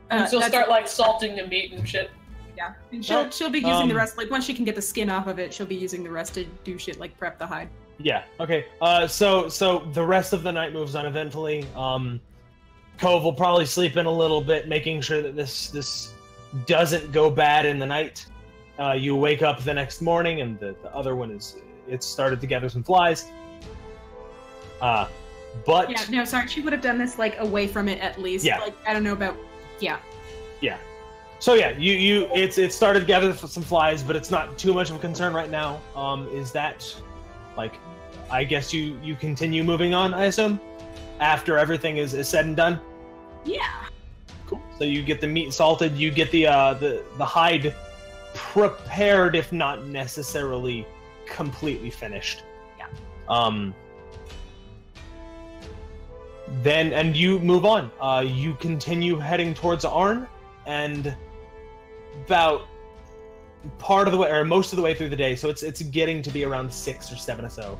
And she'll start salting the meat and shit. Yeah, and she'll be using the rest. Once she can get the skin off of it, she'll be using the rest to do shit like prep the hide. Yeah. Okay. So the rest of the night moves uneventfully. Cove will probably sleep in a little bit, making sure that this doesn't go bad in the night. You wake up the next morning, and the other one it's started to gather some flies. But yeah, no, sorry, she would have done this away from it at least. Yeah. I don't know about. Yeah. Yeah. So yeah, it started to gather some flies, but it's not too much of a concern right now. Is that I guess you continue moving on, I assume, after everything is said and done? Yeah. Cool. So you get the meat salted, you get the hide prepared, if not necessarily completely finished. Yeah. Then you move on. You continue heading towards Arn, and about part of the way, or most of the way through the day, so it's getting to be around 6 or 7 or so.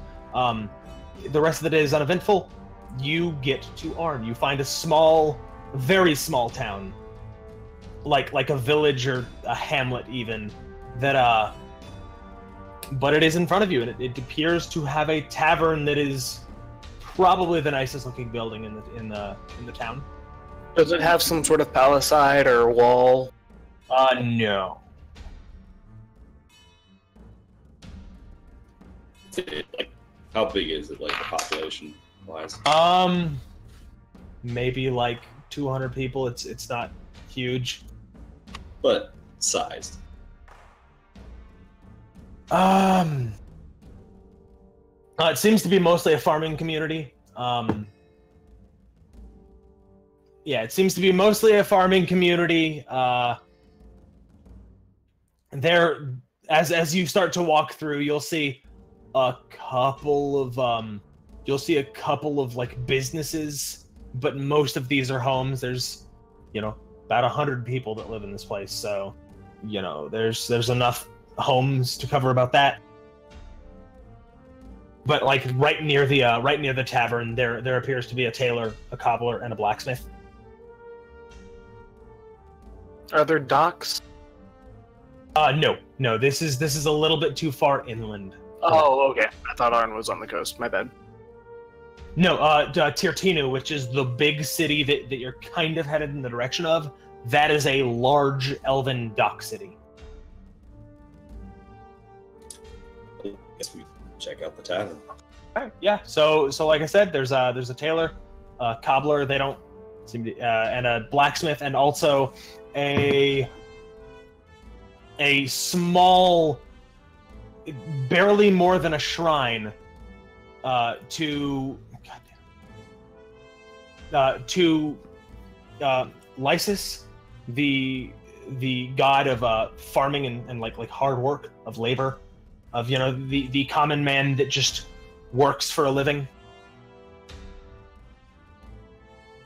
The rest of the day is uneventful. You get to Arn. You find a small, very small town, like a village or a hamlet even, that but it is in front of you, and it appears to have a tavern that is probably the nicest looking building in the town. Does it have some sort of palisade or wall? No. How big is it, the population wise? Maybe 200 people. It's not huge, but sized. It seems to be mostly a farming community. Yeah, it seems to be mostly a farming community. There, as you start to walk through, you'll see a couple of businesses, but most of these are homes. There's, about 100 people that live in this place, so there's enough homes to cover about that. But right near the tavern, there appears to be a tailor, a cobbler, and a blacksmith. Are there docks? No. This is a little bit too far inland. Oh, okay. I thought Arn was on the coast. My bad. No, Tirtinu, which is the big city that you're kind of headed in the direction of, that is a large elven dock city. I guess we check out the tavern. Alright, yeah. So like I said, there's a tailor, a cobbler. They don't seem to, and a blacksmith, and also a small, barely more than a shrine, to Lysis, the god of farming and hard work, of labor, of the common man that just works for a living.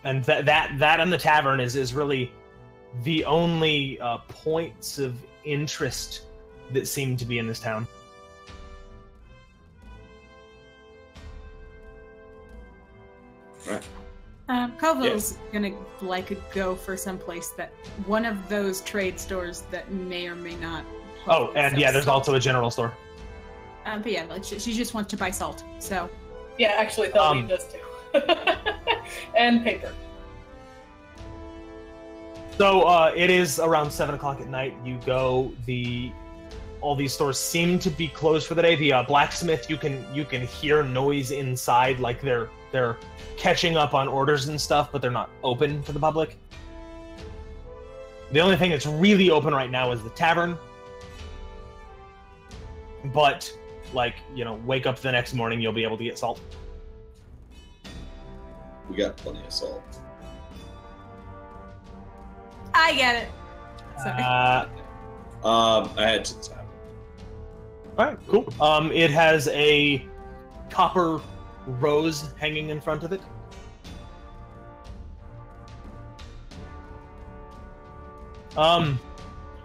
And that and the tavern is really the only points of interest that seem to be in this town. Right. Koval's gonna go for some place that one of those trade stores that may or may not. Oh, and yeah, there's also a general store. But yeah, like she just wants to buy salt. So Yeah, actually, Thelmy does too. And paper. So it is around 7 o'clock at night. You go. All these stores seem to be closed for the day. The blacksmith, you can hear noise inside, like they're catching up on orders and stuff, but they're not open for the public. The only thing that's really open right now is the tavern. But, wake up the next morning, you'll be able to get salt. We got plenty of salt. I get it. Sorry. I had to tap. Alright, cool. It has a copper rose hanging in front of it.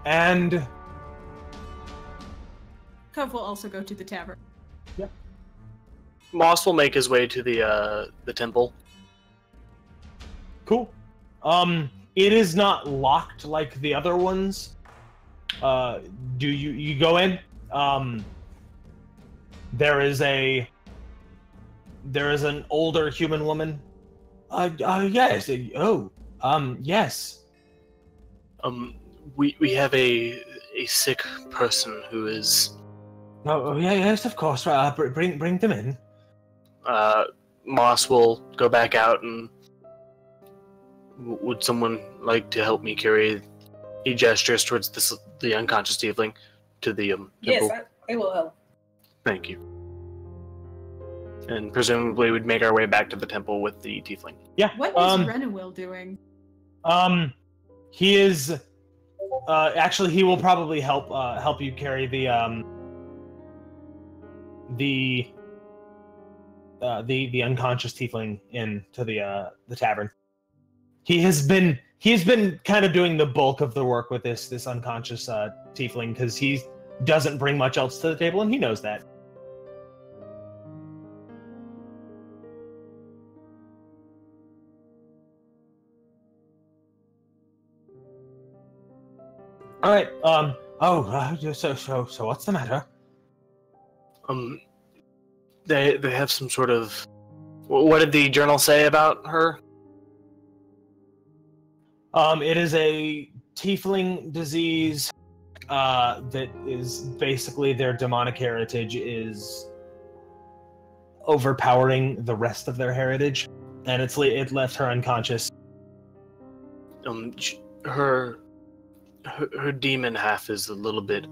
And Cove will also go to the tavern. Moss will make his way to the temple. cool. It is not locked like the other ones. Do you go in? There is an older human woman. Yes. Yes. We have a sick person who is. Oh, yeah, yes, of course. Bring them in. Moss will go back out and. Would someone like to help me carry? He gestures towards the unconscious tiefling to the temple. Yes, I will help. Thank you. And presumably we'd make our way back to the temple with the tiefling. Yeah. What is Renewil doing? He is. Actually, he will probably help you carry the unconscious tiefling into the tavern. He has been kind of doing the bulk of the work with this unconscious tiefling because he doesn't bring much else to the table, and he knows that. All right. So what's the matter? They have some sort of. What did the journal say about her? It is a Tiefling disease that is basically their demonic heritage is overpowering the rest of their heritage, and it left her unconscious. Her demon half is a little bit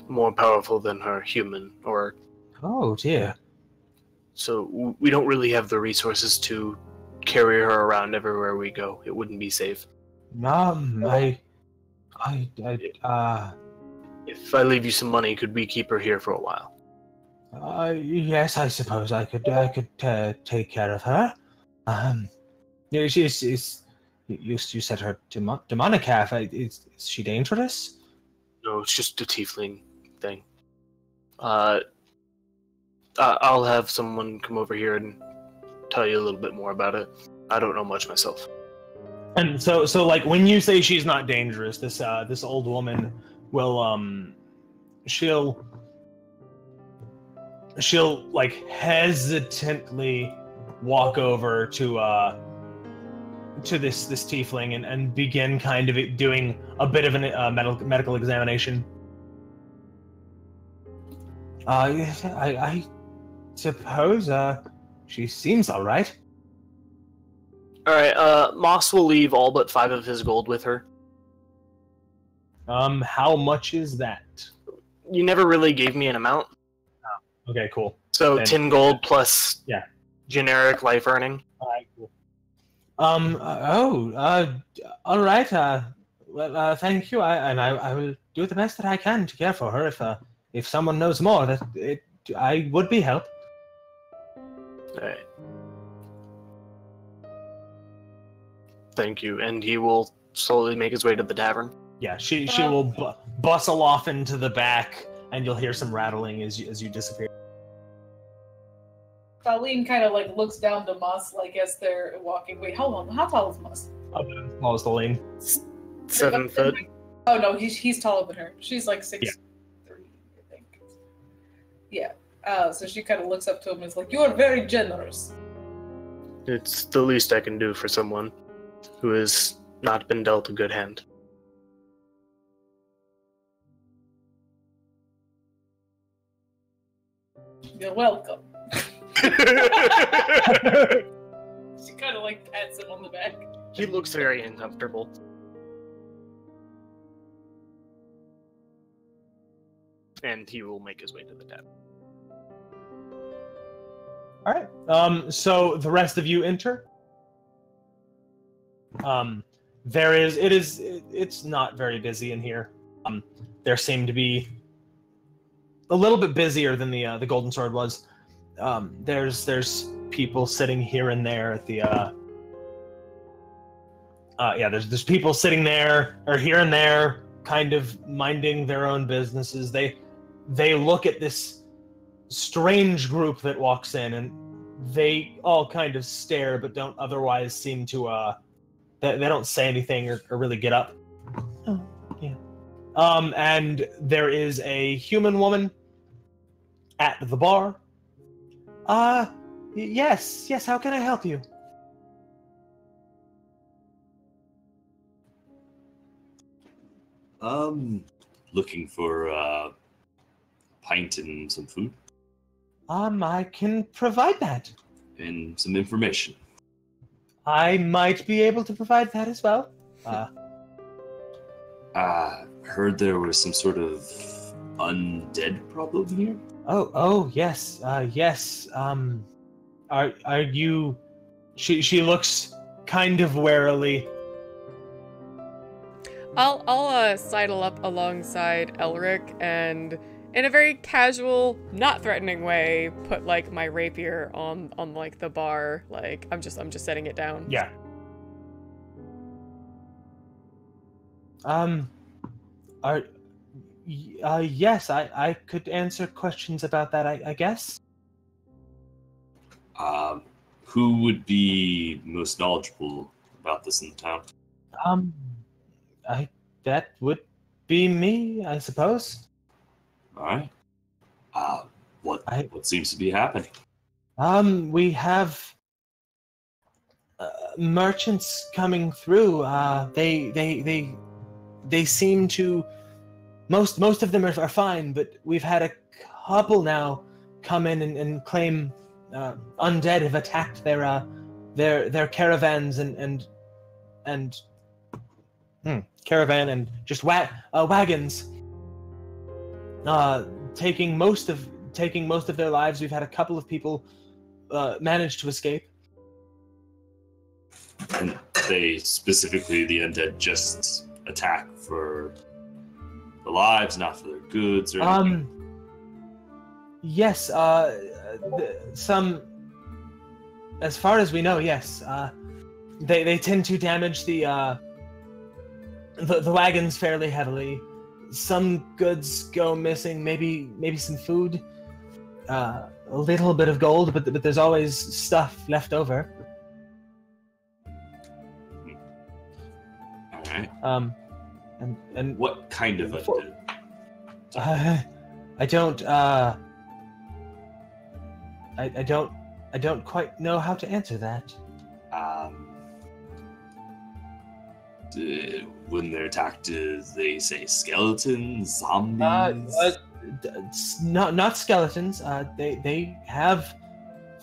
more powerful than her human, or. Oh dear. So we don't really have the resources to carry her around everywhere we go. It wouldn't be safe. If I leave you some money, could we keep her here for a while? Yes, I suppose I could take care of her. You said her demonic half. Is she dangerous? No, it's just a tiefling thing. I'll have someone come over here and tell you a little bit more about it. I don't know much myself. And so like when you say she's not dangerous, this old woman will she'll like hesitantly walk over to this tiefling and begin kind of doing a bit of a medical examination. I suppose she seems all right. All right, Moss will leave all but 5 of his gold with her. How much is that? You never really gave me an amount. Oh, okay, cool. So then, 10 gold plus yeah, generic life earning. All right, cool. All right. Well, thank you. I will do the best that I can to care for her. If someone knows more, I would be help. All right. Thank you. And he will slowly make his way to the tavern. Yeah, she will bustle off into the back, and you'll hear some rattling as you disappear. Colleen kind of like looks down to Moss like as they're walking. Wait, hold on. How tall is Moss? Tall as Colleen. 7 foot. Oh no, he's taller than her. She's like 6'3", I think. Yeah. So she kind of looks up to him and is like, "You are very generous." It's the least I can do for someone who has not been dealt a good hand. You're welcome. She kind of like pats him on the back. He looks very uncomfortable. And he will make his way to the tavern. All right. So the rest of you enter. It's not very busy in here. There seem to be a little bit busier than the Golden Sword was. There's people sitting here and there at the there's people sitting there or here and there, kind of minding their own businesses. They look at this strange group that walks in, and they all kind of stare, but don't otherwise seem to they don't say anything or really get up. Oh, yeah. And there is a human woman at the bar. Yes, how can I help you? Looking for a pint and some food. I can provide that. And some information. I might be able to provide that as well. Heard there was some sort of undead problem here. Oh, yes, yes. Are you? She looks kind of warily. I'll sidle up alongside Elric and, in a very casual, not threatening way, put like my rapier on like the bar. Like I'm just setting it down. Yeah. Yes, I could answer questions about that, I guess. Who would be most knowledgeable about this in the town? That would be me, I suppose. All right. What seems to be happening? We have merchants coming through. They seem to. Most of them are fine, but we've had a couple now come in and claim undead have attacked their caravans and caravan and just wagons, taking most of their lives. We've had a couple of people manage to escape. And they specifically, the undead, just attack for the lives, not for their goods or anything? Yes, some, as far as we know, yes. They tend to damage the wagons fairly heavily. Some goods go missing, maybe some food, a little bit of gold, but there's always stuff left over. All right. And what kind of undead? I don't quite know how to answer that. When they're attacked, do they say skeletons, zombies? Not skeletons. They have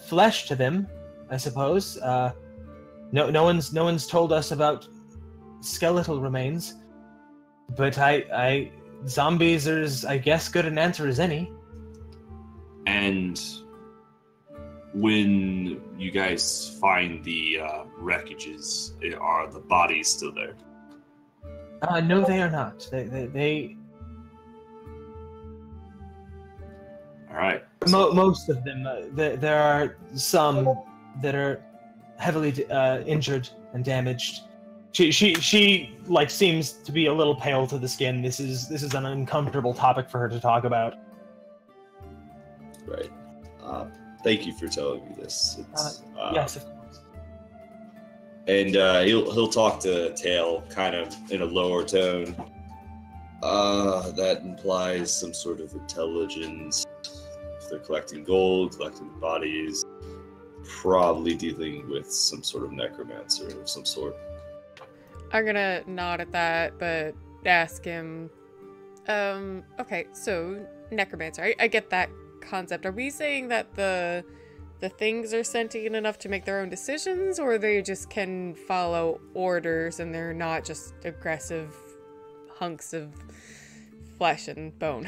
flesh to them, I suppose. No one's told us about skeletal remains, but zombies are, I guess, good an answer as any. And when you guys find the wreckages, are the bodies still there? No, they are not. They All right. Most of them. There are some that are heavily injured and damaged. She like seems to be a little pale to the skin. This is an uncomfortable topic for her to talk about. Right. Thank you for telling me this. Yes, of course. And he'll talk to Tail kind of in a lower tone. That implies some sort of intelligence. If they're collecting gold, collecting bodies, probably dealing with some sort of necromancer of some sort. I'm gonna nod at that, but ask him, okay, so necromancer, I get that concept. Are we saying that the things are sentient enough to make their own decisions, or they just can follow orders and they're not just aggressive hunks of flesh and bone?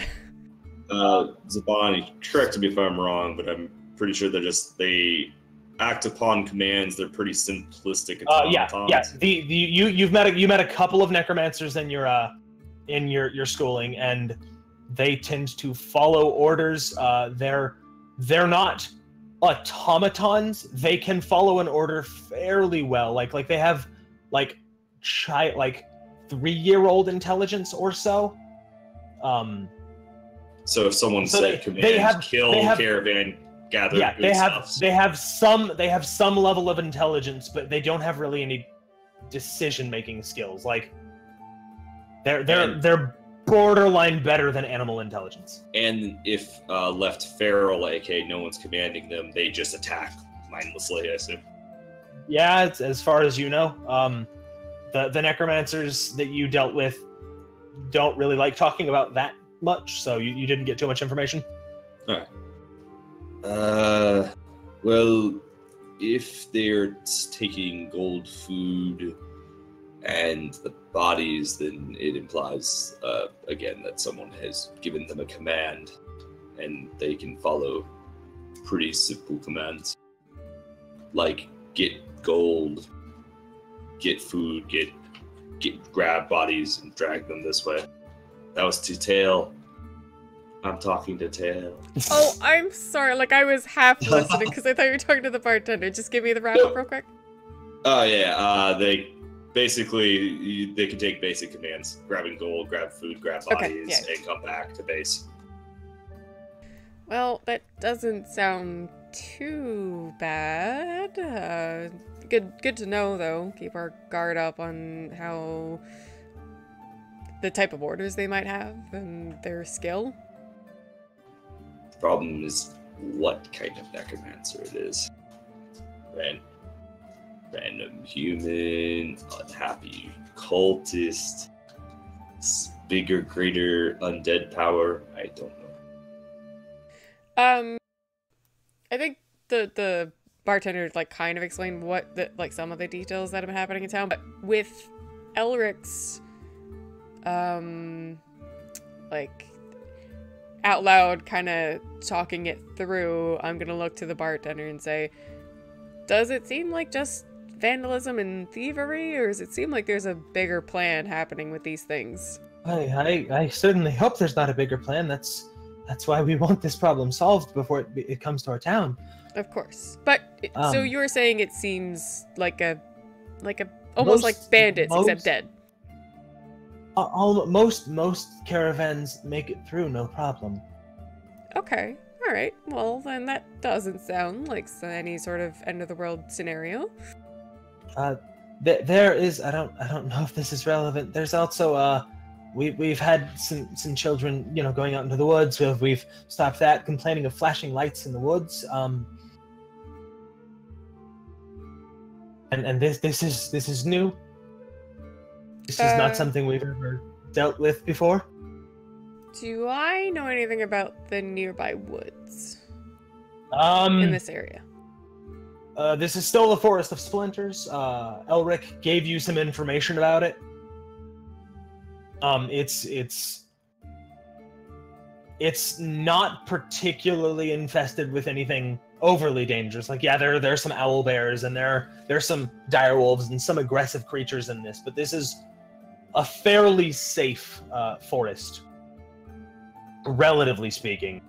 Zabani, correct me if I'm wrong, but I'm pretty sure they act upon commands. They're pretty simplistic automatons. Yes. You met a couple of necromancers in your schooling, and they tend to follow orders. They're not automatons. They can follow an order fairly well. Like they have like 3-year-old intelligence or so. So if someone said command, kill caravan, gather good stuff. They have some level of intelligence, but they don't have really any decision-making skills. Like they're borderline better than animal intelligence. And if left feral, aka no one's commanding them, they just attack mindlessly, I assume. Yeah, it's, as far as you know. The necromancers that you dealt with don't really like talking about that much, so you didn't get too much information. Alright. Well, if they're taking gold food and the bodies, then it implies, again, that someone has given them a command, and they can follow pretty simple commands. Like, get gold, get food, grab bodies and drag them this way. That was to Tail. I'm talking to Tail. Oh, I'm sorry. Like, I was half listening because I thought you were talking to the bartender. Just give me the wrap-up real quick. Oh, yeah. They basically, they can take basic commands. Grabbing gold, grab food, grab bodies, and come back to base. Well, that doesn't sound too bad. Good to know, though. Keep our guard up on how the type of orders they might have and their skill. Problem is what kind of necromancer it is. Random human, unhappy cultist, bigger, greater undead power. I don't know. I think the bartender like kind of explained what some of the details that have been happening in town, but with Elric's like out loud kind of talking it through, I'm gonna look to the bartender and say, does it seem like just vandalism and thievery, or does it seem like there's a bigger plan happening with these things? I certainly hope there's not a bigger plan. That's why we want this problem solved before it comes to our town. Of course. But so you were saying it seems like a almost like bandits except dead. Most caravans make it through no problem. Okay. All right. Well, then that doesn't sound like any sort of end of the world scenario. There is, I don't know if this is relevant. There's also we've had some children, going out into the woods. We've stopped that, complaining of flashing lights in the woods. And this is new. This is not something we've ever dealt with before. Do I know anything about the nearby woods in this area? This is still the Forest of Splinters. Elric gave you some information about it. It's not particularly infested with anything overly dangerous. Like, yeah, there's some owl bears and there's some dire wolves and some aggressive creatures in this, but this is a fairly safe forest, relatively speaking.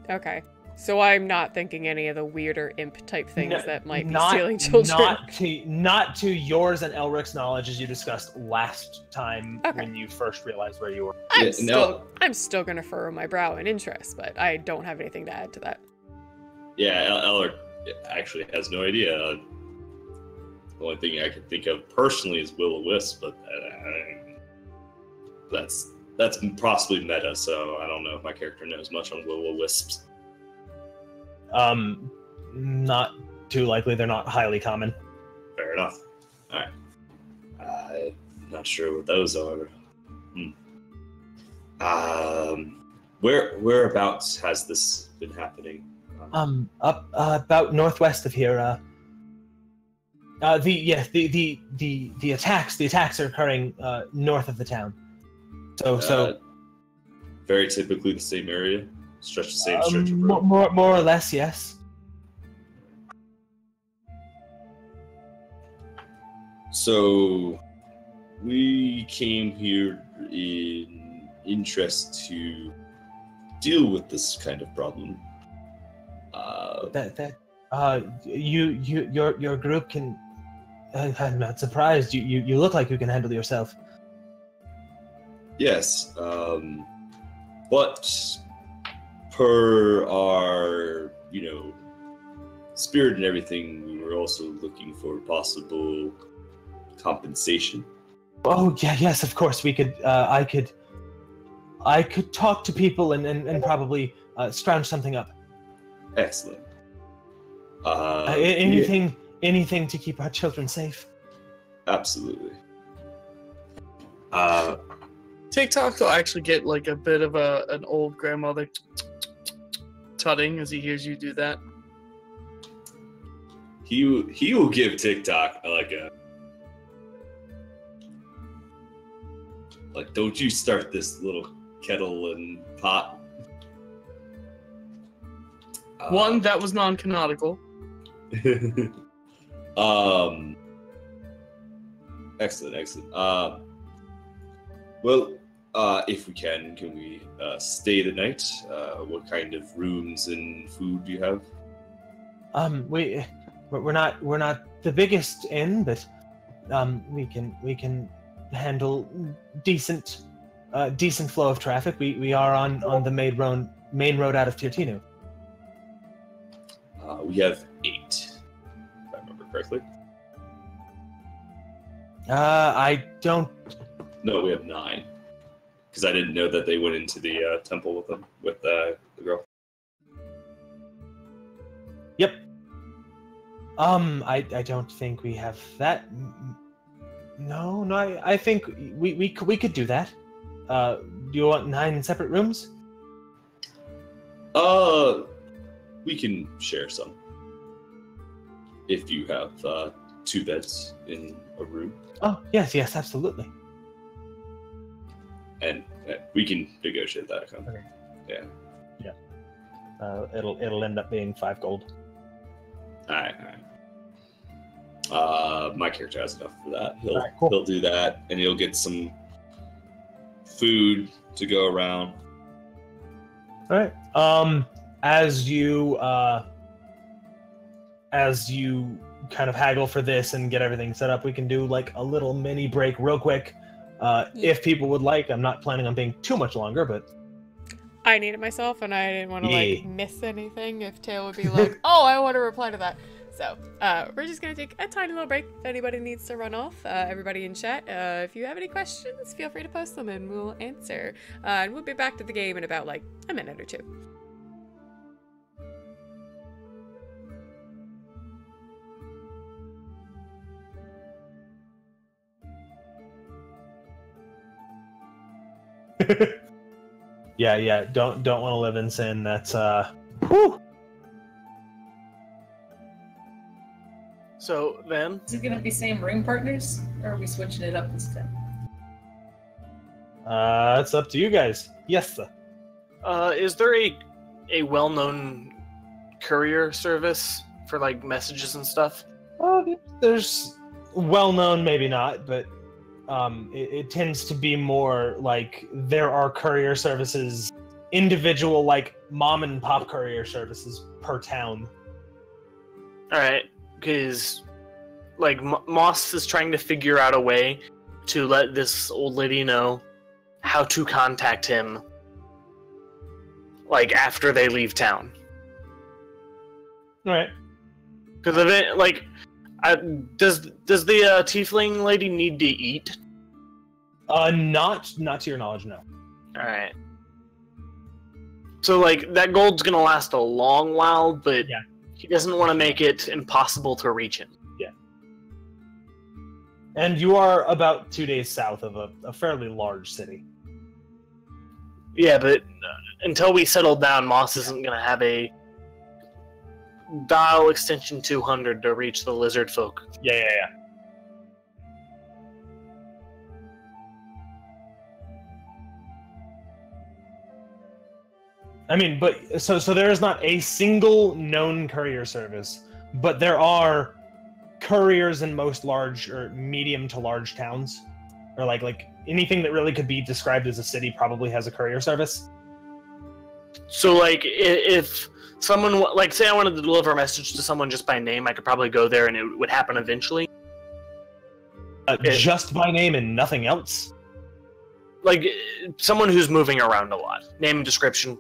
Okay. So I'm not thinking any of the weirder imp type things that might be Not- stealing children. Not to yours and Elric's knowledge, as you discussed last time Okay. when you first realized where you were. I'm still gonna furrow my brow in interest, but I don't have anything to add to that. Yeah, Elric actually has no idea. The only thing I can think of personally is Will-O-Wisp, but that's possibly meta, so I don't know if my character knows much on Will-O-Wisps. Not too likely. They're not highly common. Fair enough. Alright. I'm not sure what those are. Whereabouts has this been happening? Up about northwest of here. The attacks are occurring north of the town. So very typically the same area, the same stretch of road. more or less, yes. So we came here in interest to deal with this kind of problem. Your group can. I'm not surprised. You look like you can handle yourself. Yes, but per our, spirit and everything, we were also looking for possible compensation. Oh yeah, yes, of course. We could. I could talk to people and probably scrounge something up. Excellent. Anything to keep our children safe. Absolutely. TikTok will actually get like a bit of an old grandmother tutting as he hears you do that. He will give TikTok like don't you start this little kettle and pot. One that was non-canonical. Excellent. Well, if we can we stay the night? What kind of rooms and food do you have? We're not the biggest inn, but we can handle decent flow of traffic. We are on the main road out of Tirtinu. We have 8, if I remember correctly. I don't. No, we have 9. Because I didn't know that they went into the temple with the girl. Yep. I don't think we have that. No. I think we could do that. Do you want 9 separate rooms? We can share some. If you have 2 beds in a room. Oh yes, absolutely. And we can negotiate that. Okay. Yeah. It'll end up being 5 gold. All right. My character has enough for that. Cool. He'll do that, and he'll get some food to go around. All right. As you kind of haggle for this and get everything set up, we can do like a little mini break real quick. If people would like. I'm not planning on being too much longer, but I need it myself, and I didn't want to miss anything. If Tail would be like, "Oh, I want to reply to that." So we're just gonna take a tiny little break. If anybody needs to run off, everybody in chat, if you have any questions, feel free to post them, and we'll answer. And we'll be back to the game in about like a minute or two. Yeah. Don't want to live in sin. That's whew. So then, Is it gonna be same ring partners, or are we switching it up this time? It's up to you guys. Yes, sir. is there a well-known courier service for like messages and stuff? There's well-known, maybe not, but it tends to be more like there are courier services individual like mom and pop courier services per town. All right, because like Moss is trying to figure out a way to let this old lady know how to contact him, like after they leave town. All right. Because of it, like, does the tiefling lady need to eat? Not to your knowledge, no. All right. So like that gold's gonna last a long while, but yeah. He doesn't want to make it impossible to reach him. Yeah. And you are about 2 days south of a fairly large city. Yeah, but until we settle down, Moss isn't going to have a dial extension 200 to reach the lizard folk. Yeah. I mean, but so there is not a single known courier service, but there are couriers in most large or medium to large towns, or like anything that really could be described as a city probably has a courier service. So like if someone, like say I wanted to deliver a message to someone just by name, I could probably go there and it would happen eventually. Just by name and nothing else? Like someone who's moving around a lot. Name and description.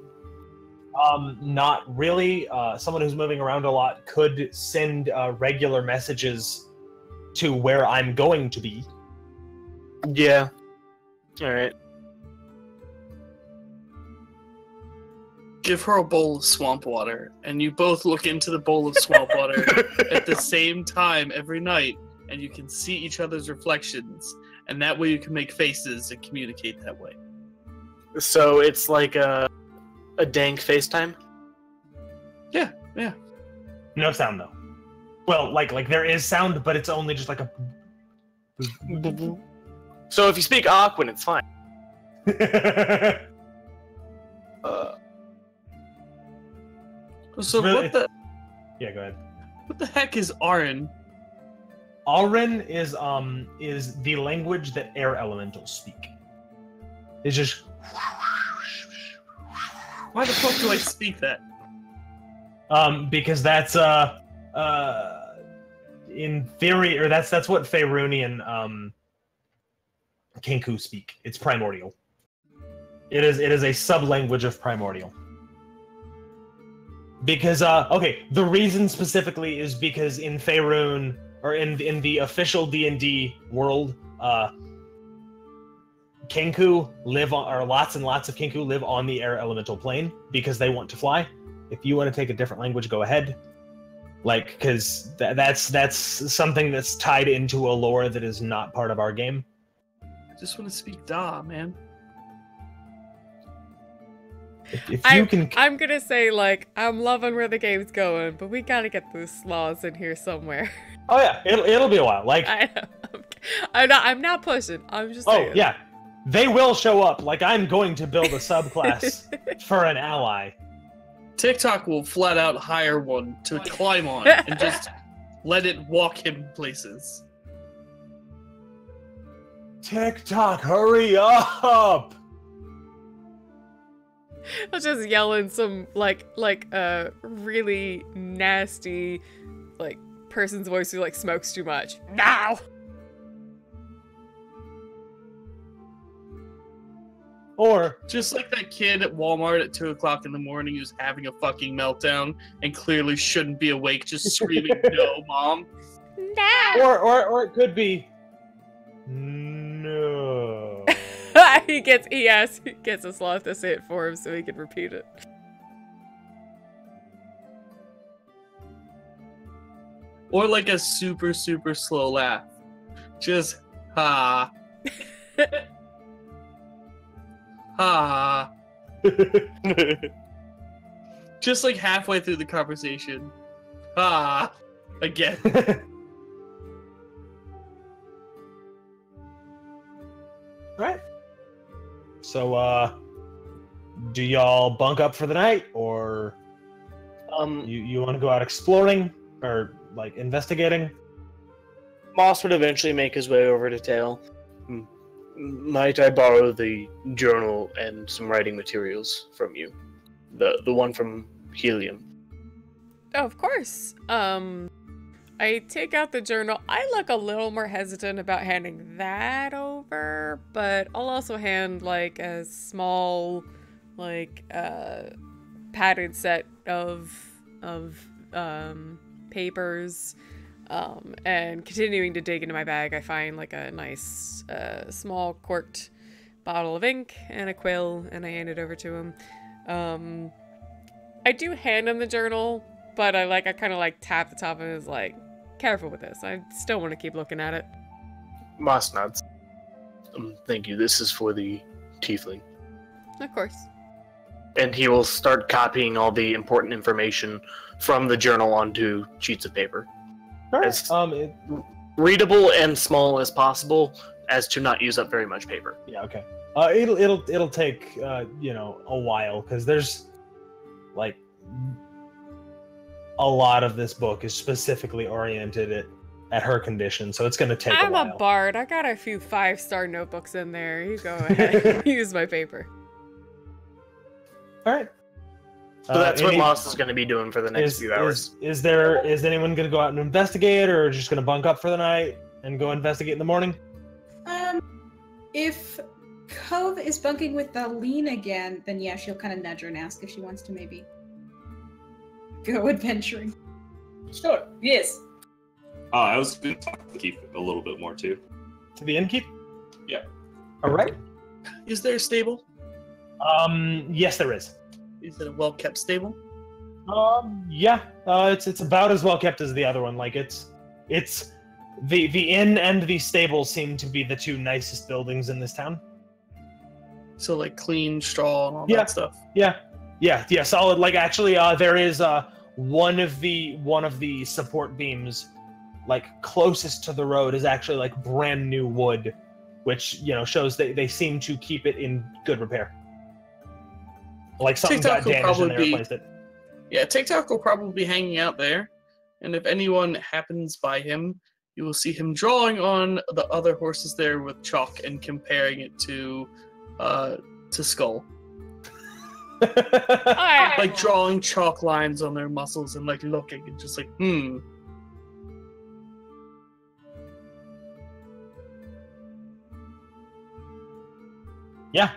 Not really. Someone who's moving around a lot could send regular messages to where I'm going to be. Yeah. All right. Give her a bowl of swamp water, and you both look into the bowl of swamp water at the same time every night, and you can see each other's reflections, and that way you can make faces and communicate that way. So it's like a dank FaceTime? Yeah. No sound though. Well, like there is sound, but it's only just like a. So if you speak Aquan, it's fine. So really, what the? Yeah, go ahead. What the heck is Arin? Arin is the language that air elementals speak. It's just. Why the fuck do I speak that? Because that's in theory, or that's what Faeruni and Kenku speak. It's primordial. It is a sub-language of primordial. Because okay, the reason specifically is because in Faerun, or in the official D&D world, Kenku live on, or lots and lots of Kenku live on the air elemental plane because they want to fly. If you want to take a different language, go ahead. Like, because that's something that's tied into a lore that is not part of our game. I just want to speak Da, man. If you can, I'm gonna say, like, I'm loving where the game's going, but we gotta get those sloths in here somewhere. Oh yeah, it'll be a while. Like, I know. I'm not pushing. I'm just saying. Oh yeah, they will show up. Like, I'm going to build a subclass for an ally. TikTok will flat out hire one to climb on and just let it walk him places. TikTok, hurry up! I'll just yell in some like really nasty like person's voice who like smokes too much. Now. Or just like that kid at Walmart at 2 o'clock in the morning who's having a fucking meltdown and clearly shouldn't be awake, just screaming, "No, mom!" No. Or it could be no. he gets a sloth to say it for him so he can repeat it. Or like a super, super slow laugh. Just, ha. Ha. Just like halfway through the conversation. Ha. Again. Right. So, do y'all bunk up for the night, or you want to go out exploring or like investigating? Moss would eventually make his way over to Tail, Might I borrow the journal and some writing materials from you? The one from Helium. Oh, of course. I take out the journal. I look a little more hesitant about handing that over, but I'll also hand like a small, like padded set of papers. And continuing to dig into my bag, I find like a nice small corked bottle of ink and a quill, and I hand it over to him. I do hand him the journal, but I kind of like tap the top of his like, careful with this. I still want to keep looking at it. Moss nods. Thank you. This is for the Tiefling. Of course. And he will start copying all the important information from the journal onto sheets of paper. All right. As readable and small as possible, as to not use up very much paper. Yeah. Okay. It'll take a while, because there's like a lot of this book is specifically oriented at her condition, so it's going to take a while. I'm a bard. I got a few 5-star notebooks in there. You go ahead. Use my paper. All right. So that's what Moss is going to be doing for the next few hours. Is anyone going to go out and investigate, or just going to bunk up for the night and go investigate in the morning? If Cove is bunking with Aline again, then yeah, she'll kind of nudge her and ask if she wants to maybe go adventuring. Sure. Yes. I was going to talk to Keith a little bit more too. To the innkeep? Yeah. All right. Is there a stable? Yes, there is. Is it a well-kept stable? Yeah. It's about as well kept as the other one. Like it's the inn and the stable seem to be the two nicest buildings in this town. So like clean straw and all Yeah. that stuff. Yeah. Solid. Like actually, there is one of the support beams, like closest to the road, is actually like brand new wood, which shows they seem to keep it in good repair. Like something got damaged and they replaced it. Yeah, TikTok will probably be hanging out there, and if anyone happens by him, you will see him drawing on the other horses there with chalk and comparing it to Skull. Like drawing chalk lines on their muscles and like looking and just like, Yeah.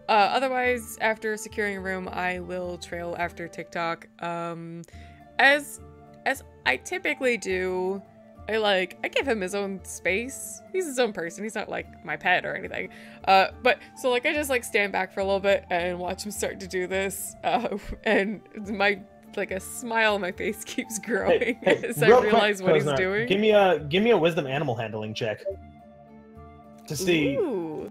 Otherwise, after securing a room, I will trail after TikTok. As I typically do, I give him his own space. He's his own person. He's not like my pet or anything. But so like I just like stand back for a little bit and watch him start to do this. And a smile on my face keeps growing as I realize what he's doing. Give me a wisdom animal handling check to see. Ooh.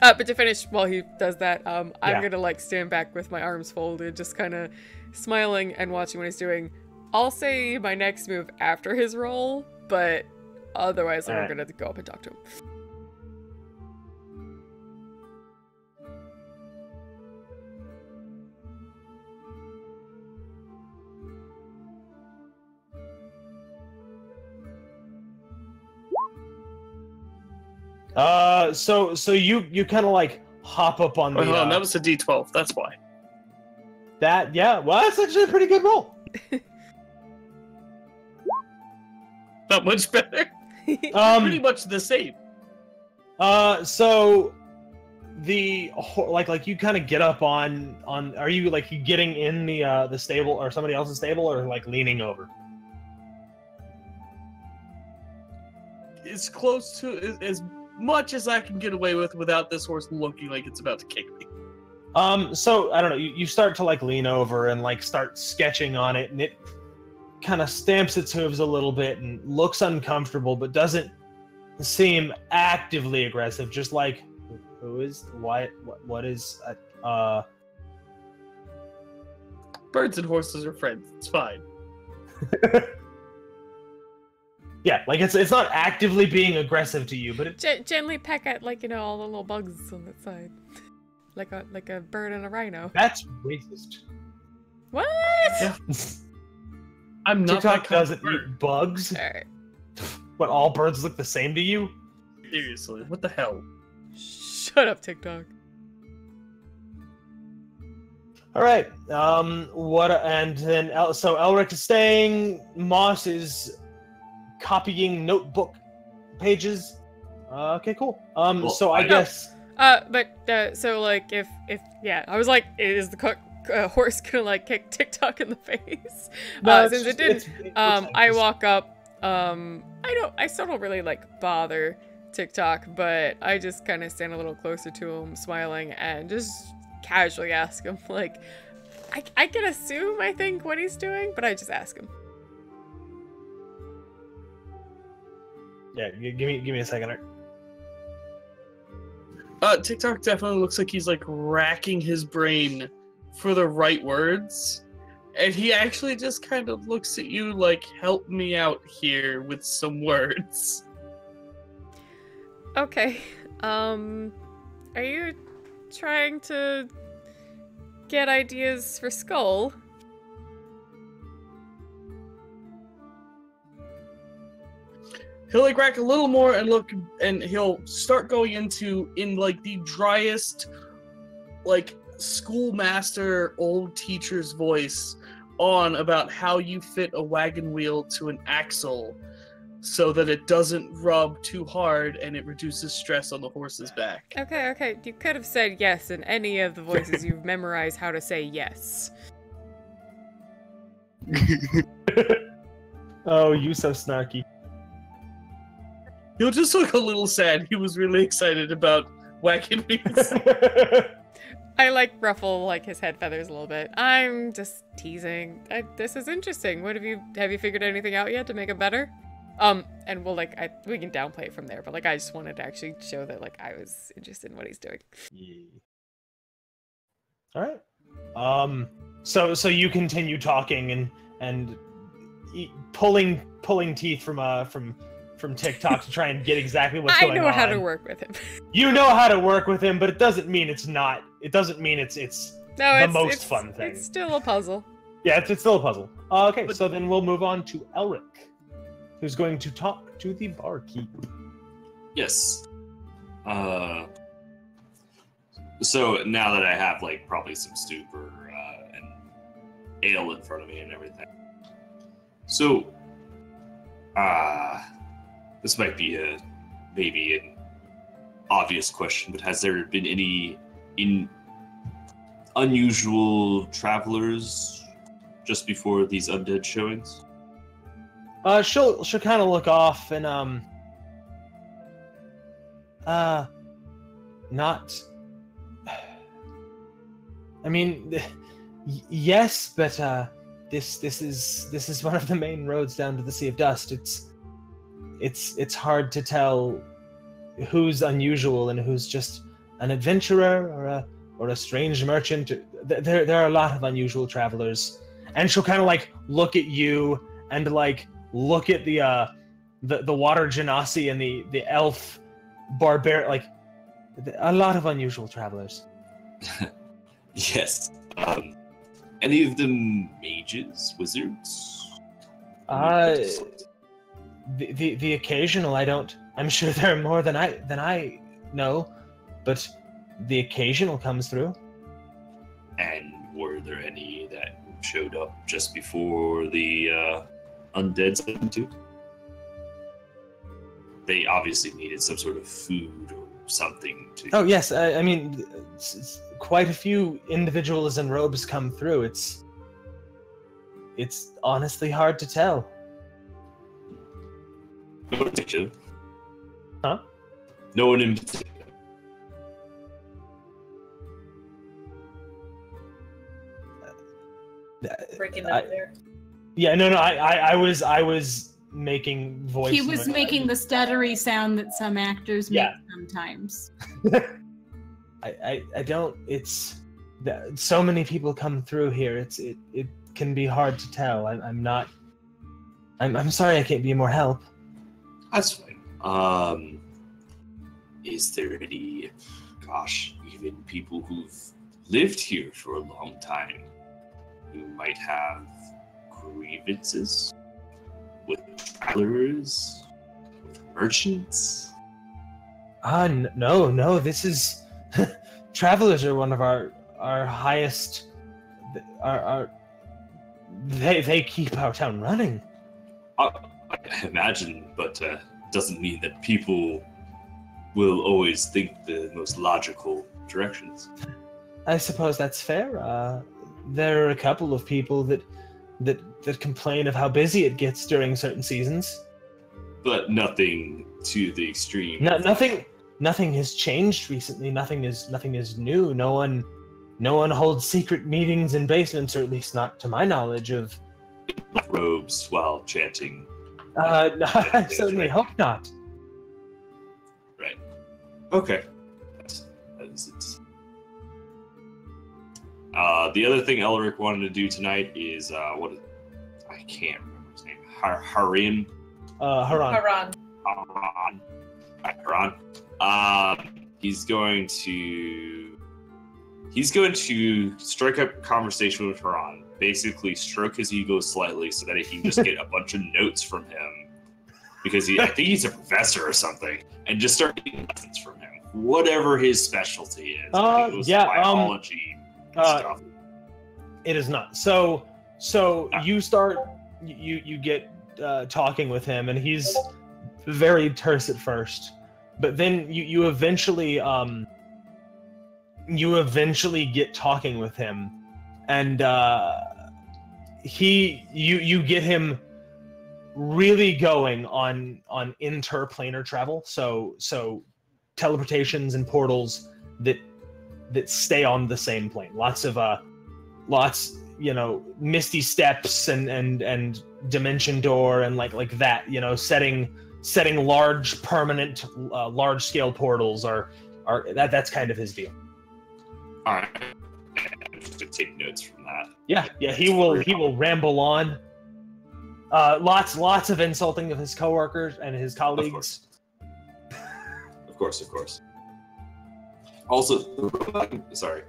But to finish, while he does that, I'm gonna like stand back with my arms folded, just kind of smiling and watching what he's doing. I'll say my next move after his roll, but otherwise I'm gonna go up and talk to him. So you kind of like hop up on the. Hold on, that was a D12. That's why. Well, that's actually a pretty good roll. Not much better. Pretty much the same. So the like you kind of get up on. Are you like getting in the stable or somebody else's stable, or like leaning over? It's close to as much as I can get away with without this horse looking like it's about to kick me. So I don't know. You start to like lean over and like start sketching on it, and it kind of stamps its hooves a little bit and looks uncomfortable, but doesn't seem actively aggressive. Just like, who is what is Birds and horses are friends. It's fine. Yeah, like it's not actively being aggressive to you, but it Gently peck at all the little bugs on that side, like a bird and a rhino. That's racist. What? Yeah. I'm not. TikTok doesn't eat bugs. All right. What, all birds look the same to you? Seriously, what the hell? Shut up, TikTok. All right. What? And then so Elric is staying. Moss is copying notebook pages. Okay, cool. Well, So I I- guess. So like, if yeah, I was like, is the horse gonna like kick TikTok in the face? No, Since it didn't, I walk up. I still don't really like bother TikTok, but I just kind of stand a little closer to him, smiling, and just casually ask him, like, I can assume, I think, what he's doing, but I just ask him. Yeah, give me a second. TikTok definitely looks like he's like racking his brain for the right words. And he actually just kind of looks at you like, help me out here with some words. Okay, are you trying to get ideas for Skull? He'll like rack a little more and look, and he'll start going in like the driest, like schoolmaster old teacher's voice on about how you fit a wagon wheel to an axle so that it doesn't rub too hard and it reduces stress on the horse's back. Okay, you could have said yes in any of the voices you've memorized how to say yes. Oh, you so snarky. He'll just look a little sad. He was really excited about wagon wheels. I like ruffle like his head feathers a little bit. I'm just teasing. This is interesting. What have you figured anything out yet to make it better? And we'll we can downplay it from there, but like I just wanted to actually show that like I was interested in what he's doing. Yeah. All right. So you continue talking and pulling teeth from TikTok to try and get exactly what's going on. I know how to work with him. You know how to work with him, but it doesn't mean it's not. It doesn't mean it's the most fun thing. It's still a puzzle. Yeah, it's still a puzzle. Okay, so then we'll move on to Elric, who's going to talk to the barkeep. Yes. So now that I have like probably some soup and ale in front of me and everything. So, this might be maybe an obvious question, but has there been any unusual travelers just before these undead showings? She'll kind of look off and not. I mean, yes, but this is one of the main roads down to the Sea of Dust. It's hard to tell who's unusual and who's just an adventurer or a strange merchant. There are a lot of unusual travelers, and she'll kind of like look at you and like look at the water genasi and the elf barbarian. Like a lot of unusual travelers. Yes. Any of them mages, wizards? The occasional. I'm sure there are more than I know, but the occasional comes through. And were there any that showed up just before the undead substitute? They obviously needed some sort of food or something to... Oh yes, I mean, it's quite a few individuals in robes come through. It's honestly hard to tell. No one in particular. Huh? No one in particular. Breaking up there. Yeah, no, I was making voice. He was making the stuttery sound that some actors make sometimes. I don't. It's so many people come through here. It can be hard to tell. I'm sorry I can't be more help. That's fine. Is there any, even people who've lived here for a long time who might have grievances with travelers? merchants? No. This is travelers are one of our highest. They keep our town running. I imagine, but doesn't mean that people will always think the most logical directions. I suppose that's fair. There are a couple of people that complain of how busy it gets during certain seasons. But nothing to the extreme. Nothing has changed recently. Nothing is new. No one holds secret meetings in basements, or at least not to my knowledge of. Robes while chanting. I certainly hope not. Right. Okay. That is it. The other thing Elric wanted to do tonight is I can't remember his name. Haran. He's going to strike up conversation with Haran. Basically, stroke his ego slightly so that he can just get a bunch of notes from him, because I think he's a professor or something, and just start getting lessons from him, whatever his specialty is. Biology stuff. It is not. So you start. You get talking with him, and he's very terse at first, but then you eventually get talking with him, and you get him really going on interplanar travel. So teleportations and portals that stay on the same plane. Lots misty steps and dimension door and like that, setting large permanent large scale portals are that's kind of his deal. All right. Just to take notes from that. Yeah, he will ramble on. Lots of insulting of his coworkers and his colleagues. Of course. Also,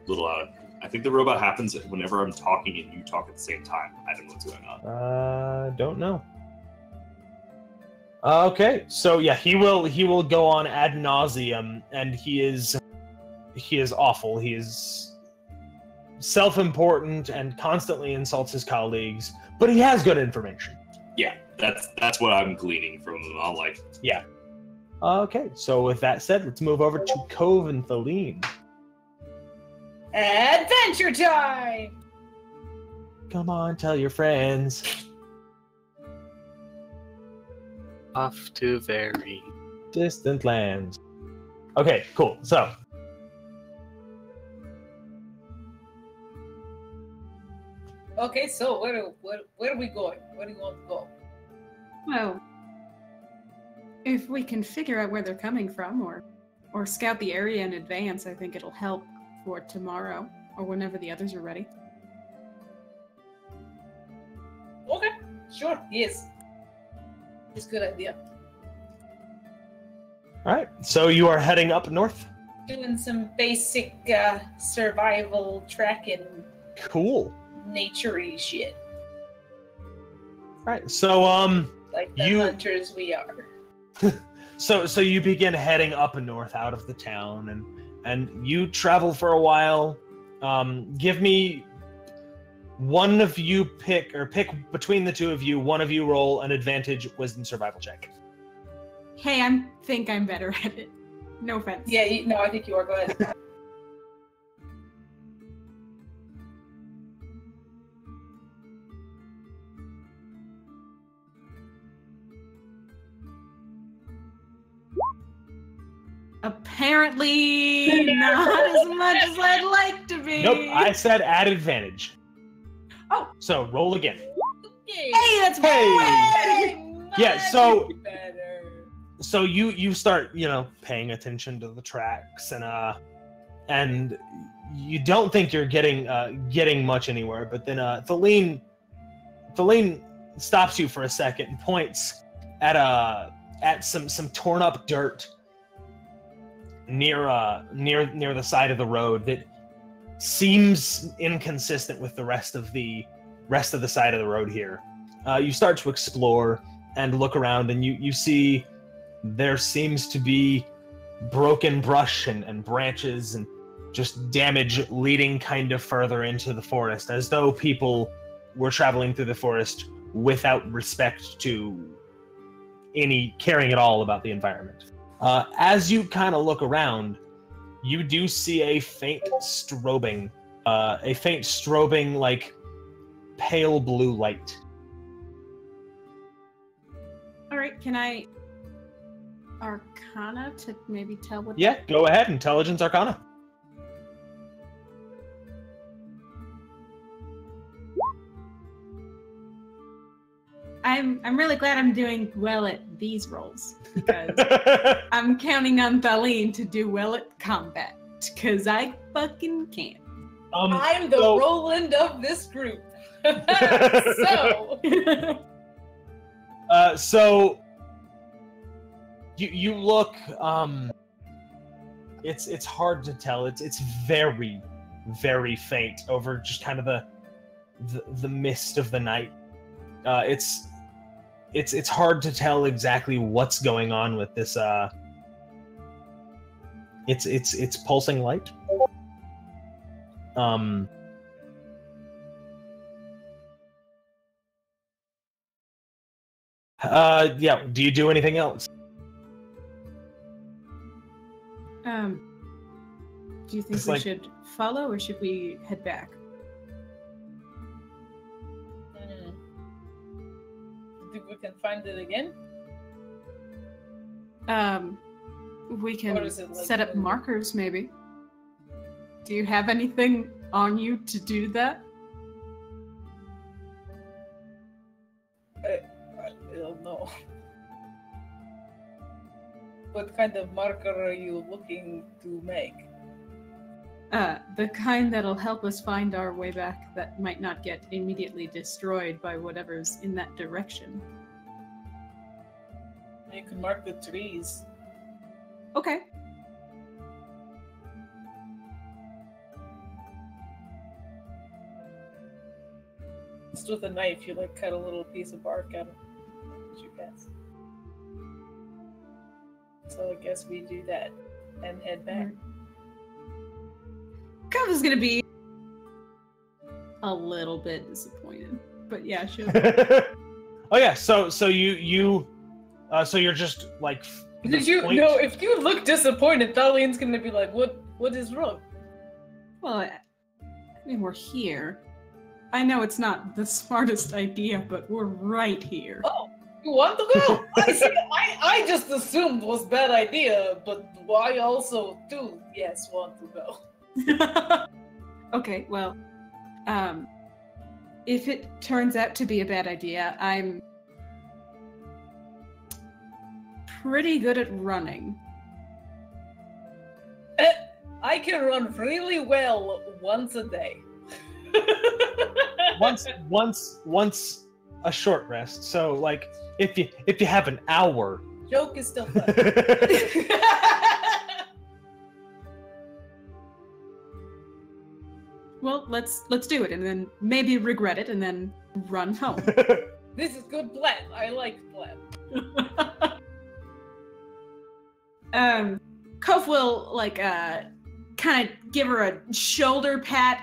little out. I think the robot happens whenever I'm talking and you talk at the same time. I don't know what's going on. Don't know. Okay, so yeah, he will go on ad nauseum, and he is awful. He is self-important and constantly insults his colleagues, but he has good information. Yeah, that's what I'm gleaning from him. I'll Yeah. Okay, so with that said, let's move over to Cove and Thaleen. Adventure time! Come on, tell your friends. Off to very distant lands. Okay, cool. So okay, so where are we going? Where do you want to go? Well, if we can figure out where they're coming from, or scout the area in advance, I think it'll help for tomorrow or whenever the others are ready. Okay, sure, yes. It's a good idea. all right, so you are heading up north. Doing some basic survival tracking, Cool. nature-y shit. All right, so Like the hunters we are. So you begin heading up north out of the town, and you travel for a while. Give me one of you pick between the two of you. One of you roll an advantage wisdom survival check. Hey, I think I'm better at it. No offense. Yeah, no, I think you are. Go ahead. Apparently not as much as I'd like to be. Nope, I said add advantage. Oh. So roll again. Hey, that's Hey. Yeah, so better. so you start, paying attention to the tracks, and you don't think you're getting much anywhere, but then Thaleen stops you for a second and points at some torn up dirt near the side of the road that seems inconsistent with the rest of the side of the road here. You start to explore and look around, and you see there seems to be broken brush and branches and just damage leading kind of further into the forest, as though people were traveling through the forest without respect to any caring at all about the environment. As you kind of look around, you do see a faint strobing, like pale blue light. All right, can I Arcana to maybe tell what? Yeah, go ahead, Intelligence Arcana. I'm really glad I'm doing well at these rolls, because I'm counting on Thaleen to do well at combat, because I fucking can't. I'm the Roland of this group. So you look, it's hard to tell. It's very, very faint over just kind of the mist of the night. It's hard to tell exactly what's going on with this. It's pulsing light. Yeah. Do you do anything else? Do you think we should follow, or should we head back? Think we can find it again? We can set up markers, maybe. Do you have anything on you to do that? I don't know. What kind of marker are you looking to make? The kind that'll help us find our way back, that might not get immediately destroyed by whatever's in that direction. You can mark the trees. Okay. Just with a knife, you cut a little piece of bark out of it, you guess. So I guess we do that and head back. Cove is gonna be a little bit disappointed, but yeah, sure. Oh yeah, so you're just like. Did you know if you look disappointed, Thaleen's gonna be like, "What is wrong?" Well, I mean, we're here. I know it's not the smartest idea, but we're right here. Oh, you want to go? I just assumed it was a bad idea, but I also do, yes, want to go. Okay, well, if it turns out to be a bad idea, I'm pretty good at running. I can run really well once a day. once a short rest. So like if you have an hour. Joke is still fun. Well, let's do it, and then maybe regret it, and then run home. This is good plan. I like plan. Kof will kind of give her a shoulder pat.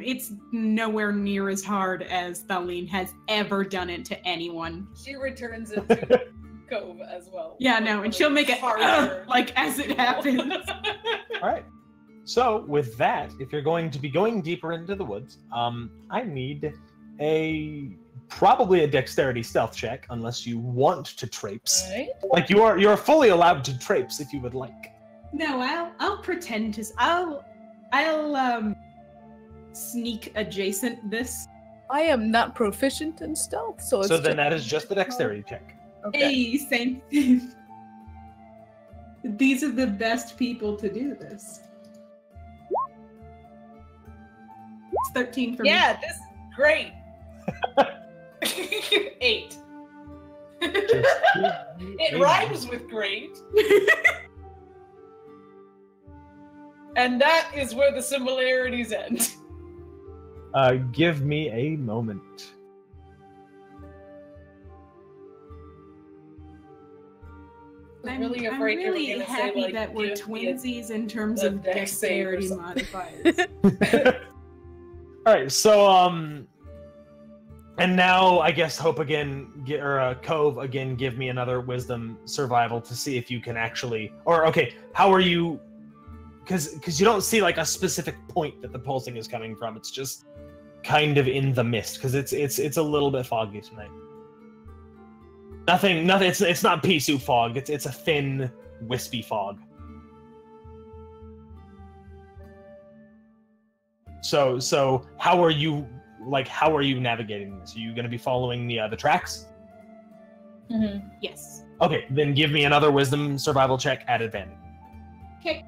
It's nowhere near as hard as Thaleen has ever done it to anyone. She returns it to Cove as well. Yeah, no, and she'll make it harder, as it happens. All right. So with that, if you're going to be going deeper into the woods, I need probably a dexterity stealth check, unless you want to traipse. Right. Like you're fully allowed to traipse if you would like. No, I'll pretend to. I'll sneak adjacent this. I am not proficient in stealth, so then that is just the dexterity check. Okay. Hey, same thing. These are the best people to do this. It's 13 for me. Yeah, this is great. 8. It rhymes with great. And that is where the similarities end. Give me a moment. I'm really afraid you were really gonna happy say, like, that we're give me twinsies in terms a of dex save or dexterity something. modifiers. All right, so and now I guess Hope again, Cove again, give me another Wisdom survival to see if you can actually, or okay, how are you? Because you don't see like a specific point that the pulsing is coming from. It's just kind of in the mist because it's a little bit foggy tonight. Nothing. It's not pea soup fog. It's a thin, wispy fog. So how are you navigating this? Are you going to be following the tracks? Mm-hmm. Yes. Okay, then give me another Wisdom survival check at advantage. Okay.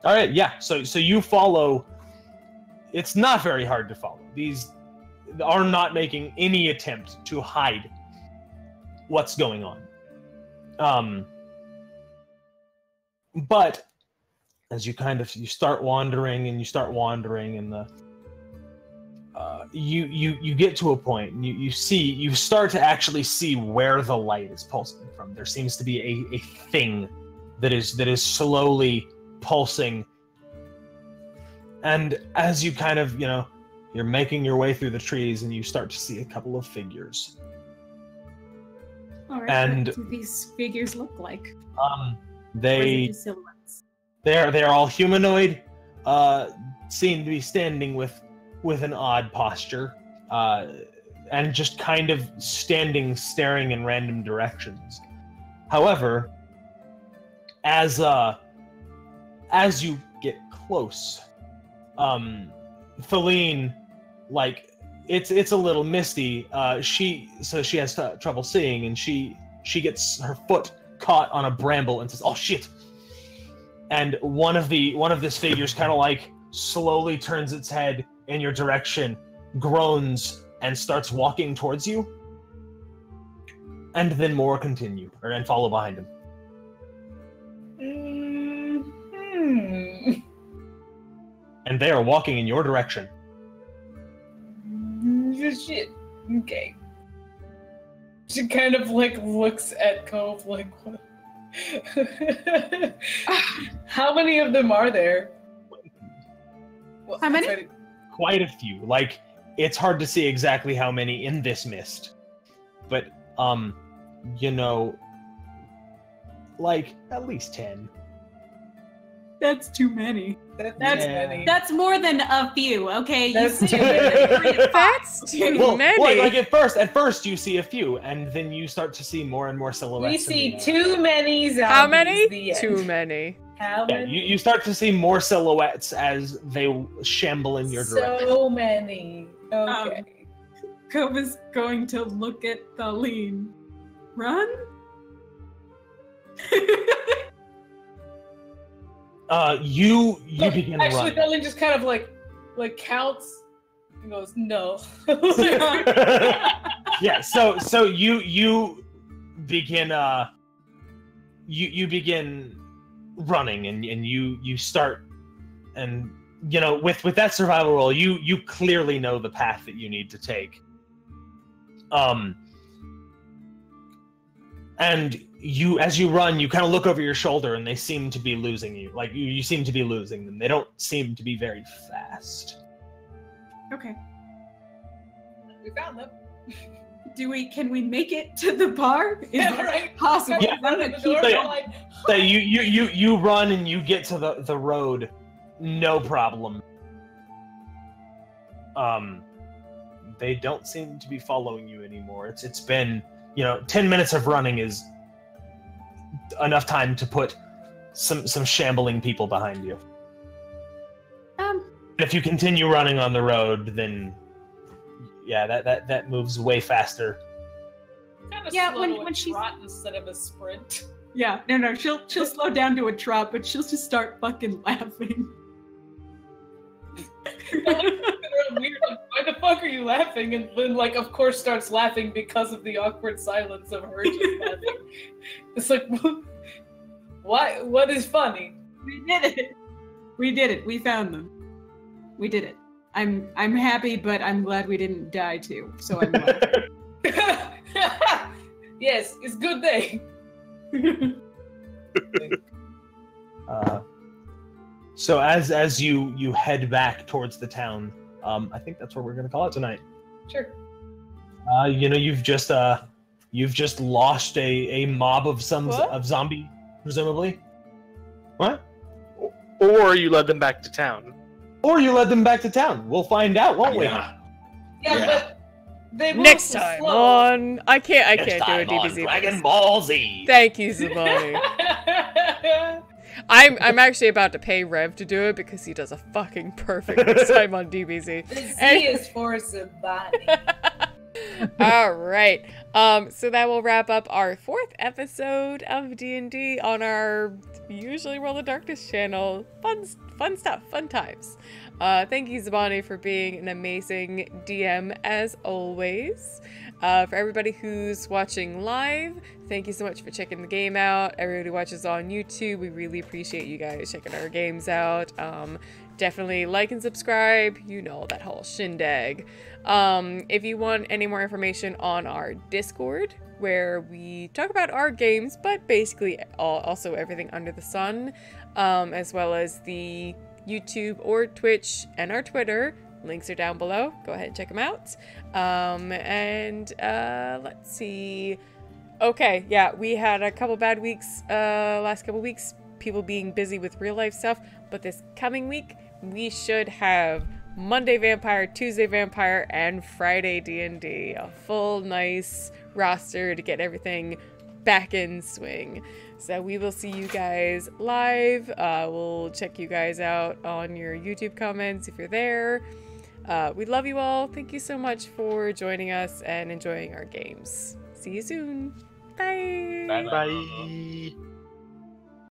All right, yeah. So you follow. It's not very hard to follow. These are not making any attempt to hide what's going on. But as you start wandering and the you get to a point and you start to actually see where the light is pulsing from. There seems to be a thing that is slowly pulsing, and as you you're making your way through the trees and you start to see a couple of figures. All right. And what do these figures look like? They're all humanoid, seem to be standing with an odd posture, and just kind of staring in random directions. However, as you get close, Feline, like it's a little misty. She has trouble seeing, and she gets her foot caught on a bramble and says, "Oh shit!" And one of this figures kind of like slowly turns its head in your direction, groans, and starts walking towards you. And then more continue and follow behind him. Mm-hmm. And they are walking in your direction. Shit. Okay. She kind of like looks at Cove like, what? How many of them are there? Well, How many? Quite a few. Like, it's hard to see exactly how many in this mist. But, like, at least 10. That's too many. That's many. That's more than a few. Okay. That's you too many. That's too many. Like at first you see a few, and then you start to see more and more silhouettes. We see too many zombies. How many? The end. Too many. How Yeah, many? you start to see more silhouettes as they shamble in your direction. So many. Okay. Cove is going to look at Feline. Run? You begin Actually, running. Feline just kind of like counts and goes, no. Yeah, so you begin you begin running and you start, and with that survival roll you clearly know the path that you need to take. And as you run, you kind of look over your shoulder and they seem to be losing you. Like you seem to be losing them. They don't seem to be very fast. Okay. We found them. Can we make it to the bar? Is Yeah, it right. possible? Yeah. I'm gonna keep So, going. So you run and you get to the road, no problem. They don't seem to be following you anymore. It's been 10 minutes of running is enough time to put some shambling people behind you. If you continue running on the road, then yeah, that moves way faster. Kind of Yeah, slow when she's- trot instead of a sprint. Yeah, no, she'll slow down to a trot, but she'll just start fucking laughing. Weird. Like, why the fuck are you laughing? And then, like, of course, starts laughing because of the awkward silence of her just laughing. It's like, why? What is funny? We did it. We did it. We found them. We did it. I'm happy, but I'm glad we didn't die too. So I'm glad. Yes, it's good day. So as you head back towards the town, I think that's where we're gonna call it tonight. Sure. You've just lost a mob of zombie, presumably. What? Or you led them back to town. Or you led them back to town. We'll find out, won't we? Yeah, Yeah. but they move Next so time slow. on I can't do a Next time on DBZ. Dragon Ball Z. Thank you, Zabani. I'm actually about to pay Rev to do it because he does a fucking perfect next time on DBZ. The Z is for Sabani. All right. So that will wrap up our 4th episode of D&D on our usually Roll the Darkness channel. Fun stuff, fun times. Thank you, Zabani, for being an amazing DM as always. For everybody who's watching live, thank you so much for checking the game out. Everybody who watches on YouTube, we really appreciate you guys checking our games out. Definitely like and subscribe, you know, that whole shindig. If you want any more information on our Discord, where we talk about our games, but basically also everything under the sun, as well as the YouTube or Twitch and our Twitter. Links are down below. Go ahead and check them out. Let's see. Okay, yeah, we had a couple bad weeks, last couple weeks, people being busy with real life stuff, but this coming week, we should have Monday Vampire, Tuesday Vampire, and Friday D&D. A full, nice roster to get everything back in swing. So we will see you guys live. We'll check you guys out on your YouTube comments if you're there. We love you all. Thank you so much for joining us and enjoying our games. See you soon. Bye. Bye.